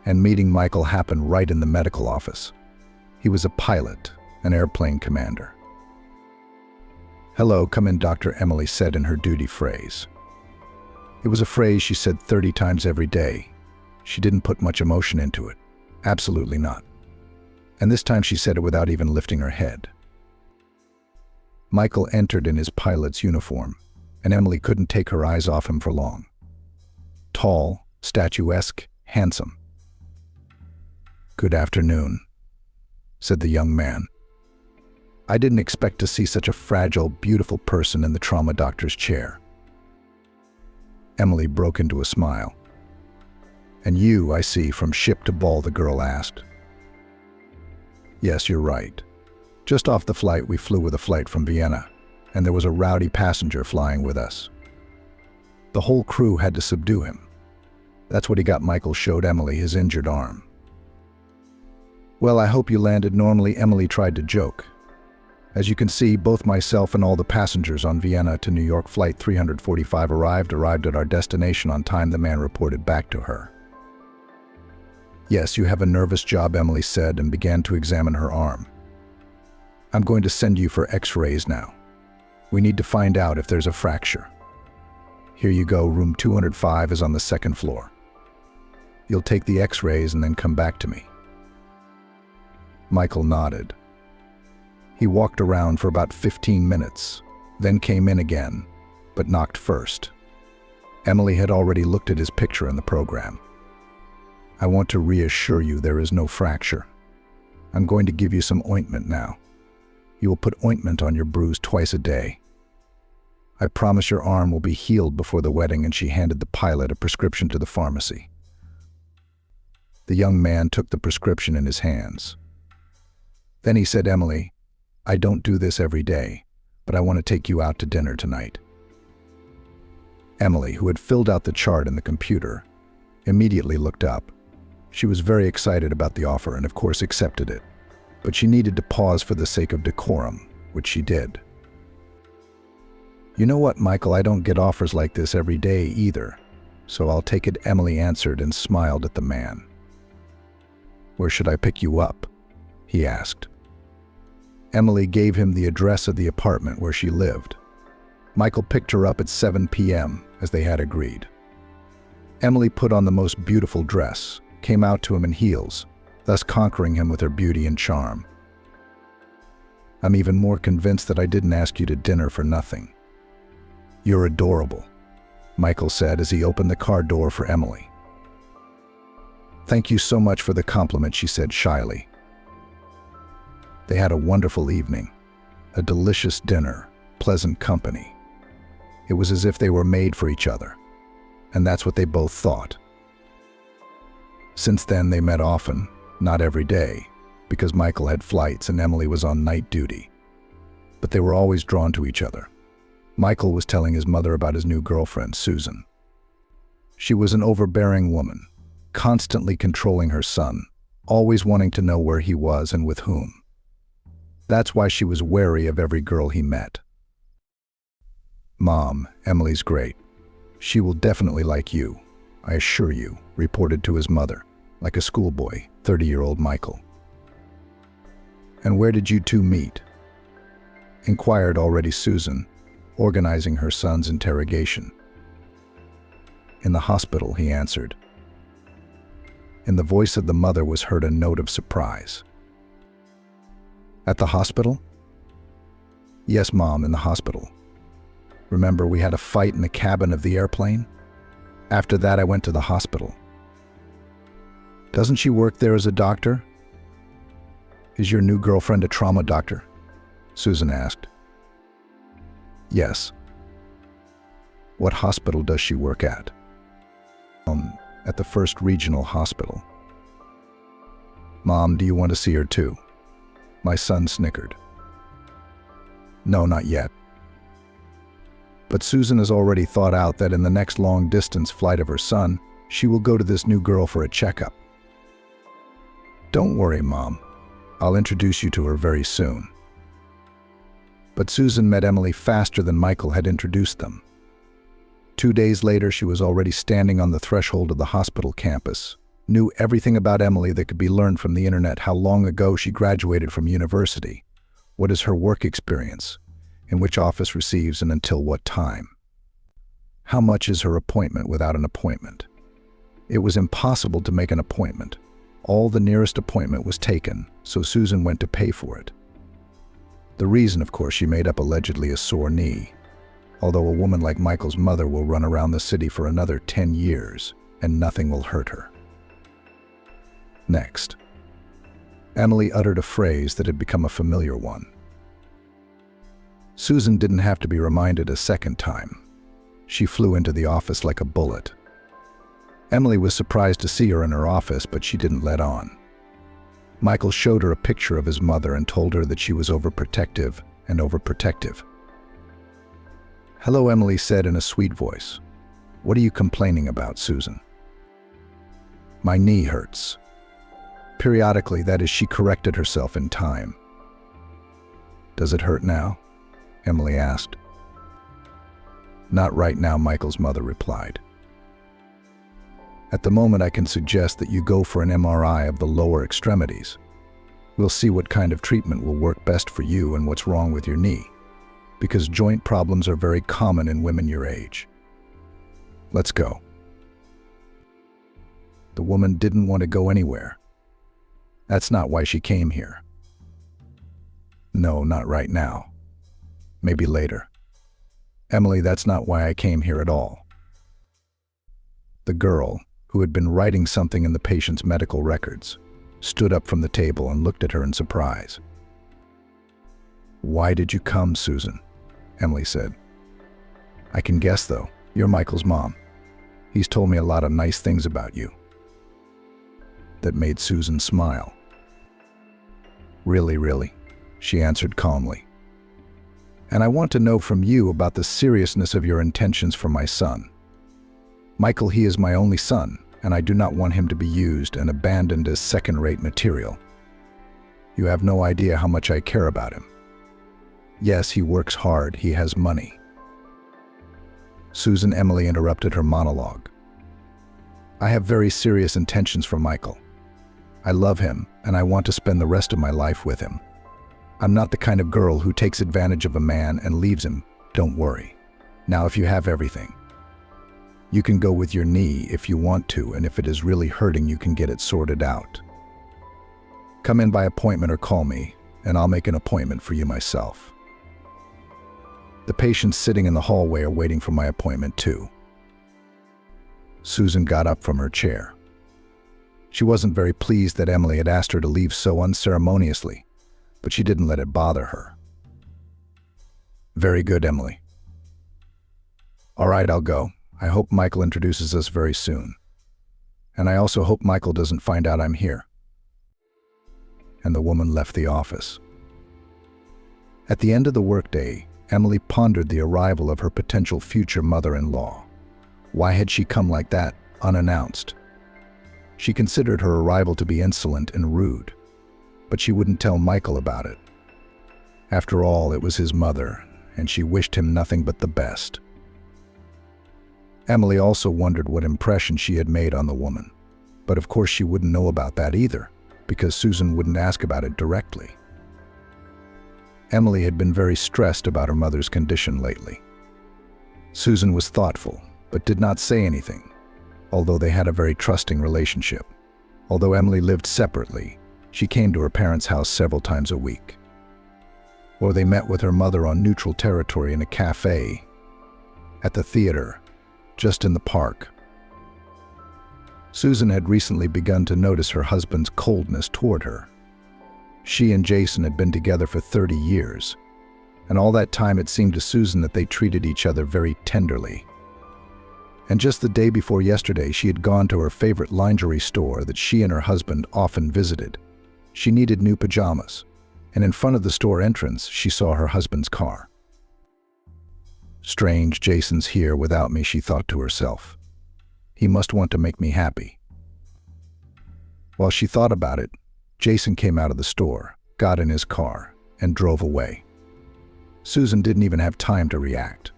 And meeting Michael happened right in the medical office. He was a pilot, an airplane commander. Hello, come in, Dr. Emily said in her duty phrase. It was a phrase she said 30 times every day. She didn't put much emotion into it. Absolutely not. And this time she said it without even lifting her head. Michael entered in his pilot's uniform, and Emily couldn't take her eyes off him for long. Tall, statuesque, handsome. Good afternoon, said the young man. I didn't expect to see such a fragile, beautiful person in the trauma doctor's chair. Emily broke into a smile. And you, I see, from ship to ball, the girl asked. Yes, you're right. Just off the flight, we flew with a flight from Vienna, and there was a rowdy passenger flying with us. The whole crew had to subdue him. That's what he got. Michael showed Emily his injured arm. Well, I hope you landed normally, Emily tried to joke. As you can see, both myself and all the passengers on Vienna to New York flight 345 arrived at our destination on time, the man reported back to her. Yes, you have a nervous job, Emily said and began to examine her arm. I'm going to send you for x-rays now. We need to find out if there's a fracture. Here you go, room 205 is on the 2nd floor. You'll take the x-rays and then come back to me. Michael nodded. He walked around for about 15 minutes, then came in again, but knocked first. Emily had already looked at his picture in the program. I want to reassure you there is no fracture. I'm going to give you some ointment now. You will put ointment on your bruise twice a day. I promise your arm will be healed before the wedding," and she handed the pilot a prescription to the pharmacy. The young man took the prescription in his hands. Then he said, "Emily, I don't do this every day, but I want to take you out to dinner tonight." Emily, who had filled out the chart in the computer, immediately looked up. She was very excited about the offer and of course accepted it, but she needed to pause for the sake of decorum, which she did. "You know what, Michael, I don't get offers like this every day either, so I'll take it," Emily answered and smiled at the man. "Where should I pick you up?" he asked. Emily gave him the address of the apartment where she lived. Michael picked her up at 7 p.m., as they had agreed. Emily put on the most beautiful dress, came out to him in heels, thus conquering him with her beauty and charm. "I'm even more convinced that I didn't ask you to dinner for nothing. You're adorable," Michael said as he opened the car door for Emily. "Thank you so much for the compliment," she said shyly. They had a wonderful evening, a delicious dinner, pleasant company. It was as if they were made for each other, and that's what they both thought. Since then, they met often, not every day, because Michael had flights and Emily was on night duty. But they were always drawn to each other. Michael was telling his mother about his new girlfriend, Susan. She was an overbearing woman, constantly controlling her son, always wanting to know where he was and with whom. That's why she was wary of every girl he met. "Mom, Emily's great. She will definitely like you, I assure you," reported to his mother, like a schoolboy, 30-year-old Michael. "And where did you two meet?" inquired already Susan, organizing her son's interrogation. "In the hospital," he answered. In the voice of the mother was heard a note of surprise. "At the hospital?" "Yes, Mom, in the hospital. Remember, we had a fight in the cabin of the airplane? After that, I went to the hospital." "Doesn't she work there as a doctor?" "Is your new girlfriend a trauma doctor?" Susan asked. "Yes." "What hospital does she work at?" At the First Regional Hospital." "Mom, do you want to see her too?" My son snickered. "No, not yet." But Susan has already thought out that in the next long-distance flight of her son, she will go to this new girl for a checkup. "Don't worry, Mom. I'll introduce you to her very soon." But Susan met Emily faster than Michael had introduced them. 2 days later, she was already standing on the threshold of the hospital campus, knew everything about Emily that could be learned from the internet: how long ago she graduated from university, what is her work experience, in which office receives and until what time. How much is her appointment without an appointment? It was impossible to make an appointment. All the nearest appointment was taken, so Susan went to pay for it. The reason, of course, she made up allegedly a sore knee, although a woman like Michael's mother will run around the city for another 10 years and nothing will hurt her. Next, Emily uttered a phrase that had become a familiar one. Susan didn't have to be reminded a second time. She flew into the office like a bullet. Emily was surprised to see her in her office, but she didn't let on. Michael showed her a picture of his mother and told her that she was overprotective and overprotective. "Hello," Emily said in a sweet voice. "What are you complaining about, Susan?" "My knee hurts." Periodically, that is, she corrected herself in time. "Does it hurt now?" Emily asked. "Not right now," Michael's mother replied. "At the moment, I can suggest that you go for an MRI of the lower extremities. We'll see what kind of treatment will work best for you and what's wrong with your knee, because joint problems are very common in women your age. Let's go." The woman didn't want to go anywhere. That's not why she came here. "No, not right now. Maybe later." "Emily, that's not why I came here at all." The girl, who had been writing something in the patient's medical records, stood up from the table and looked at her in surprise. "Why did you come, Susan?" Emily said. "I can guess, though. You're Michael's mom. He's told me a lot of nice things about you." That made Susan smile. Really, she answered calmly. "And I want to know from you about the seriousness of your intentions for my son. Michael, he is my only son, and I do not want him to be used and abandoned as second-rate material. You have no idea how much I care about him. Yes, he works hard, he has money." Susan Emily interrupted her monologue. "I have very serious intentions for Michael. I love him, and I want to spend the rest of my life with him. I'm not the kind of girl who takes advantage of a man and leaves him, don't worry. Now, if you have everything, you can go with your knee if you want to, and if it is really hurting, you can get it sorted out. Come in by appointment or call me, and I'll make an appointment for you myself. The patients sitting in the hallway are waiting for my appointment too." Susan got up from her chair. She wasn't very pleased that Emily had asked her to leave so unceremoniously, but she didn't let it bother her. "Very good, Emily. All right, I'll go. I hope Michael introduces us very soon. And I also hope Michael doesn't find out I'm here." And the woman left the office. At the end of the workday, Emily pondered the arrival of her potential future mother-in-law. Why had she come like that, unannounced? She considered her arrival to be insolent and rude, but she wouldn't tell Michael about it. After all, it was his mother, and she wished him nothing but the best. Emily also wondered what impression she had made on the woman, but of course she wouldn't know about that either, because Susan wouldn't ask about it directly. Emily had been very stressed about her mother's condition lately. Susan was thoughtful, but did not say anything, although they had a very trusting relationship. Although Emily lived separately, she came to her parents' house several times a week. Or they met with her mother on neutral territory in a cafe, at the theater, just in the park. Susan had recently begun to notice her husband's coldness toward her. She and Jason had been together for 30 years, and all that time it seemed to Susan that they treated each other very tenderly. And just the day before yesterday, she had gone to her favorite lingerie store that she and her husband often visited. She needed new pajamas, and in front of the store entrance, she saw her husband's car. "Strange, Jason's here without me," she thought to herself. "He must want to make me happy." While she thought about it, Jason came out of the store, got in his car, and drove away. Susan didn't even have time to react.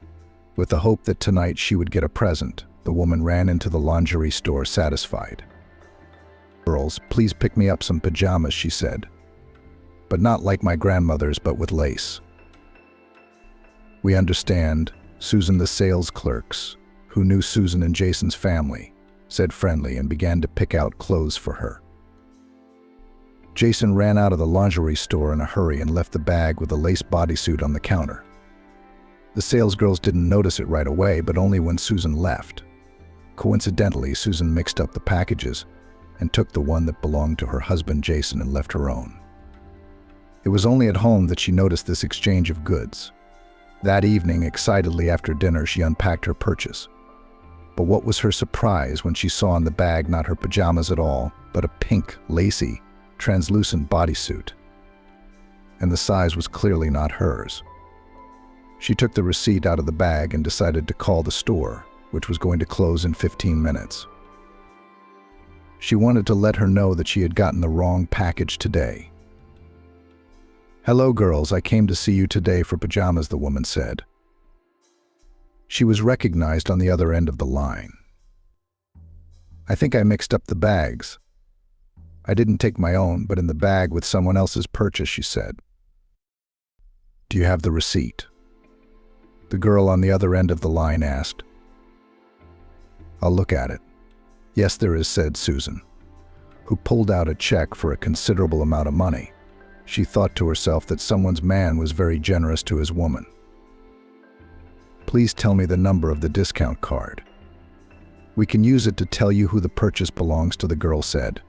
With the hope that tonight she would get a present, the woman ran into the lingerie store satisfied. "Girls, please pick me up some pajamas," she said. "But not like my grandmother's, but with lace." "We understand," Susan, the sales clerks, who knew Susan and Jason's family, said friendly and began to pick out clothes for her. Jason ran out of the lingerie store in a hurry and left the bag with a lace bodysuit on the counter. The salesgirls didn't notice it right away, but only when Susan left. Coincidentally, Susan mixed up the packages and took the one that belonged to her husband Jason and left her own. It was only at home that she noticed this exchange of goods. That evening, excitedly after dinner, she unpacked her purchase. But what was her surprise when she saw in the bag not her pajamas at all, but a pink, lacy, translucent bodysuit. And the size was clearly not hers. She took the receipt out of the bag and decided to call the store, which was going to close in 15 minutes. She wanted to let her know that she had gotten the wrong package today. "Hello, girls, I came to see you today for pajamas," the woman said. She was recognized on the other end of the line. "I think I mixed up the bags. I didn't take my own, but in the bag with someone else's purchase," she said. "Do you have the receipt?" the girl on the other end of the line asked. "I'll look at it." "Yes, there is," said Susan, who pulled out a check for a considerable amount of money. She thought to herself that someone's man was very generous to his woman. "Please tell me the number of the discount card. We can use it to tell you who the purchase belongs to," the girl said.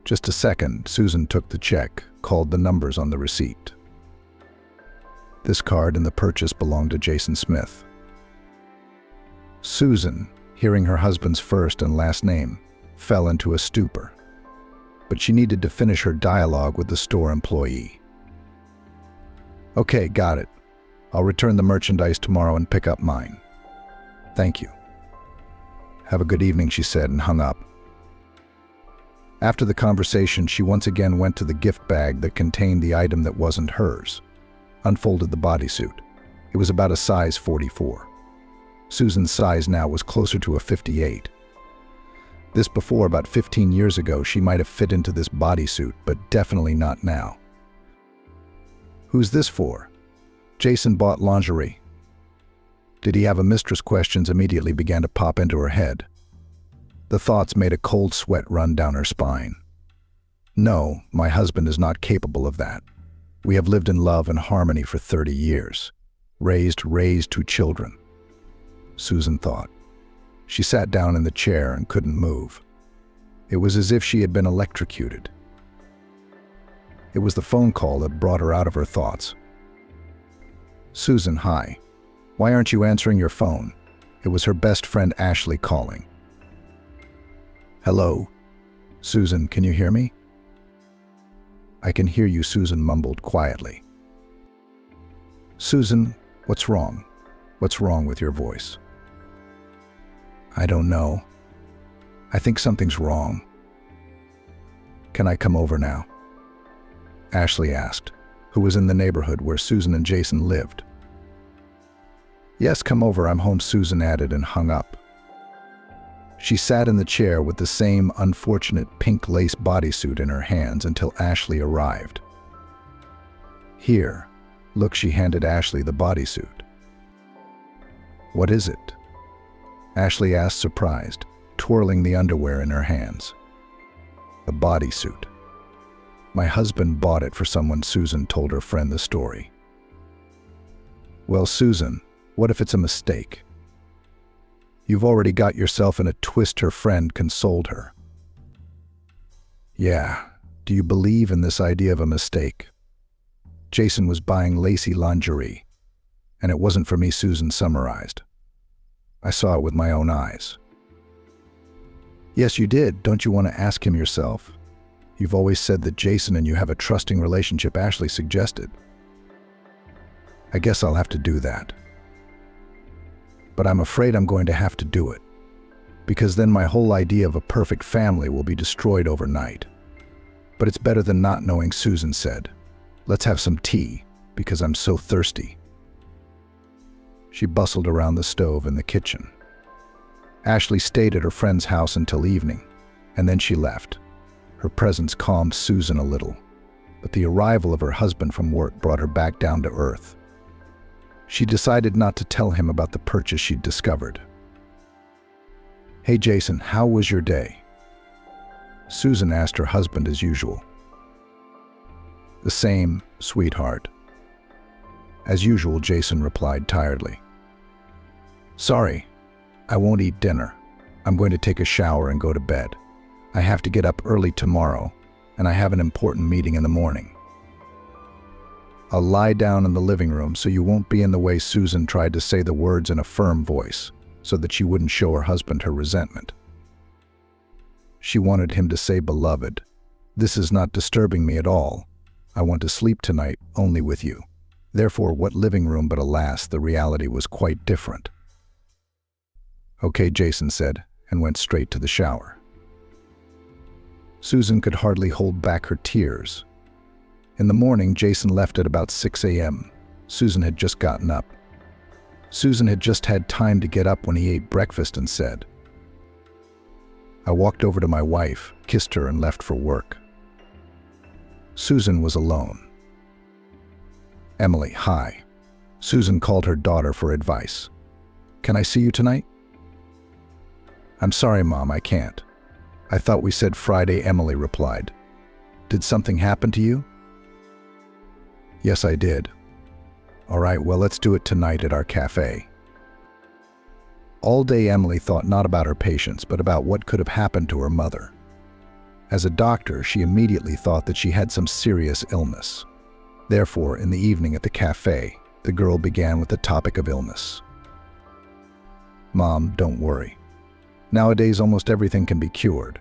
"Just a second." Susan took the check, called the numbers on the receipt. This card and the purchase belonged to Jason Smith. Susan, hearing her husband's first and last name, fell into a stupor. But she needed to finish her dialogue with the store employee. Okay, got it. I'll return the merchandise tomorrow and pick up mine. Thank you. Have a good evening, she said, and hung up. After the conversation, she once again went to the gift bag that contained the item that wasn't hers, unfolded the bodysuit. It was about a size 44. Susan's size now was closer to a 58. This before, about 15 years ago, she might have fit into this bodysuit, but definitely not now. Who's this for? Jason bought lingerie. Did he have a mistress? Questions immediately began to pop into her head. The thoughts made a cold sweat run down her spine. No, my husband is not capable of that. We have lived in love and harmony for 30 years. Raised 2 children. Susan thought. She sat down in the chair and couldn't move. It was as if she had been electrocuted. It was the phone call that brought her out of her thoughts. Susan, hi. Why aren't you answering your phone? It was her best friend Ashley calling. Hello? Susan, can you hear me? I can hear you, Susan mumbled quietly. Susan, what's wrong? What's wrong with your voice? I don't know. I think something's wrong. Can I come over now? Ashley asked, who was in the neighborhood where Susan and Jason lived. Yes, come over, I'm home, Susan added and hung up. She sat in the chair with the same unfortunate pink lace bodysuit in her hands until Ashley arrived. Here, look, she handed Ashley the bodysuit. What is it? Ashley asked, surprised, twirling the underwear in her hands. A bodysuit. My husband bought it for someone. Susan told her friend the story. Well, Susan, what if it's a mistake? You've already got yourself in a twist, her friend consoled her. Yeah, do you believe in this idea of a mistake? Jason was buying lacy lingerie, and it wasn't for me, Susan summarized. I saw it with my own eyes. Yes, you did. Don't you want to ask him yourself? You've always said that Jason and you have a trusting relationship, Ashley suggested. I guess I'll have to do that. But I'm afraid I'm going to have to do it, because then my whole idea of a perfect family will be destroyed overnight. But it's better than not knowing, Susan said. Let's have some tea, because I'm so thirsty. She bustled around the stove in the kitchen. Ashley stayed at her friend's house until evening, and then she left. Her presence calmed Susan a little, but the arrival of her husband from work brought her back down to earth. She decided not to tell him about the purchase she'd discovered. Hey Jason, how was your day? Susan asked her husband as usual. The same, sweetheart. As usual, Jason replied tiredly. Sorry, I won't eat dinner. I'm going to take a shower and go to bed. I have to get up early tomorrow, and I have an important meeting in the morning. I'll lie down in the living room so you won't be in the way. Susan tried to say the words in a firm voice so that she wouldn't show her husband her resentment. She wanted him to say, beloved, this is not disturbing me at all. I want to sleep tonight only with you. Therefore, what living room? But alas, the reality was quite different. Okay, Jason said, and went straight to the shower. Susan could hardly hold back her tears. In the morning, Jason left at about 6 a.m. Susan had just gotten up. Susan had just had time to get up when he ate breakfast and said, I walked over to my wife, kissed her, and left for work. Susan was alone. Emily, hi. Susan called her daughter for advice. Can I see you tonight? I'm sorry, Mom, I can't. I thought we said Friday, Emily replied. Did something happen to you? Yes, I did. All right, well, let's do it tonight at our cafe. All day, Emily thought not about her patients, but about what could have happened to her mother. As a doctor, she immediately thought that she had some serious illness. Therefore, in the evening at the cafe, The girl began with the topic of illness. "Mom, don't worry. Nowadays, almost everything can be cured.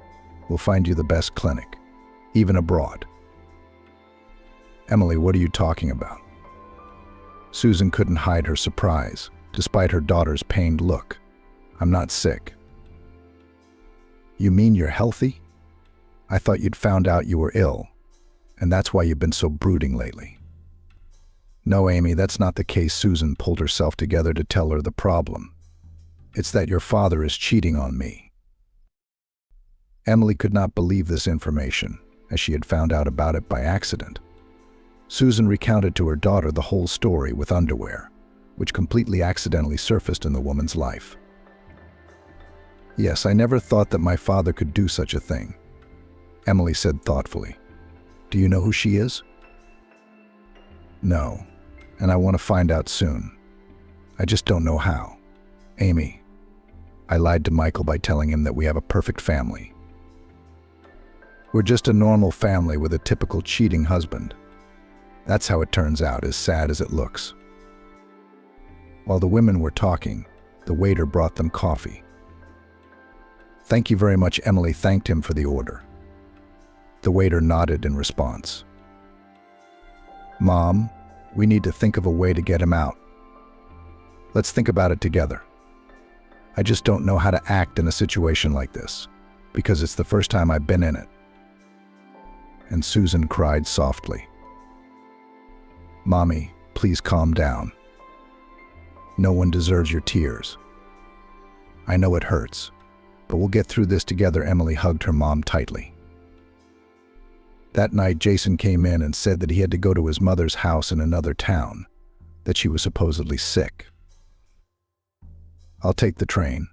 We'll find you the best clinic, even abroad." "Emily, what are you talking about?" Susan couldn't hide her surprise, despite her daughter's pained look. "I'm not sick." "You mean you're healthy? I thought you'd found out you were ill, and that's why you've been so brooding lately." "No, Amy, that's not the case." Susan pulled herself together to tell her the problem. "It's that your father is cheating on me." Emily could not believe this information, as she had found out about it by accident. Susan recounted to her daughter the whole story with underwear, which completely accidentally surfaced in the woman's life. "Yes, I never thought that my father could do such a thing," Emily said thoughtfully. "Do you know who she is?" "No, and I want to find out soon. I just don't know how. Amy, I lied to Michael by telling him that we have a perfect family. We're just a normal family with a typical cheating husband. That's how it turns out, as sad as it looks." While the women were talking, the waiter brought them coffee. "Thank you very much." Emily thanked him for the order. The waiter nodded in response. "Mom, we need to think of a way to get him out. Let's think about it together. I just don't know how to act in a situation like this, because it's the first time I've been in it." And Susan cried softly. "Mommy, please calm down. No one deserves your tears. I know it hurts, but we'll get through this together." Emily hugged her mom tightly. That night, Jason came in and said that he had to go to his mother's house in another town, that she was supposedly sick. "I'll take the train.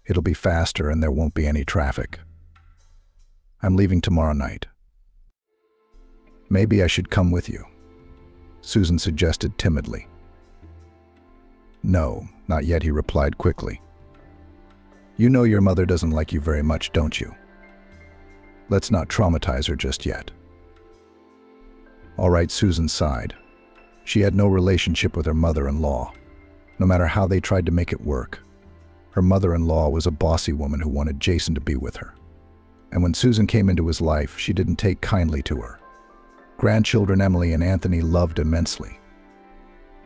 It'll be faster and there won't be any traffic. I'm leaving tomorrow night." "Maybe I should come with you," Susan suggested timidly. "No, not yet," he replied quickly. "You know your mother doesn't like you very much, don't you? Let's not traumatize her just yet." "All right," Susan sighed. She had no relationship with her mother-in-law, no matter how they tried to make it work. Her mother-in-law was a bossy woman who wanted Jason to be with her. And when Susan came into his life, she didn't take kindly to her. Grandchildren Emily and Anthony loved immensely,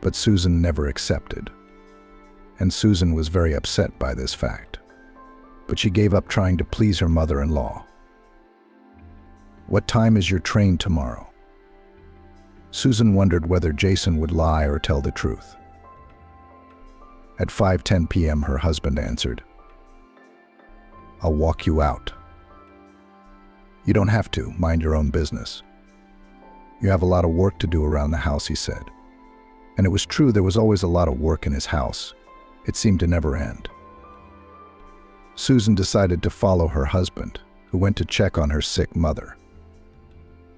but Susan never accepted. And Susan was very upset by this fact. But she gave up trying to please her mother-in-law. "What time is your train tomorrow?" Susan wondered whether Jason would lie or tell the truth. "At 5:10 p.m., her husband answered. "I'll walk you out." "You don't have to. Mind your own business. You have a lot of work to do around the house," he said. And it was true, there was always a lot of work in his house. It seemed to never end. Susan decided to follow her husband, who went to check on her sick mother.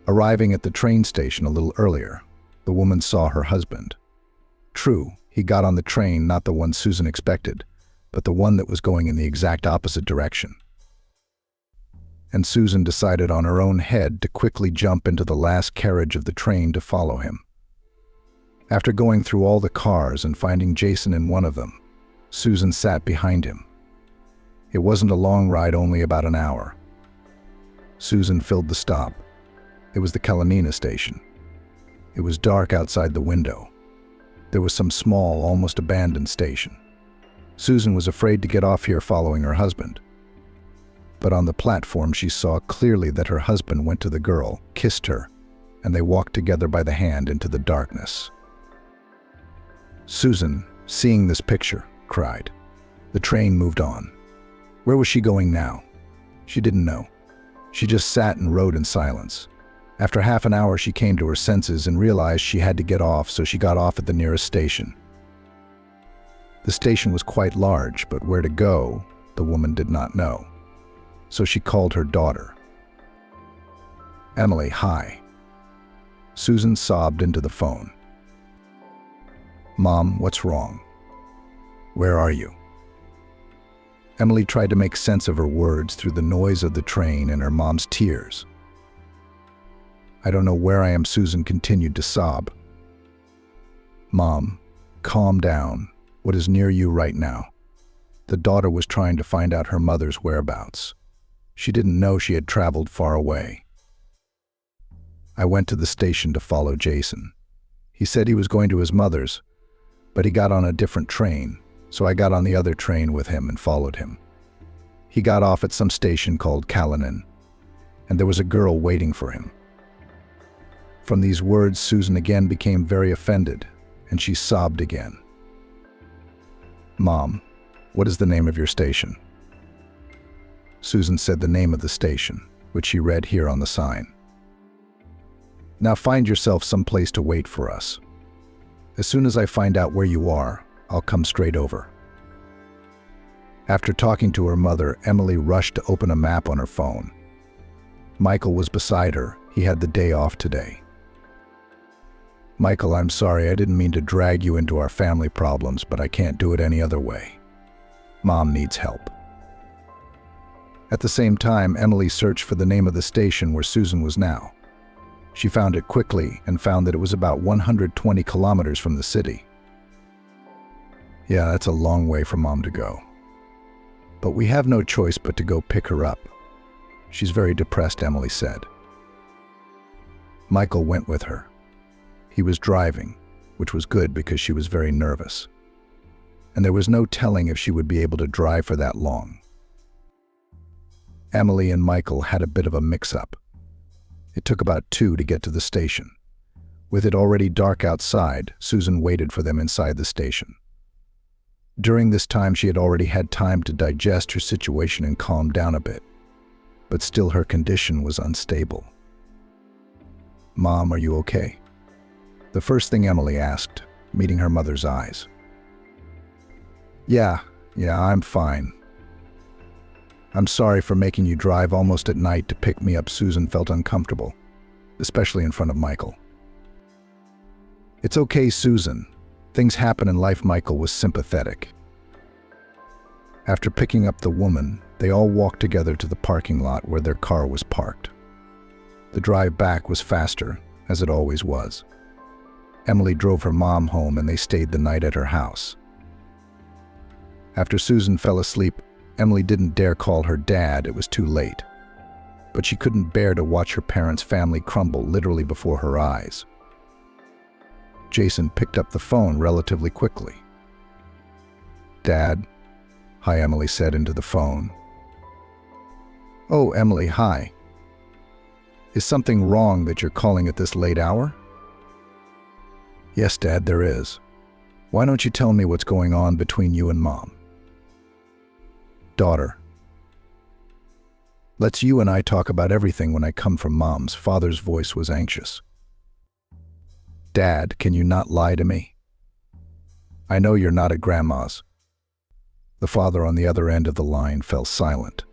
Arriving at the train station a little earlier, the woman saw her husband. True, he got on the train, not the one Susan expected, but the one that was going in the exact opposite direction. And Susan decided on her own head to quickly jump into the last carriage of the train to follow him. After going through all the cars and finding Jason in one of them, Susan sat behind him. It wasn't a long ride, only about an hour. Susan filled the stop. It was the Kalanina station. It was dark outside the window. There was some small, almost abandoned station. Susan was afraid to get off here following her husband. But on the platform she saw clearly that her husband went to the girl, kissed her, and they walked together by the hand into the darkness. Susan, seeing this picture, cried. The train moved on. Where was she going now? She didn't know. She just sat and rode in silence. After half an hour she came to her senses and realized she had to get off, so she got off at the nearest station. The station was quite large, but where to go, the woman did not know. So she called her daughter. "Emily, hi." Susan sobbed into the phone. "Mom, what's wrong? Where are you?" Emily tried to make sense of her words through the noise of the train and her mom's tears. "I don't know where I am," Susan continued to sob. "Mom, calm down. What is near you right now? The daughter was trying to find out her mother's whereabouts. She didn't know she had traveled far away. I went to the station to follow Jason. He said he was going to his mother's, but he got on a different train, so I got on the other train with him and followed him. He got off at some station called Kalinin, and there was a girl waiting for him. From these words, Susan again became very offended, and she sobbed again. "Mom, what is the name of your station?" Susan said the name of the station, which she read here on the sign. "Now find yourself some place to wait for us. As soon as I find out where you are, I'll come straight over." After talking to her mother, Emily rushed to open a map on her phone. Michael was beside her. He had the day off today. "Michael, I'm sorry. I didn't mean to drag you into our family problems, but I can't do it any other way. Mom needs help." At the same time, Emily searched for the name of the station where Susan was now. She found it quickly and found that it was about 120 kilometers from the city. "Yeah, that's a long way for Mom to go. But we have no choice but to go pick her up. She's very depressed," Emily said. Michael went with her. He was driving, which was good because she was very nervous. And there was no telling if she would be able to drive for that long. Emily and Michael had a bit of a mix-up. It took about 2 to get to the station. With it already dark outside, Susan waited for them inside the station. During this time, she had already had time to digest her situation and calm down a bit. But still her condition was unstable. "Mom, are you okay?" The first thing Emily asked, meeting her mother's eyes. Yeah, I'm fine. I'm sorry for making you drive almost at night to pick me up." Susan felt uncomfortable, especially in front of Michael. "It's okay, Susan. Things happen in life." Michael was sympathetic. After picking up the woman, they all walked together to the parking lot where their car was parked. The drive back was faster, as it always was. Emily drove her mom home and they stayed the night at her house. After Susan fell asleep, Emily didn't dare call her dad. It was too late. But she couldn't bear to watch her parents' family crumble literally before her eyes. Jason picked up the phone relatively quickly. "Dad?" "Hi," Emily said into the phone. "Oh, Emily, hi. Is something wrong that you're calling at this late hour?" "Yes, Dad, there is. Why don't you tell me what's going on between you and Mom?" "Daughter, let's you and I talk about everything when I come from Mom's." Father's voice was anxious. "Dad, can you not lie to me? I know you're not at Grandma's." The father on the other end of the line fell silent.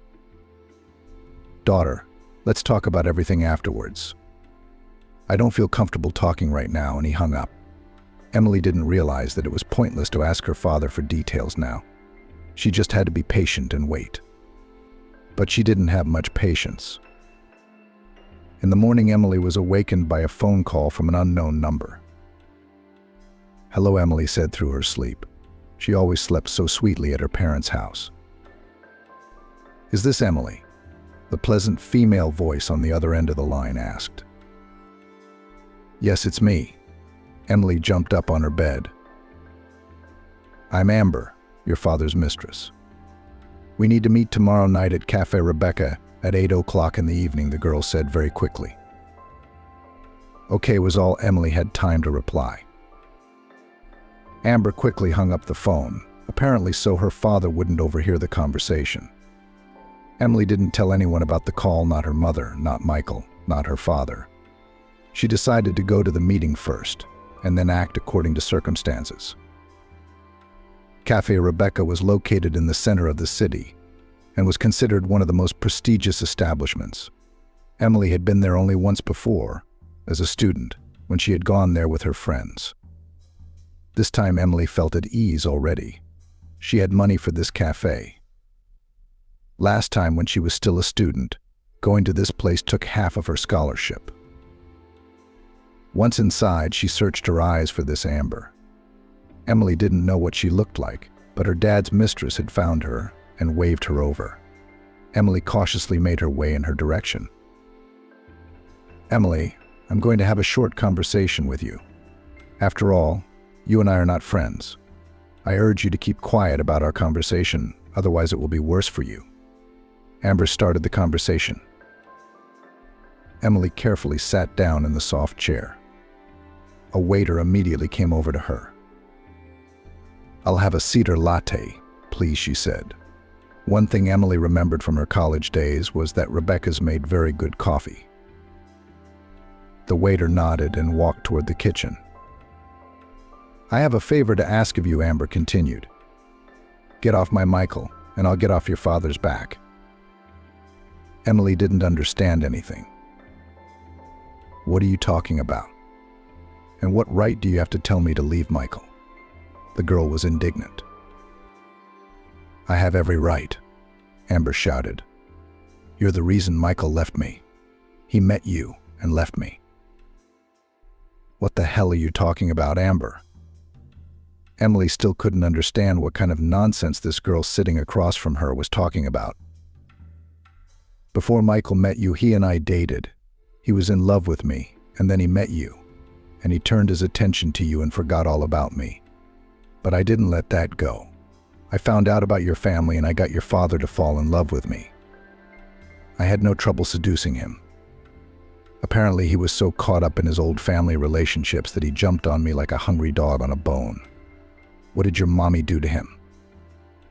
"Daughter, let's talk about everything afterwards. I don't feel comfortable talking right now," and he hung up. Emily didn't realize that it was pointless to ask her father for details now. She just had to be patient and wait. But she didn't have much patience. In the morning, Emily was awakened by a phone call from an unknown number. "Hello," Emily said through her sleep. She always slept so sweetly at her parents' house. "Is this Emily?" The pleasant female voice on the other end of the line asked. "Yes, it's me." Emily jumped up on her bed. "I'm Amber, your father's mistress. We need to meet tomorrow night at Cafe Rebecca at 8 o'clock in the evening," the girl said very quickly. "Okay," was all Emily had time to reply. Amber quickly hung up the phone, apparently so her father wouldn't overhear the conversation. Emily didn't tell anyone about the call, not her mother, not Michael, not her father. She decided to go to the meeting first, and then act according to circumstances. Cafe Rebecca was located in the center of the city and was considered one of the most prestigious establishments. Emily had been there only once before, as a student, when she had gone there with her friends. This time Emily felt at ease already. She had money for this cafe. Last time, when she was still a student, going to this place took half of her scholarship. Once inside, she searched her eyes for this Amber. Emily didn't know what she looked like, but her dad's mistress had found her and waved her over. Emily cautiously made her way in her direction. "Emily, I'm going to have a short conversation with you. After all, you and I are not friends. I urge you to keep quiet about our conversation, otherwise it will be worse for you." Amber started the conversation. Emily carefully sat down in the soft chair. A waiter immediately came over to her. "I'll have a cedar latte, please," she said. One thing Emily remembered from her college days was that Rebecca's made very good coffee. The waiter nodded and walked toward the kitchen. "I have a favor to ask of you," Amber continued. "Get off my Michael, and I'll get off your father's back." Emily didn't understand anything. "What are you talking about? And what right do you have to tell me to leave Michael?" The girl was indignant. "I have every right," Amber shouted. "You're the reason Michael left me. He met you and left me." "What the hell are you talking about, Amber?" Emily still couldn't understand what kind of nonsense this girl sitting across from her was talking about. "Before Michael met you, he and I dated. He was in love with me, and then he met you, and he turned his attention to you and forgot all about me. But I didn't let that go. I found out about your family and I got your father to fall in love with me. I had no trouble seducing him. Apparently he was so caught up in his old family relationships that he jumped on me like a hungry dog on a bone. What did your mommy do to him?"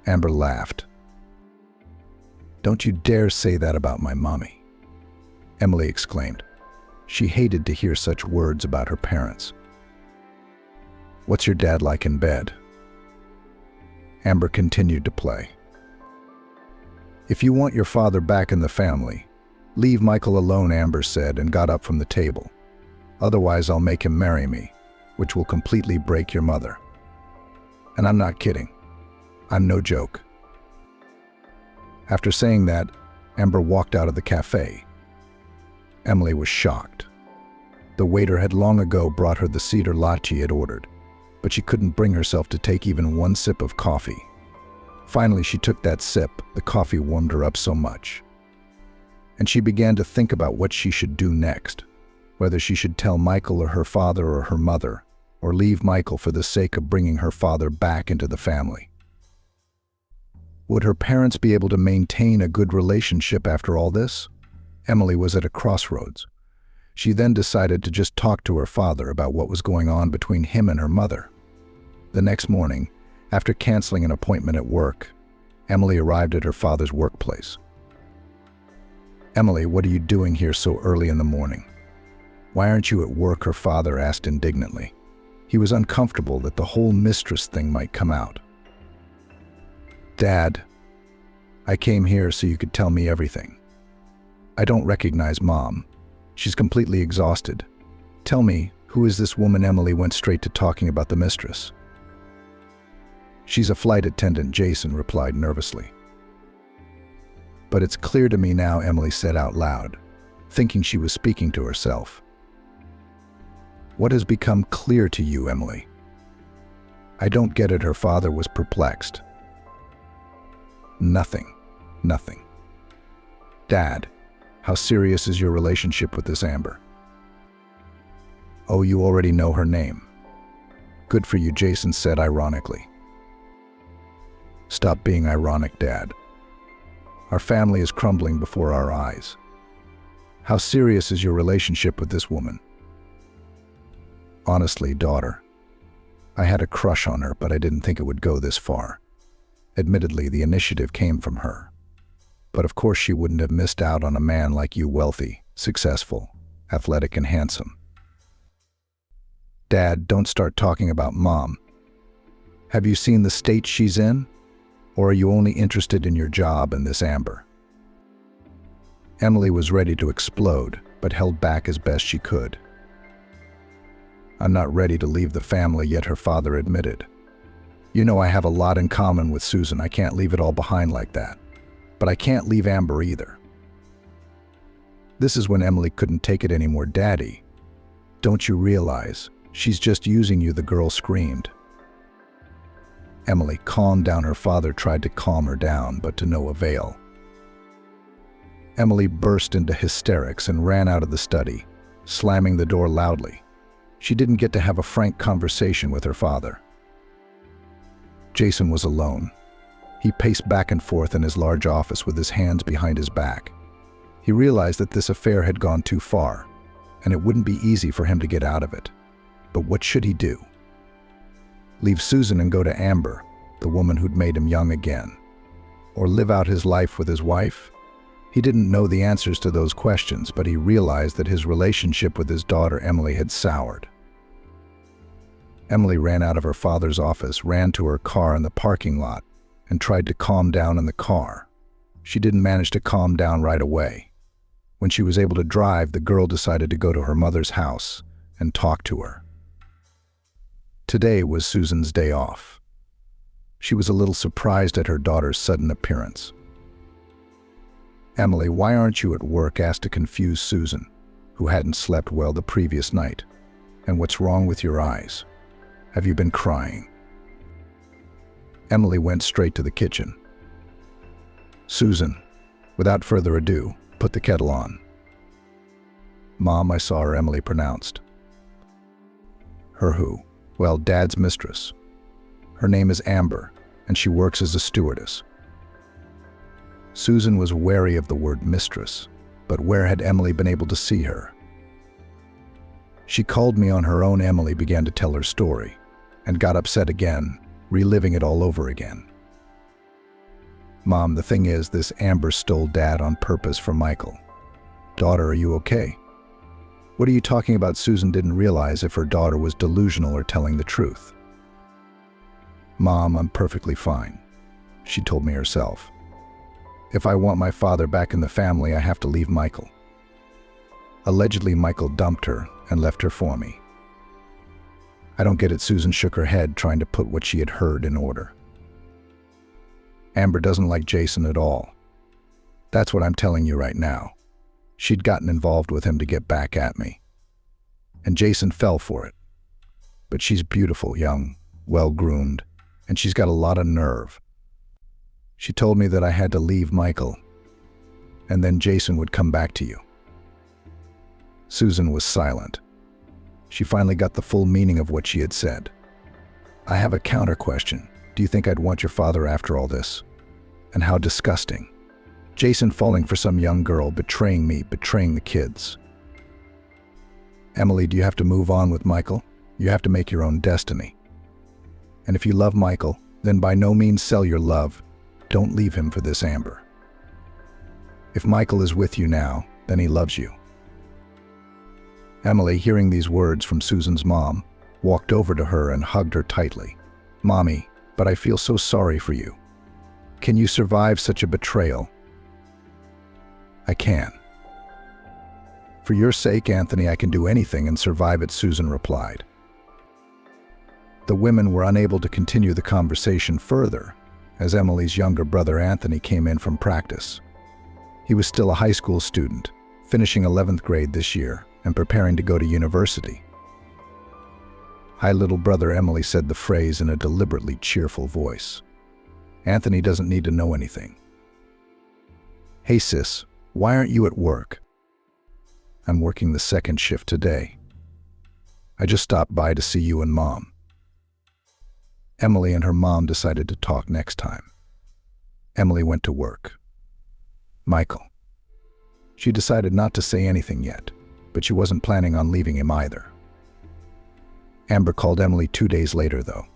Amber laughed. "Don't you dare say that about my mommy," Emily exclaimed. She hated to hear such words about her parents. "What's your dad like in bed?" Amber continued to play. "If you want your father back in the family, leave Michael alone," Amber said and got up from the table. "Otherwise I'll make him marry me, which will completely break your mother. And I'm not kidding. I'm no joke." After saying that, Amber walked out of the cafe. Emily was shocked. The waiter had long ago brought her the cedar latte she had ordered, but she couldn't bring herself to take even one sip of coffee. Finally, she took that sip. The coffee warmed her up so much. And she began to think about what she should do next, whether she should tell Michael or her father or her mother, or leave Michael for the sake of bringing her father back into the family. Would her parents be able to maintain a good relationship after all this? Emily was at a crossroads. She then decided to just talk to her father about what was going on between him and her mother. The next morning, after canceling an appointment at work, Emily arrived at her father's workplace. "Emily, what are you doing here so early in the morning? Why aren't you at work?" her father asked indignantly. He was uncomfortable that the whole mistress thing might come out. "Dad, I came here so you could tell me everything. I don't recognize Mom. She's completely exhausted. Tell me, who is this woman?" Emily went straight to talking about the mistress. "She's a flight attendant," Jason replied nervously. "But it's clear to me now," Emily said out loud, thinking she was speaking to herself. "What has become clear to you, Emily?" "I don't get it," her father was perplexed. Nothing. "Dad, how serious is your relationship with this Amber?" "Oh, you already know her name." "Good for you," Jason said ironically. "Stop being ironic, Dad. Our family is crumbling before our eyes. How serious is your relationship with this woman?" "Honestly, daughter, I had a crush on her, but I didn't think it would go this far. Admittedly, the initiative came from her. But of course she wouldn't have missed out on a man like you, wealthy, successful, athletic, and handsome." "Dad, don't start talking about Mom. Have you seen the state she's in? Or are you only interested in your job and this Amber?" Emily was ready to explode, but held back as best she could. "I'm not ready to leave the family yet," her father admitted. "You know I have a lot in common with Susan. I can't leave it all behind like that. But I can't leave Amber either." This is when Emily couldn't take it anymore. "Daddy, don't you realize she's just using you?" the girl screamed. Emily calmed down. Her father tried to calm her down, but to no avail. Emily burst into hysterics and ran out of the study, slamming the door loudly. She didn't get to have a frank conversation with her father. Jason was alone. He paced back and forth in his large office with his hands behind his back. He realized that this affair had gone too far, and it wouldn't be easy for him to get out of it. But what should he do? Leave Susan and go to Amber, the woman who'd made him young again? Or live out his life with his wife? He didn't know the answers to those questions, but he realized that his relationship with his daughter Emily had soured. Emily ran out of her father's office, ran to her car in the parking lot, and tried to calm down in the car. She didn't manage to calm down right away. When she was able to drive, the girl decided to go to her mother's house and talk to her. Today was Susan's day off. She was a little surprised at her daughter's sudden appearance. "Emily, why aren't you at work?" asked a confused Susan, who hadn't slept well the previous night. "And what's wrong with your eyes? Have you been crying?" Emily went straight to the kitchen. Susan, without further ado, put the kettle on. "Mom, I saw her," Emily pronounced. "Her who?" "Well, Dad's mistress. Her name is Amber, and she works as a stewardess." Susan was wary of the word mistress, but where had Emily been able to see her? "She called me on her own." Emily began to tell her story, and got upset again, reliving it all over again. "Mom, the thing is, this Amber stole Dad on purpose for Michael. Daughter, are you okay?" "What are you talking about?" Susan didn't realize if her daughter was delusional or telling the truth. "Mom, I'm perfectly fine," she told me herself. "If I want my father back in the family, I have to leave Michael. Allegedly, Michael dumped her and left her for me." "I don't get it." Susan shook her head, trying to put what she had heard in order. "Amber doesn't like Jason at all. That's what I'm telling you right now. She'd gotten involved with him to get back at me. And Jason fell for it. But she's beautiful, young, well-groomed, and she's got a lot of nerve. She told me that I had to leave Michael, and then Jason would come back to you." Susan was silent. She finally got the full meaning of what she had said. "I have a counter question. Do you think I'd want your father after all this? And how disgusting. Jason falling for some young girl, betraying me, betraying the kids. Emily, do you have to move on with Michael? You have to make your own destiny. And if you love Michael, then by no means sell your love. Don't leave him for this Amber. If Michael is with you now, then he loves you." Emily, hearing these words from Susan's mom, walked over to her and hugged her tightly. "Mommy, but I feel so sorry for you. Can you survive such a betrayal?" "I can. For your sake, Anthony, I can do anything and survive it," Susan replied. The women were unable to continue the conversation further, as Emily's younger brother Anthony came in from practice. He was still a high school student, finishing 11th grade this year and preparing to go to university. "Hi, little brother," Emily said the phrase in a deliberately cheerful voice. "Anthony doesn't need to know anything." "Hey sis, why aren't you at work?" "I'm working the second shift today. I just stopped by to see you and Mom." Emily and her mom decided to talk next time. Emily went to work. Michael. She decided not to say anything yet, but she wasn't planning on leaving him either. Amber called Emily 2 days later, though.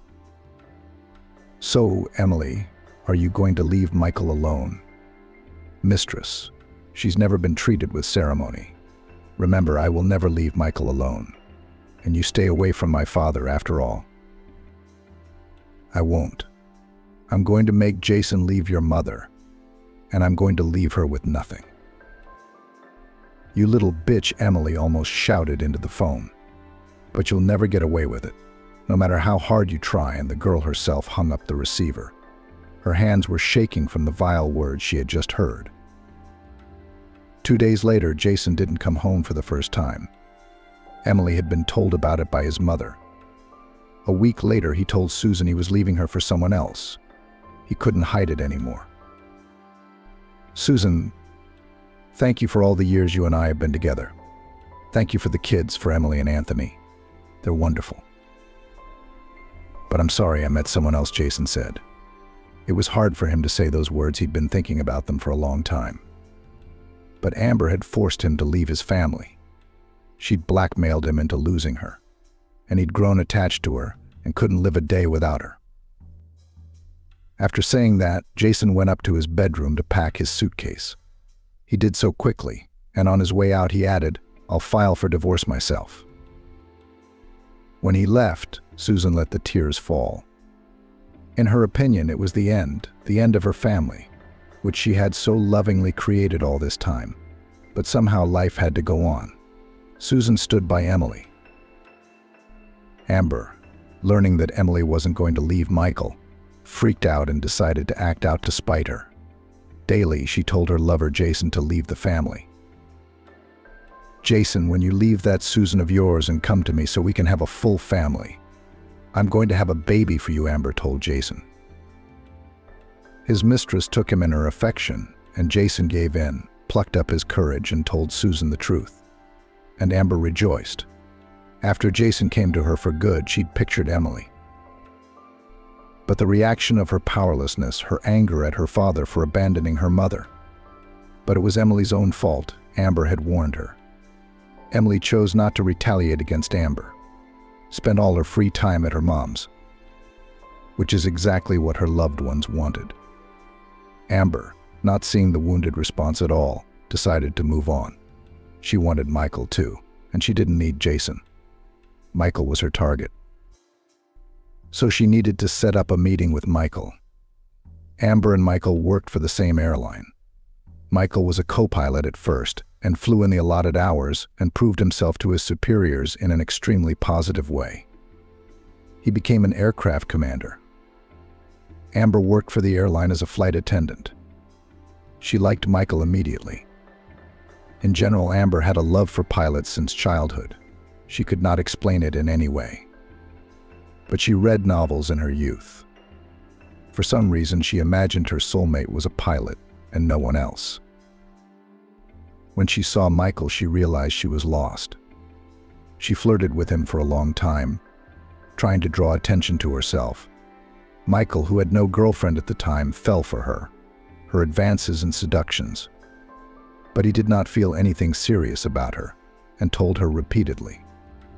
"So, Emily, are you going to leave Michael alone?" "Mistress, she's never been treated with ceremony. Remember, I will never leave Michael alone. And you stay away from my father after all." "I won't. I'm going to make Jason leave your mother, and I'm going to leave her with nothing." "You little bitch," Emily almost shouted into the phone. "But you'll never get away with it, no matter how hard you try," and the girl herself hung up the receiver. Her hands were shaking from the vile words she had just heard. 2 days later, Jason didn't come home for the first time. Emily had been told about it by his mother. A week later, he told Susan he was leaving her for someone else. He couldn't hide it anymore. Susan, thank you for all the years you and I have been together. Thank you for the kids, for Emily and Anthony. They're wonderful. But I'm sorry I met someone else, Jason said. It was hard for him to say those words. He'd been thinking about them for a long time. But Amber had forced him to leave his family. She'd blackmailed him into losing her, and he'd grown attached to her and couldn't live a day without her. After saying that, Jason went up to his bedroom to pack his suitcase. He did so quickly, and on his way out he added, "I'll file for divorce myself." When he left, Susan let the tears fall. In her opinion, it was the end of her family, which she had so lovingly created all this time. But somehow life had to go on. Susan stood by Emily. Amber, learning that Emily wasn't going to leave Michael, freaked out and decided to act out to spite her. Daily, she told her lover Jason to leave the family. "Jason, when you leave that Susan of yours and come to me so we can have a full family. I'm going to have a baby for you," Amber told Jason. His mistress took him in her affection, and Jason gave in, plucked up his courage, and told Susan the truth. And Amber rejoiced. After Jason came to her for good, she'd pictured Emily. But the reaction of her powerlessness, her anger at her father for abandoning her mother. But it was Emily's own fault. Amber had warned her. Emily chose not to retaliate against Amber. Spent all her free time at her mom's, which is exactly what her loved ones wanted. Amber, not seeing the wounded response at all, decided to move on. She wanted Michael too, and she didn't need Jason. Michael was her target. So she needed to set up a meeting with Michael. Amber and Michael worked for the same airline. Michael was a co-pilot at first and flew in the allotted hours and proved himself to his superiors in an extremely positive way. He became an aircraft commander. Amber worked for the airline as a flight attendant. She liked Michael immediately. In general, Amber had a love for pilots since childhood. She could not explain it in any way. But she read novels in her youth. For some reason, she imagined her soulmate was a pilot and no one else. When she saw Michael, she realized she was lost. She flirted with him for a long time, trying to draw attention to herself. Michael, who had no girlfriend at the time, fell for her advances and seductions. But he did not feel anything serious about her and told her repeatedly.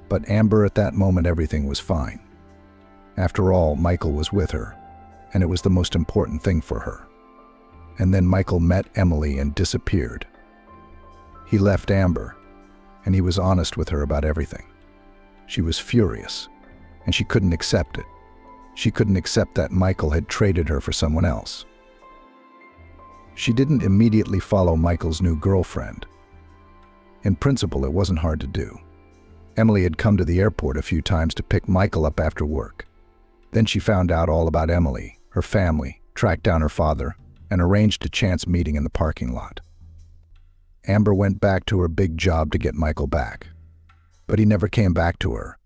But Amber, at that moment, everything was fine. After all, Michael was with her, and it was the most important thing for her. And then Michael met Emily and disappeared. He left Amber, and he was honest with her about everything. She was furious, and she couldn't accept it. She couldn't accept that Michael had traded her for someone else. She didn't immediately follow Michael's new girlfriend. In principle, it wasn't hard to do. Emily had come to the airport a few times to pick Michael up after work. Then she found out all about Emily, her family, tracked down her father, and arranged a chance meeting in the parking lot. Amber went back to her big job to get Michael back, but he never came back to her.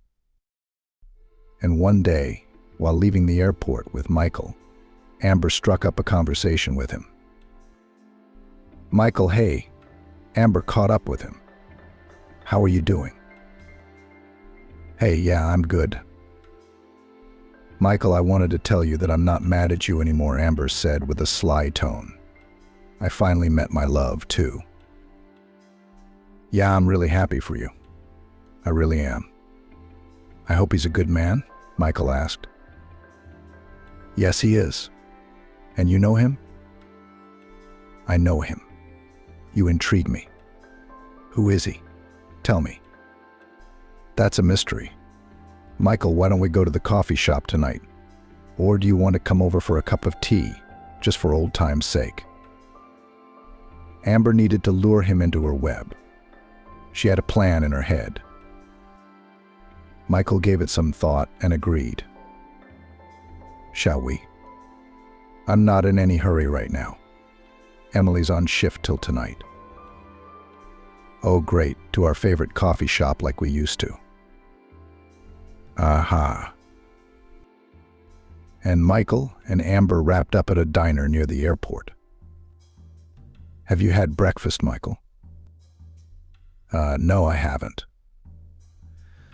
And one day, while leaving the airport with Michael, Amber struck up a conversation with him. "Michael, hey." Amber caught up with him. "How are you doing?" "Hey, yeah, I'm good." "Michael, I wanted to tell you that I'm not mad at you anymore," Amber said with a sly tone. "I finally met my love, too." "Yeah, I'm really happy for you. I really am." "I hope he's a good man?" Michael asked. "Yes, he is. And you know him?" "I know him. You intrigue me. Who is he? Tell me." "That's a mystery. Michael, why don't we go to the coffee shop tonight? Or do you want to come over for a cup of tea, just for old time's sake?" Amber needed to lure him into her web. She had a plan in her head. Michael gave it some thought and agreed. "Shall we? I'm not in any hurry right now. Emily's on shift till tonight." "Oh, great, to our favorite coffee shop like we used to." "Aha. and Michael and Amber wrapped up at a diner near the airport. "Have you had breakfast, Michael?" No, I haven't.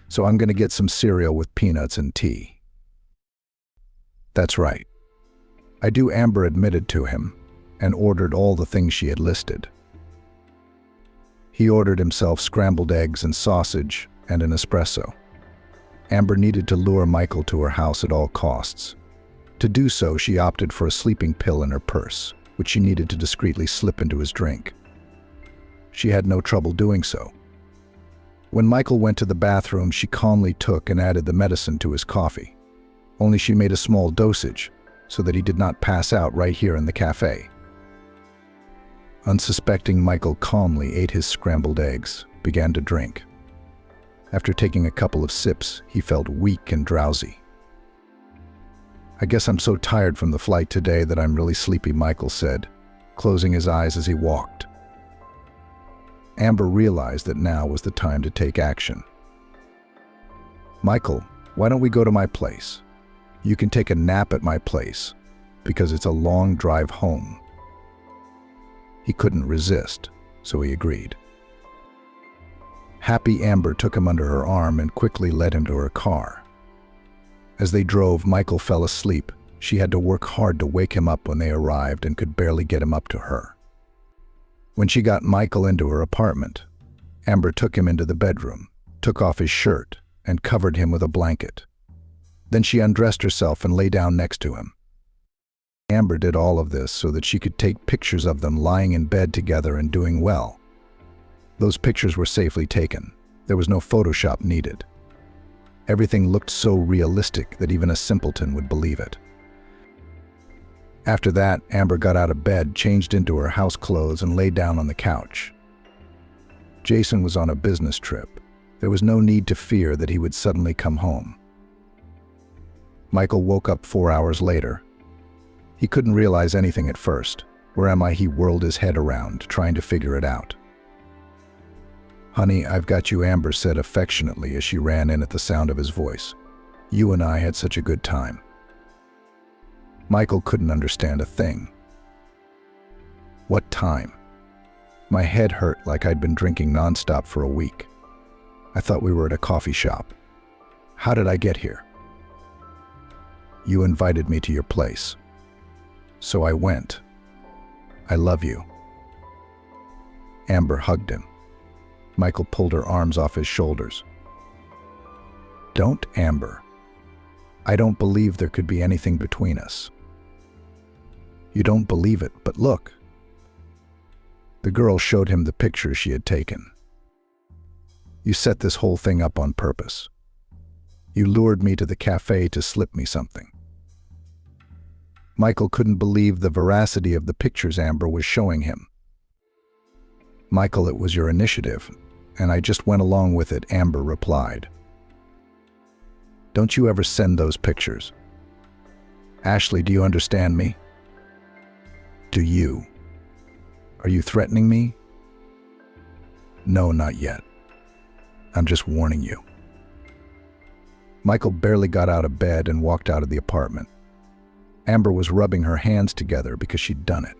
So I'm going to get some cereal with peanuts and tea." "That's right." I do, Amber admitted to him, and ordered all the things she had listed. He ordered himself scrambled eggs and sausage and an espresso. Amber needed to lure Michael to her house at all costs. To do so, she opted for a sleeping pill in her purse, which she needed to discreetly slip into his drink. She had no trouble doing so. When Michael went to the bathroom, she calmly took and added the medicine to his coffee. Only she made a small dosage, so that he did not pass out right here in the cafe. Unsuspecting, Michael calmly ate his scrambled eggs, began to drink. After taking a couple of sips, he felt weak and drowsy. "I guess I'm so tired from the flight today that I'm really sleepy," Michael said, closing his eyes as he walked. Amber realized that now was the time to take action. "Michael, why don't we go to my place? You can take a nap at my place, because it's a long drive home." He couldn't resist, so he agreed. Happy Amber took him under her arm and quickly led him to her car. As they drove, Michael fell asleep. She had to work hard to wake him up when they arrived and could barely get him up to her. When she got Michael into her apartment, Amber took him into the bedroom, took off his shirt, and covered him with a blanket. Then she undressed herself and lay down next to him. Amber did all of this so that she could take pictures of them lying in bed together and doing well. Those pictures were safely taken. There was no Photoshop needed. Everything looked so realistic that even a simpleton would believe it. After that, Amber got out of bed, changed into her house clothes, and lay down on the couch. Jason was on a business trip. There was no need to fear that he would suddenly come home. Michael woke up 4 hours later. He couldn't realize anything at first. "Where am I?" he whirled his head around, trying to figure it out. "Honey, I've got you," Amber said affectionately as she ran in at the sound of his voice. "You and I had such a good time." Michael couldn't understand a thing. "What time?" My head hurt like I'd been drinking nonstop for a week. "I thought we were at a coffee shop. How did I get here?" "You invited me to your place. So I went. I love you." Amber hugged him. Michael pulled her arms off his shoulders. "Don't, Amber. I don't believe there could be anything between us." "You don't believe it, but look." The girl showed him the pictures she had taken. "You set this whole thing up on purpose. You lured me to the cafe to slip me something." Michael couldn't believe the veracity of the pictures Amber was showing him. "Michael, it was your initiative, and I just went along with it," Amber replied. "Don't you ever send those pictures." "Ashley, do you understand me?" "Do you? Are you threatening me?" "No, not yet. I'm just warning you." Michael barely got out of bed and walked out of the apartment. Amber was rubbing her hands together because she'd done it.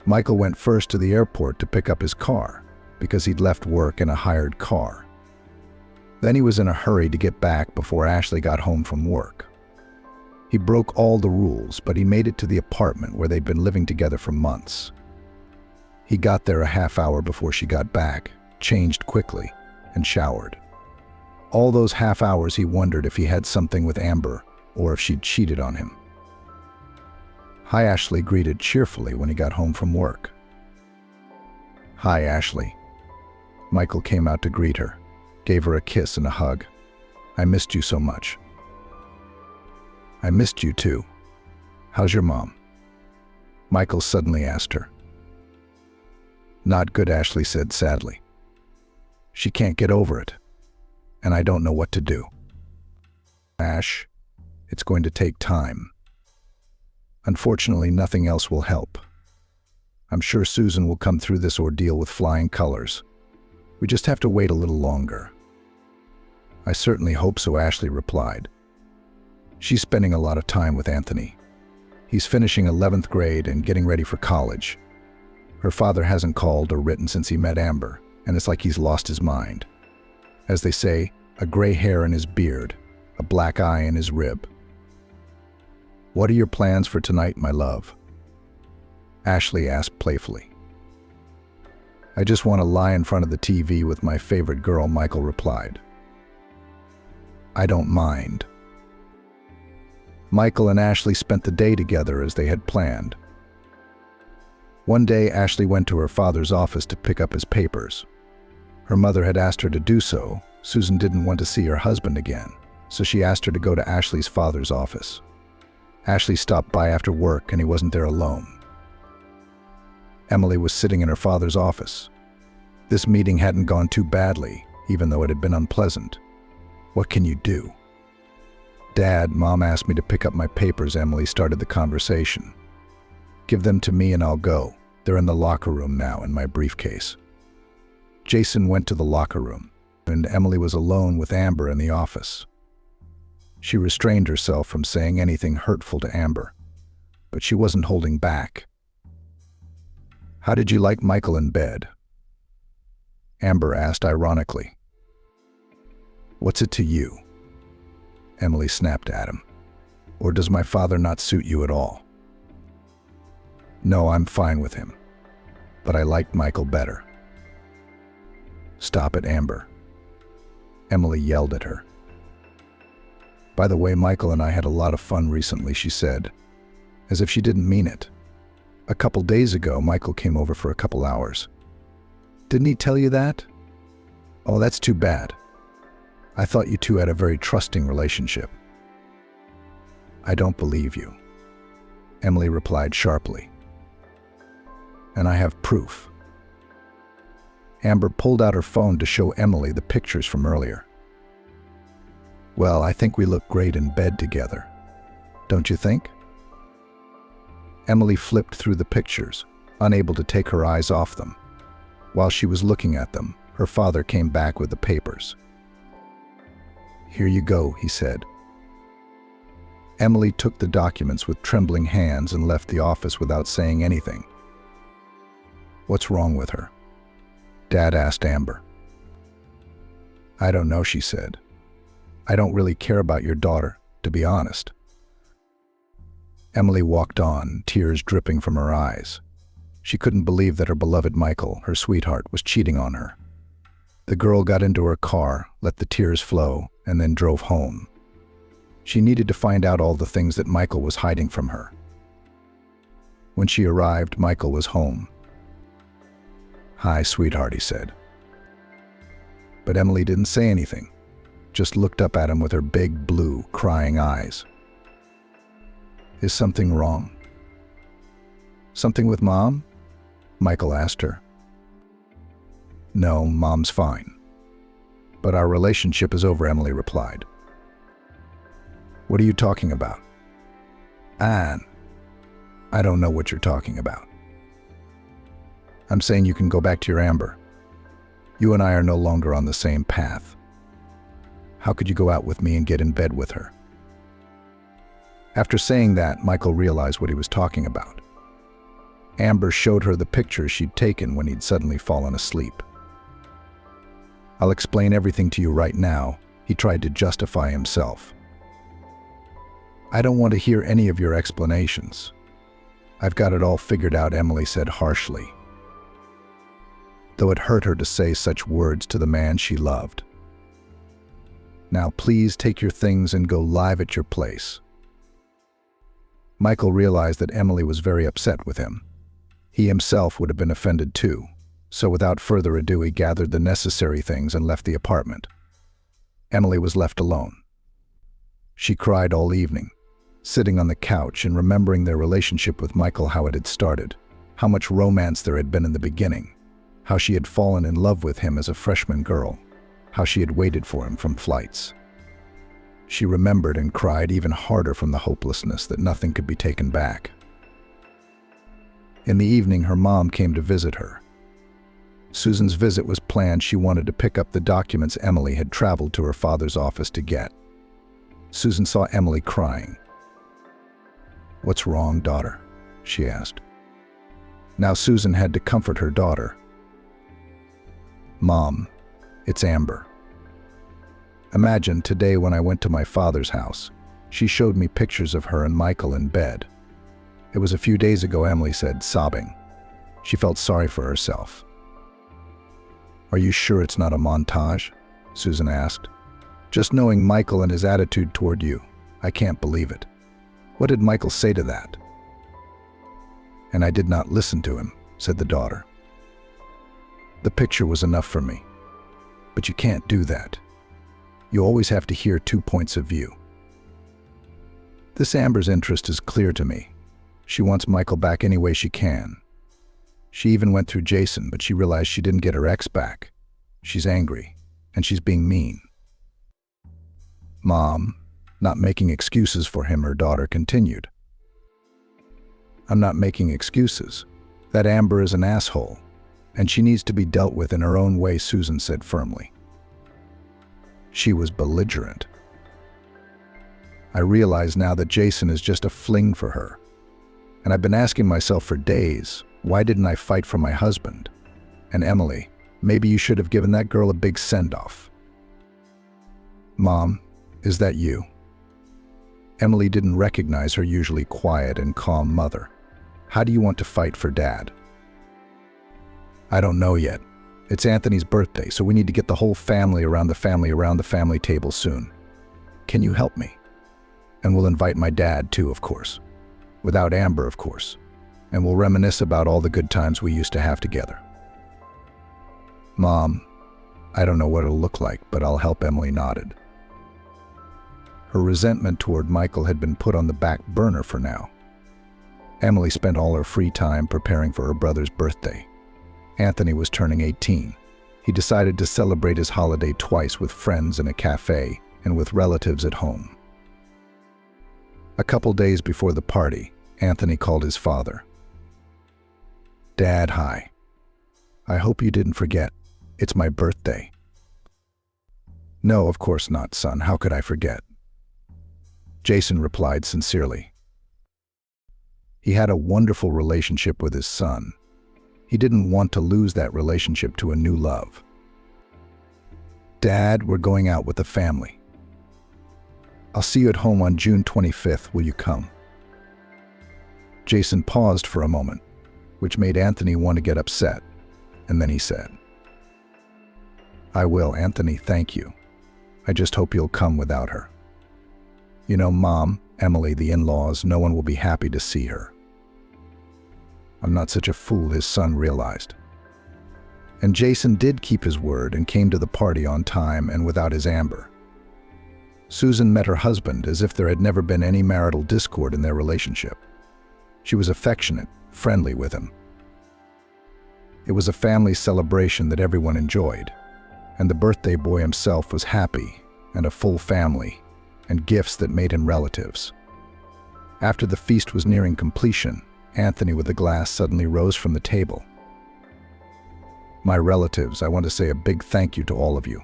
Michael went first to the airport to pick up his car because he'd left work in a hired car. Then he was in a hurry to get back before Ashley got home from work. He broke all the rules, but he made it to the apartment where they'd been living together for months. He got there a half hour before she got back, changed quickly, and showered. All those half hours he wondered if he had something with Amber or if she'd cheated on him. "Hi," Ashley greeted cheerfully when he got home from work. "Hi, Ashley." Michael came out to greet her, gave her a kiss and a hug. "I missed you so much." "I missed you too. How's your mom?" Michael suddenly asked her. "Not good," Ashley said sadly. "She can't get over it, and I don't know what to do." "Ash, it's going to take time. Unfortunately, nothing else will help. I'm sure Susan will come through this ordeal with flying colors. We just have to wait a little longer." "I certainly hope so," Ashley replied. She's spending a lot of time with Anthony. He's finishing 11th grade and getting ready for college. Her father hasn't called or written since he met Amber, and it's like he's lost his mind. As they say, a gray hair in his beard, a black eye in his rib. "What are your plans for tonight, my love?" Ashley asked playfully. "I just want to lie in front of the TV with my favorite girl," Michael replied. "I don't mind." Michael and Ashley spent the day together as they had planned. One day, Ashley went to her father's office to pick up his papers. Her mother had asked her to do so. Susan didn't want to see her husband again, so she asked her to go to Ashley's father's office. Ashley stopped by after work and he wasn't there alone. Emily was sitting in her father's office. This meeting hadn't gone too badly, even though it had been unpleasant. "What can you do?" "Dad, Mom asked me to pick up my papers," Emily started the conversation. "Give them to me and I'll go. They're in the locker room now in my briefcase." Jason went to the locker room, and Emily was alone with Amber in the office. She restrained herself from saying anything hurtful to Amber, but she wasn't holding back. "How did you like Michael in bed?" Amber asked ironically. "What's it to you?" Emily snapped at him. "Or does my father not suit you at all?" "No, I'm fine with him, but I liked Michael better." "Stop it, Amber." Emily yelled at her. "By the way, Michael and I had a lot of fun recently," she said, as if she didn't mean it. "A couple days ago, Michael came over for a couple hours. Didn't he tell you that? Oh, that's too bad. I thought you two had a very trusting relationship." "I don't believe you," Emily replied sharply. "And I have proof." Amber pulled out her phone to show Emily the pictures from earlier. "Well, I think we look great in bed together. Don't you think?" Emily flipped through the pictures, unable to take her eyes off them. While she was looking at them, her father came back with the papers. "Here you go," he said. Emily took the documents with trembling hands and left the office without saying anything. "What's wrong with her?" Dad asked Amber. "I don't know," she said. "I don't really care about your daughter, to be honest." Emily walked on, tears dripping from her eyes. She couldn't believe that her beloved Michael, her sweetheart, was cheating on her. The girl got into her car, let the tears flow, and then drove home. She needed to find out all the things that Michael was hiding from her. When she arrived, Michael was home. "Hi, sweetheart," he said. But Emily didn't say anything, just looked up at him with her big, blue, crying eyes. "Is something wrong?" "Something with Mom?" Michael asked her. "No, Mom's fine. But our relationship is over," Emily replied. "What are you talking about?" "Anne, I don't know what you're talking about." "I'm saying you can go back to your Amber. You and I are no longer on the same path. How could you go out with me and get in bed with her?" After saying that, Michael realized what he was talking about. Amber showed her the pictures she'd taken when he'd suddenly fallen asleep. "I'll explain everything to you right now," he tried to justify himself. "I don't want to hear any of your explanations. I've got it all figured out," Emily said harshly, though it hurt her to say such words to the man she loved. "Now please take your things and go live at your place." Michael realized that Emily was very upset with him. He himself would have been offended too, so without further ado he gathered the necessary things and left the apartment. Emily was left alone. She cried all evening, sitting on the couch and remembering their relationship with Michael, how it had started, how much romance there had been in the beginning, how she had fallen in love with him as a freshman girl, how she had waited for him from flights. She remembered and cried even harder from the hopelessness that nothing could be taken back. In the evening, her mom came to visit her. Susan's visit was planned. She wanted to pick up the documents Emily had traveled to her father's office to get. Susan saw Emily crying. "What's wrong, daughter?" she asked. Now Susan had to comfort her daughter. "Mom, it's Amber. Imagine today when I went to my father's house. She showed me pictures of her and Michael in bed. It was a few days ago," Emily said, sobbing. She felt sorry for herself. "Are you sure it's not a montage?" Susan asked. "Just knowing Michael and his attitude toward you, I can't believe it. What did Michael say to that?" "And I did not listen to him," said the daughter. "The picture was enough for me. But you can't do that. You always have to hear 2 points of view. This Amber's interest is clear to me. She wants Michael back any way she can. She even went through Jason, but she realized she didn't get her ex back. She's angry, and she's being mean." "Mom," not making excuses for him, her daughter continued. "I'm not making excuses. That Amber is an asshole, and she needs to be dealt with in her own way," Susan said firmly. She was belligerent. "I realize now that Jason is just a fling for her. And I've been asking myself for days, why didn't I fight for my husband? And Emily, maybe you should have given that girl a big send-off." "Mom, is that you?" Emily didn't recognize her usually quiet and calm mother. "How do you want to fight for Dad?" "I don't know yet. It's Anthony's birthday, so we need to get the whole family around the family table soon. Can you help me? And we'll invite my dad too, of course. Without Amber, of course. And we'll reminisce about all the good times we used to have together." "Mom, I don't know what it'll look like, but I'll help," Emily nodded. Her resentment toward Michael had been put on the back burner for now. Emily spent all her free time preparing for her brother's birthday. Anthony was turning 18. He decided to celebrate his holiday twice, with friends in a cafe and with relatives at home. A couple days before the party, Anthony called his father. "Dad, hi. I hope you didn't forget. It's my birthday." "No, of course not, son. How could I forget?" Jason replied sincerely. He had a wonderful relationship with his son. He didn't want to lose that relationship to a new love. "Dad, we're going out with the family. I'll see you at home on June 25th. Will you come?" Jason paused for a moment, which made Anthony want to get upset, and then he said, "I will, Anthony, thank you. I just hope you'll come without her. You know, Mom, Emily, the in-laws, no one will be happy to see her." I'm not such a fool, his son realized. And Jason did keep his word and came to the party on time and without his Amber. Susan met her husband as if there had never been any marital discord in their relationship. She was affectionate, friendly with him. It was a family celebration that everyone enjoyed, and the birthday boy himself was happy, and a full family, and gifts that made him relatives. After the feast was nearing completion, Anthony with a glass suddenly rose from the table. "My relatives, I want to say a big thank you to all of you.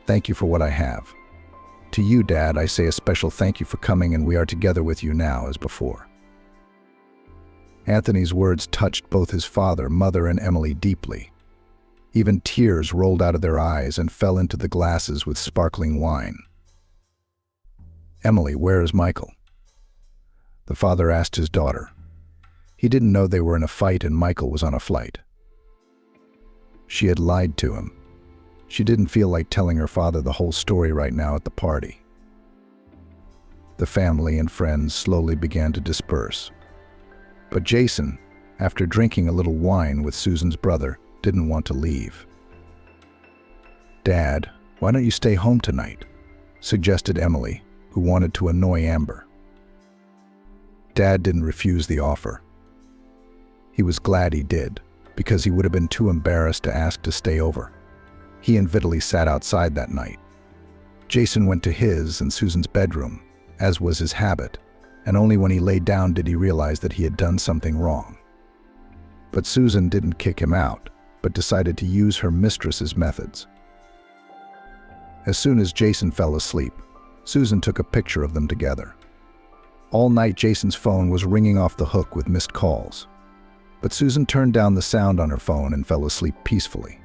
Thank you for what I have. To you, Dad, I say a special thank you for coming, and we are together with you now as before." Anthony's words touched both his father, mother, and Emily deeply. Even tears rolled out of their eyes and fell into the glasses with sparkling wine. "Emily, where is Michael?" the father asked his daughter. He didn't know they were in a fight and Michael was on a flight. She had lied to him. She didn't feel like telling her father the whole story right now at the party. The family and friends slowly began to disperse. But Jason, after drinking a little wine with Susan's brother, didn't want to leave. "Dad, why don't you stay home tonight?" suggested Emily, who wanted to annoy Amber. Dad didn't refuse the offer. He was glad he did, because he would have been too embarrassed to ask to stay over. He and Vitaly sat outside that night. Jason went to his and Susan's bedroom, as was his habit, and only when he lay down did he realize that he had done something wrong. But Susan didn't kick him out, but decided to use her mistress's methods. As soon as Jason fell asleep, Susan took a picture of them together. All night, Jason's phone was ringing off the hook with missed calls. But Susan turned down the sound on her phone and fell asleep peacefully.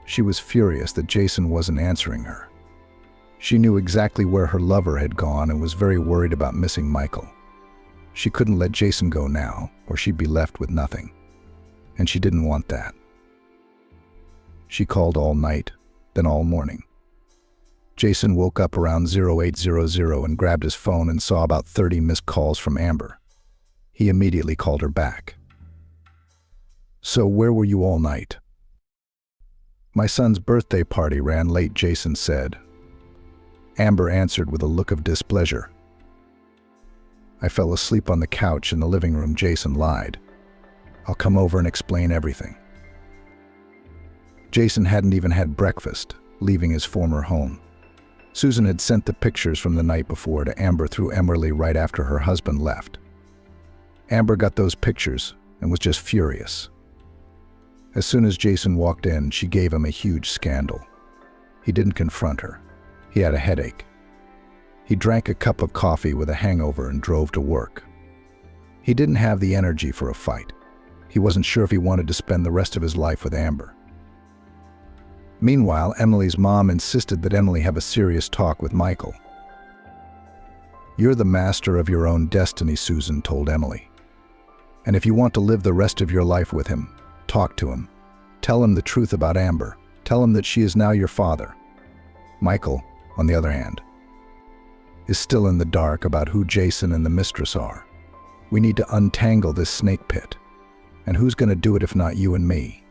She was furious that Jason wasn't answering her. She knew exactly where her lover had gone and was very worried about missing Michael. She couldn't let Jason go now, or she'd be left with nothing. And she didn't want that. She called all night, then all morning. Jason woke up around 0800 and grabbed his phone and saw about 30 missed calls from Amber. He immediately called her back. "So where were you all night?" "My son's birthday party ran late," Jason said. Amber answered with a look of displeasure. "I fell asleep on the couch in the living room," Jason lied. "I'll come over and explain everything." Jason hadn't even had breakfast, leaving his former home. Susan had sent the pictures from the night before to Amber through Emily right after her husband left. Amber got those pictures and was just furious. As soon as Jason walked in, she gave him a huge scandal. He didn't confront her. He had a headache. He drank a cup of coffee with a hangover and drove to work. He didn't have the energy for a fight. He wasn't sure if he wanted to spend the rest of his life with Amber. Meanwhile, Emily's mom insisted that Emily have a serious talk with Michael. "You're the master of your own destiny," Susan told Emily. "And if you want to live the rest of your life with him, talk to him. Tell him the truth about Amber. Tell him that she is now your father." Michael, on the other hand, is still in the dark about who Jason and the mistress are. We need to untangle this snake pit. And who's going to do it if not you and me?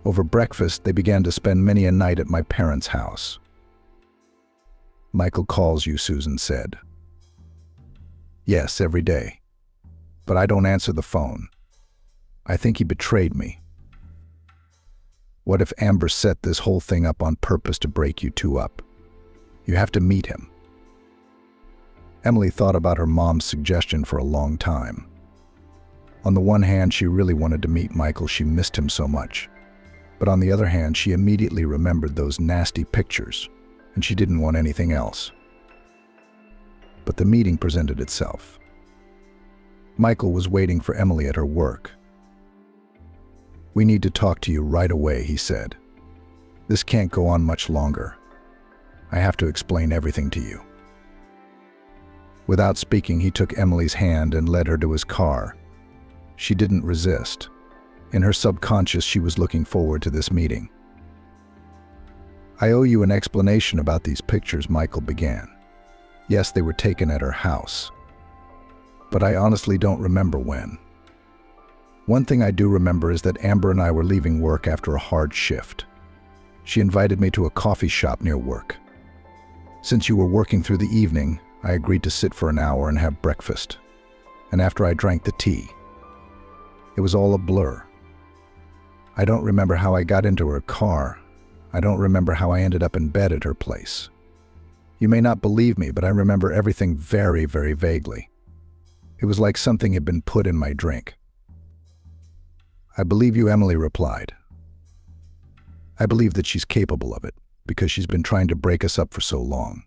Over breakfast, they began to spend many a night at my parents' house. "Michael calls you," Susan said. "Yes, every day. But I don't answer the phone. I think he betrayed me." "What if Amber set this whole thing up on purpose to break you two up? You have to meet him." Emily thought about her mom's suggestion for a long time. On the one hand, she really wanted to meet Michael. She missed him so much. But on the other hand, she immediately remembered those nasty pictures, and she didn't want anything else. But the meeting presented itself. Michael was waiting for Emily at her work. "We need to talk to you right away," he said. "This can't go on much longer. I have to explain everything to you." Without speaking, he took Emily's hand and led her to his car. She didn't resist. In her subconscious, she was looking forward to this meeting. "I owe you an explanation about these pictures," Michael began. "Yes, they were taken at her house. But I honestly don't remember when. One thing I do remember is that Amber and I were leaving work after a hard shift. She invited me to a coffee shop near work. Since you were working through the evening, I agreed to sit for an hour and have breakfast. And after I drank the tea, it was all a blur. I don't remember how I got into her car. I don't remember how I ended up in bed at her place. You may not believe me, but I remember everything very, very vaguely. It was like something had been put in my drink." "I believe you," Emily replied. "I believe that she's capable of it, because she's been trying to break us up for so long.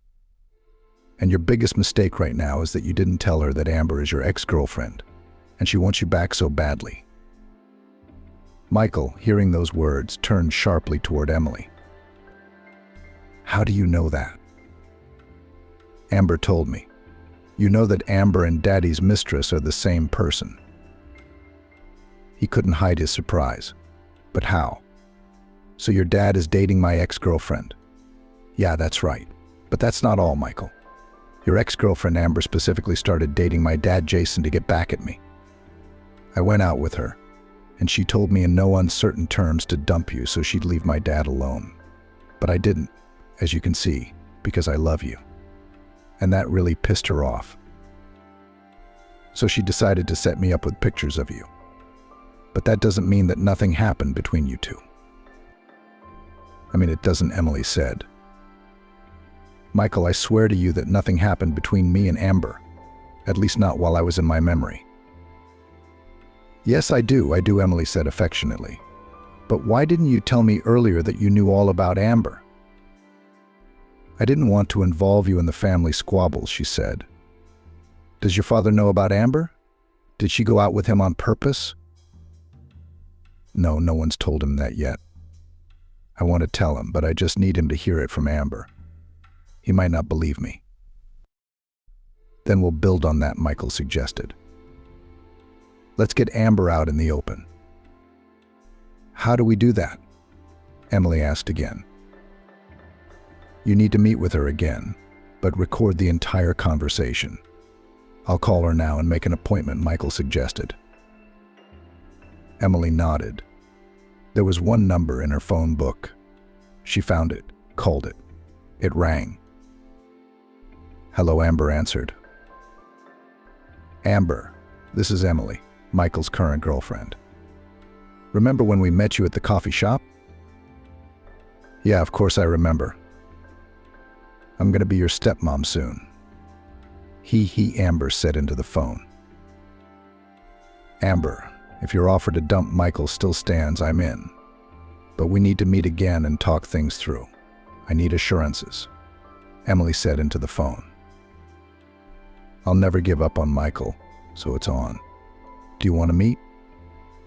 And your biggest mistake right now is that you didn't tell her that Amber is your ex-girlfriend, and she wants you back so badly." Michael, hearing those words, turned sharply toward Emily. "How do you know that?" "Amber told me. You know that Amber and Daddy's mistress are the same person." He couldn't hide his surprise. "But how? So your dad is dating my ex-girlfriend?" "Yeah, that's right. But that's not all, Michael. Your ex-girlfriend Amber specifically started dating my dad Jason to get back at me. I went out with her, and she told me in no uncertain terms to dump you so she'd leave my dad alone. But I didn't, as you can see, because I love you. And that really pissed her off. So she decided to set me up with pictures of you. But that doesn't mean that nothing happened between you two." "I mean, it doesn't," Emily said. "Michael, I swear to you that nothing happened between me and Amber, at least not while I was in my memory." "Yes, I do," Emily said affectionately. "But why didn't you tell me earlier that you knew all about Amber?" I didn't want to involve you in the family squabbles, she said. Does your father know about Amber? Did she go out with him on purpose? No, no one's told him that yet. I want to tell him, but I just need him to hear it from Amber. He might not believe me. Then we'll build on that, Michael suggested. Let's get Amber out in the open. How do we do that? Emily asked again. You need to meet with her again, but record the entire conversation. I'll call her now and make an appointment, Michael suggested. Emily nodded. There was one number in her phone book. She found it, called it. It rang. Hello, Amber answered. Amber, this is Emily, Michael's current girlfriend. Remember when we met you at the coffee shop? Yeah, of course I remember. I'm going to be your stepmom soon. Amber said into the phone. Amber, if your offer to dump Michael still stands, I'm in. But we need to meet again and talk things through. I need assurances, Emily said into the phone. I'll never give up on Michael, so it's on. Do you want to meet?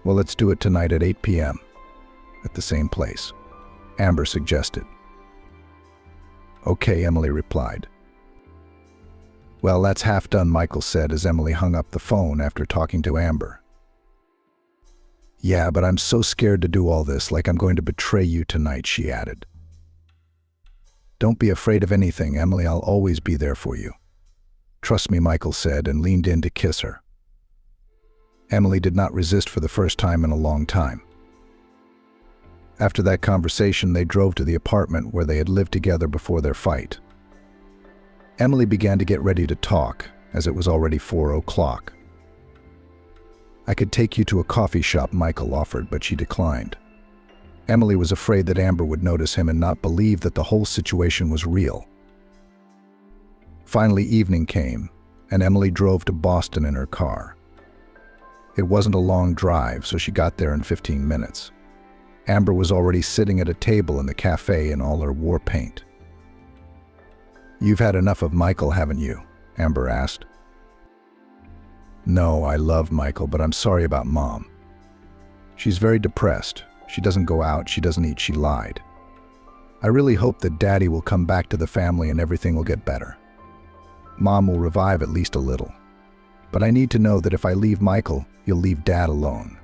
Well, let's do it tonight at 8 p.m. at the same place, Amber suggested. Okay, Emily replied. Well, that's half done, Michael said as Emily hung up the phone after talking to Amber. Yeah, but I'm so scared to do all this, like I'm going to betray you tonight, she added. Don't be afraid of anything, Emily. I'll always be there for you. Trust me, Michael said and leaned in to kiss her. Emily did not resist for the first time in a long time. After that conversation, they drove to the apartment where they had lived together before their fight. Emily began to get ready to talk, as it was already 4 o'clock. I could take you to a coffee shop, Michael offered, but she declined. Emily was afraid that Amber would notice him and not believe that the whole situation was real. Finally, evening came, and Emily drove to Boston in her car. It wasn't a long drive, so she got there in 15 minutes. Amber was already sitting at a table in the cafe in all her war paint. You've had enough of Michael, haven't you? Amber asked. No, I love Michael, but I'm sorry about Mom. She's very depressed. She doesn't go out, she doesn't eat, she lied. I really hope that Daddy will come back to the family and everything will get better. Mom will revive at least a little. But I need to know that if I leave Michael, you'll leave Dad alone.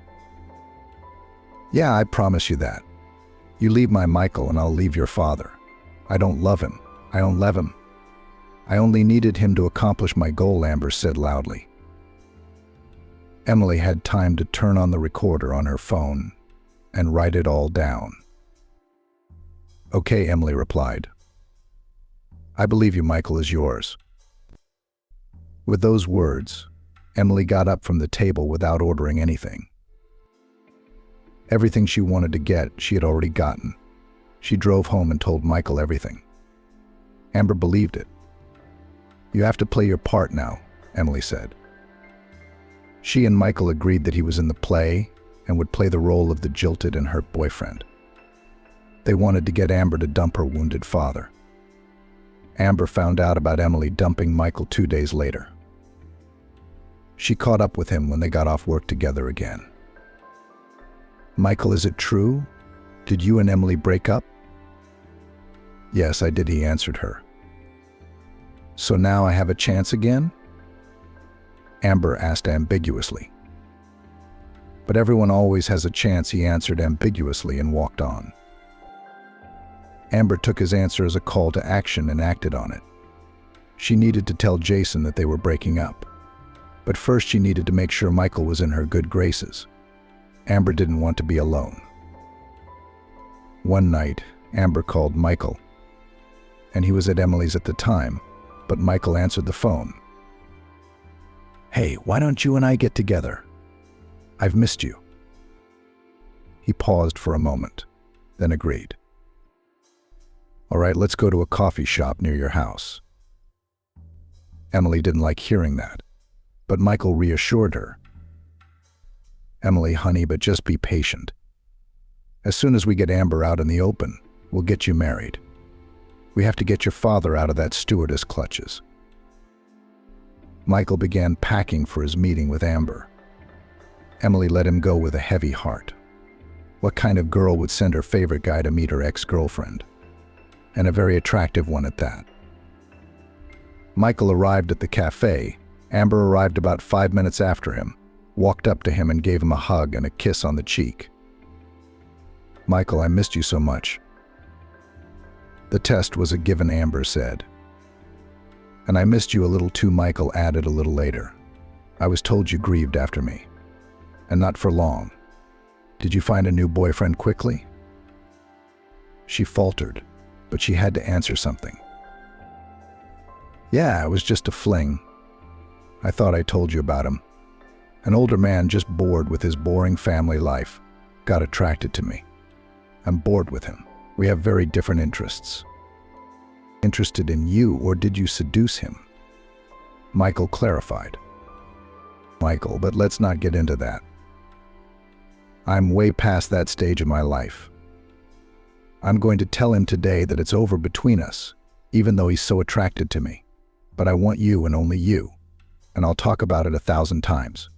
Yeah, I promise you that. You leave my Michael and I'll leave your father. I don't love him. I don't love him. I only needed him to accomplish my goal, Amber said loudly. Emily had time to turn on the recorder on her phone and write it all down. Okay, Emily replied. I believe you, Michael is yours. With those words, Emily got up from the table without ordering anything. Everything she wanted to get, she had already gotten. She drove home and told Michael everything. Amber believed it. You have to play your part now, Emily said. She and Michael agreed that he was in the play and would play the role of the jilted and hurt boyfriend. They wanted to get Amber to dump her wounded father. Amber found out about Emily dumping Michael 2 days later. She caught up with him when they got off work together again. Michael, is it true? Did you and Emily break up? Yes, I did, he answered her. So now I have a chance again? Amber asked ambiguously. But everyone always has a chance, he answered ambiguously and walked on. Amber took his answer as a call to action and acted on it. She needed to tell Jason that they were breaking up. But first she needed to make sure Michael was in her good graces. Amber didn't want to be alone. One night, Amber called Michael, and he was at Emily's at the time, but Michael answered the phone. Hey, why don't you and I get together? I've missed you. He paused for a moment, then agreed. All right, let's go to a coffee shop near your house. Emily didn't like hearing that, but Michael reassured her. Emily, honey, but just be patient. As soon as we get Amber out in the open, we'll get you married. We have to get your father out of that stewardess clutches. Michael began packing for his meeting with Amber. Emily let him go with a heavy heart. What kind of girl would send her favorite guy to meet her ex-girlfriend? And a very attractive one at that. Michael arrived at the cafe. Amber arrived about 5 minutes after him, walked up to him and gave him a hug and a kiss on the cheek. "Michael, I missed you so much." "The test was a given," Amber said. "And I missed you a little too," Michael added a little later. "I was told you grieved after me. And not for long. Did you find a new boyfriend quickly?" She faltered, but she had to answer something. "Yeah, it was just a fling. I thought I told you about him. An older man just bored with his boring family life, got attracted to me. I'm bored with him. We have very different interests." "Interested in you, or did you seduce him?" Michael clarified. "Michael, but let's not get into that. I'm way past that stage of my life. I'm going to tell him today that it's over between us, even though he's so attracted to me. But I want you and only you, and I'll talk about it 1,000 times.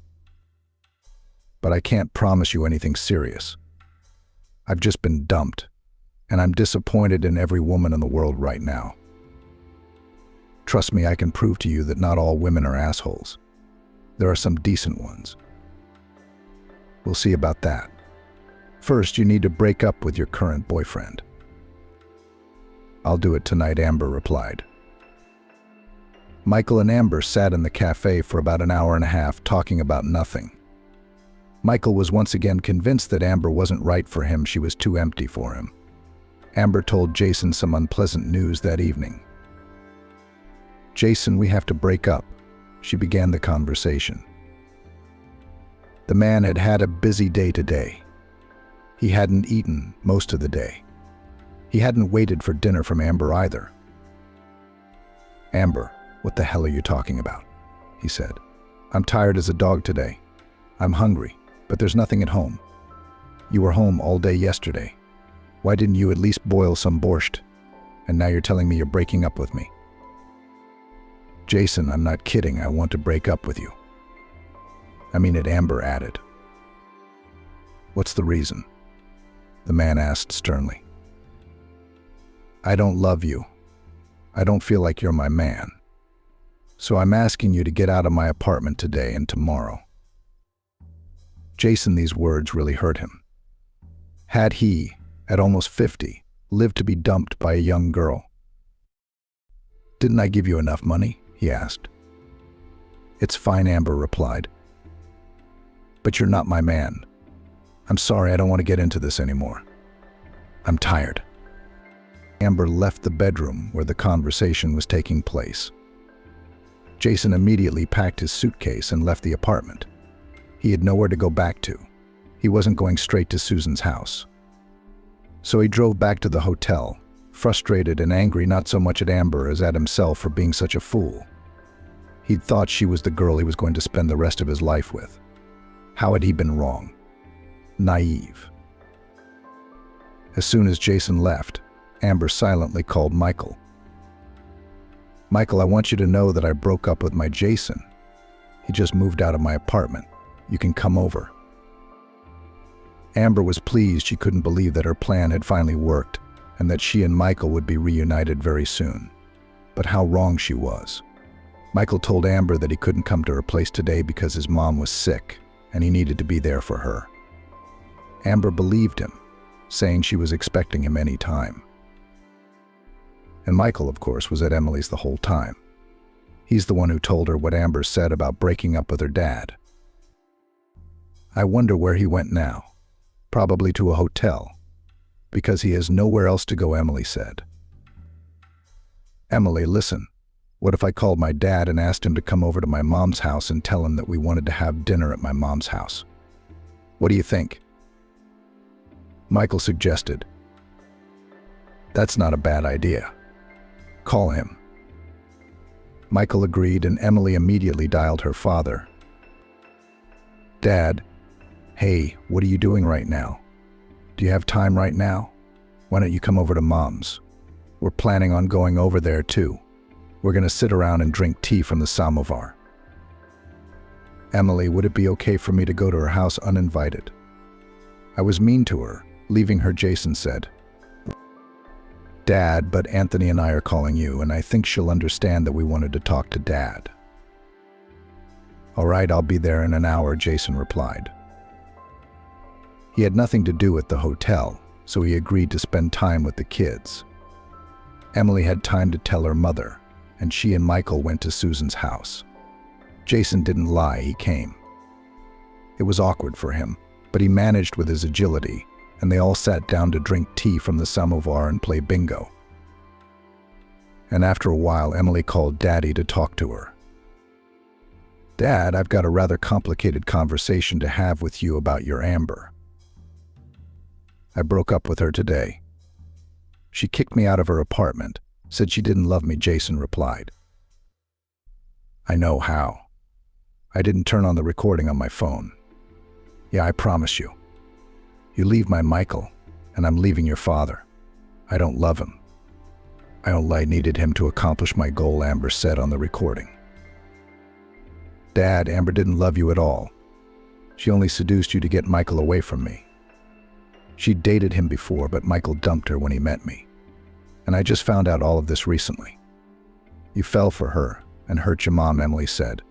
But I can't promise you anything serious. I've just been dumped, and I'm disappointed in every woman in the world right now. Trust me, I can prove to you that not all women are assholes. There are some decent ones. We'll see about that. First, you need to break up with your current boyfriend." "I'll do it tonight," Amber replied. Michael and Amber sat in the cafe for about an hour and a half talking about nothing. Michael was once again convinced that Amber wasn't right for him. She was too empty for him. Amber told Jason some unpleasant news that evening. "Jason, we have to break up," she began the conversation. The man had had a busy day today. He hadn't eaten most of the day. He hadn't waited for dinner from Amber either. "Amber, what the hell are you talking about?" he said. "I'm tired as a dog today. I'm hungry, but there's nothing at home. You were home all day yesterday. Why didn't you at least boil some borscht? And now you're telling me you're breaking up with me." "Jason, I'm not kidding. I want to break up with you." "I mean it," Amber added. "What's the reason?" the man asked sternly. "I don't love you. I don't feel like you're my man. So I'm asking you to get out of my apartment today and tomorrow." Jason, these words really hurt him. Had he, at almost 50, lived to be dumped by a young girl? "Didn't I give you enough money?" he asked. "It's fine," Amber replied. "But you're not my man. I'm sorry, I don't want to get into this anymore. I'm tired." Amber left the bedroom where the conversation was taking place. Jason immediately packed his suitcase and left the apartment. He had nowhere to go back to. He wasn't going straight to Susan's house. So he drove back to the hotel, frustrated and angry not so much at Amber as at himself for being such a fool. He'd thought she was the girl he was going to spend the rest of his life with. How had he been wrong? Naive. As soon as Jason left, Amber silently called Michael. "Michael, I want you to know that I broke up with my Jason. He just moved out of my apartment. You can come over." Amber was pleased. She couldn't believe that her plan had finally worked and that she and Michael would be reunited very soon. But how wrong she was. Michael told Amber that he couldn't come to her place today because his mom was sick and he needed to be there for her. Amber believed him, saying she was expecting him any time. And Michael, of course, was at Emily's the whole time. He's the one who told her what Amber said about breaking up with her dad. I wonder where he went now. Probably to a hotel, because he has nowhere else to go, Emily said. "Emily, listen. What if I called my dad and asked him to come over to my mom's house and tell him that we wanted to have dinner at my mom's house? What do you think?" Michael suggested. "That's not a bad idea. Call him." Michael agreed, and Emily immediately dialed her father. "Dad, hey, what are you doing right now? Do you have time right now? Why don't you come over to Mom's?" We're planning on going over there too. We're going to sit around and drink tea from the samovar. Emily, would it be okay for me to go to her house uninvited? I was mean to her. Leaving her, Jason said, Dad, but Anthony and I are calling you, and I think she'll understand that we wanted to talk to Dad. All right, I'll be there in an hour, Jason replied. He had nothing to do at the hotel, so he agreed to spend time with the kids. Emily had time to tell her mother, and she and Michael went to Susan's house. Jason didn't lie, he came. It was awkward for him, but he managed with his agility, and they all sat down to drink tea from the samovar and play bingo. And after a while, Emily called Daddy to talk to her. Dad, I've got a rather complicated conversation to have with you about your Amber. I broke up with her today. She kicked me out of her apartment, said she didn't love me, Jason replied. I know how. I didn't turn on the recording on my phone. Yeah, I promise you. You leave my Michael, and I'm leaving your father. I don't love him. I only needed him to accomplish my goal, Amber said on the recording. Dad, Amber didn't love you at all. She only seduced you to get Michael away from me. She'd dated him before, but Michael dumped her when he met me. And I just found out all of this recently. You fell for her and hurt your mom, Emily said.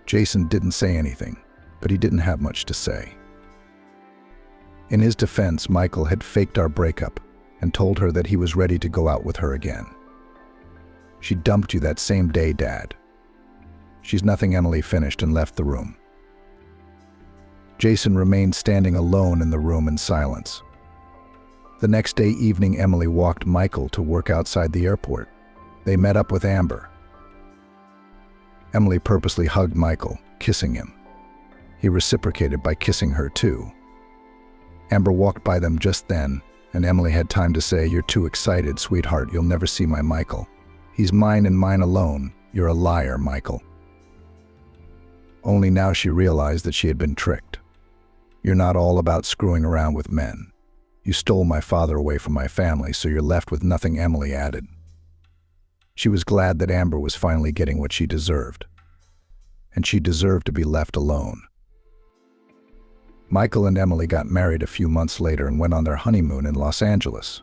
Jason didn't say anything, but he didn't have much to say. In his defense, Michael had faked our breakup and told her that he was ready to go out with her again. She dumped you that same day, Dad. She's nothing. Emily finished and left the room. Jason remained standing alone in the room in silence. The next day evening, Emily walked Michael to work outside the airport. They met up with Amber. Emily purposely hugged Michael, kissing him. He reciprocated by kissing her too. Amber walked by them just then, and Emily had time to say, "You're too excited, sweetheart. You'll never see my Michael. He's mine and mine alone. You're a liar, Michael." Only now she realized that she had been tricked. You're not all about screwing around with men. You stole my father away from my family, so you're left with nothing, Emily added. She was glad that Amber was finally getting what she deserved. And she deserved to be left alone. Michael and Emily got married a few months later and went on their honeymoon in Los Angeles.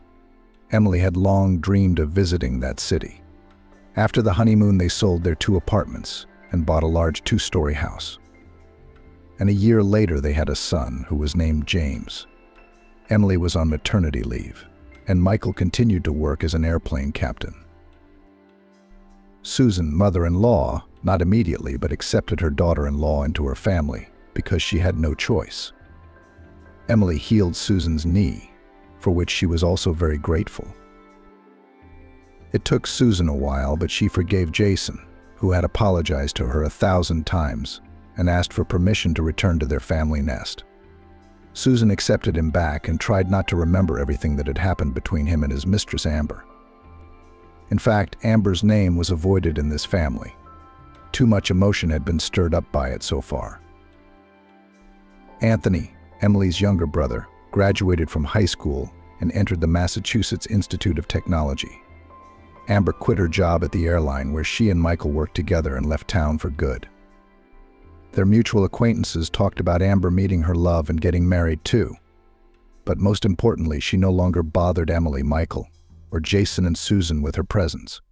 Emily had long dreamed of visiting that city. After the honeymoon, they sold their 2 apartments and bought a large 2-story house. And a year later, they had a son who was named James. Emily was on maternity leave, and Michael continued to work as an airplane captain. Susan, mother-in-law, not immediately, but accepted her daughter-in-law into her family because she had no choice. Emily healed Susan's knee, for which she was also very grateful. It took Susan a while, but she forgave Jason, who had apologized to her 1,000 times and asked for permission to return to their family nest. Susan accepted him back and tried not to remember everything that had happened between him and his mistress, Amber. In fact, Amber's name was avoided in this family. Too much emotion had been stirred up by it so far. Anthony, Emily's younger brother, graduated from high school and entered the Massachusetts Institute of Technology. Amber quit her job at the airline where she and Michael worked together and left town for good. Their mutual acquaintances talked about Amber meeting her love and getting married too. But most importantly, she no longer bothered Emily, Michael, or Jason and Susan with her presence.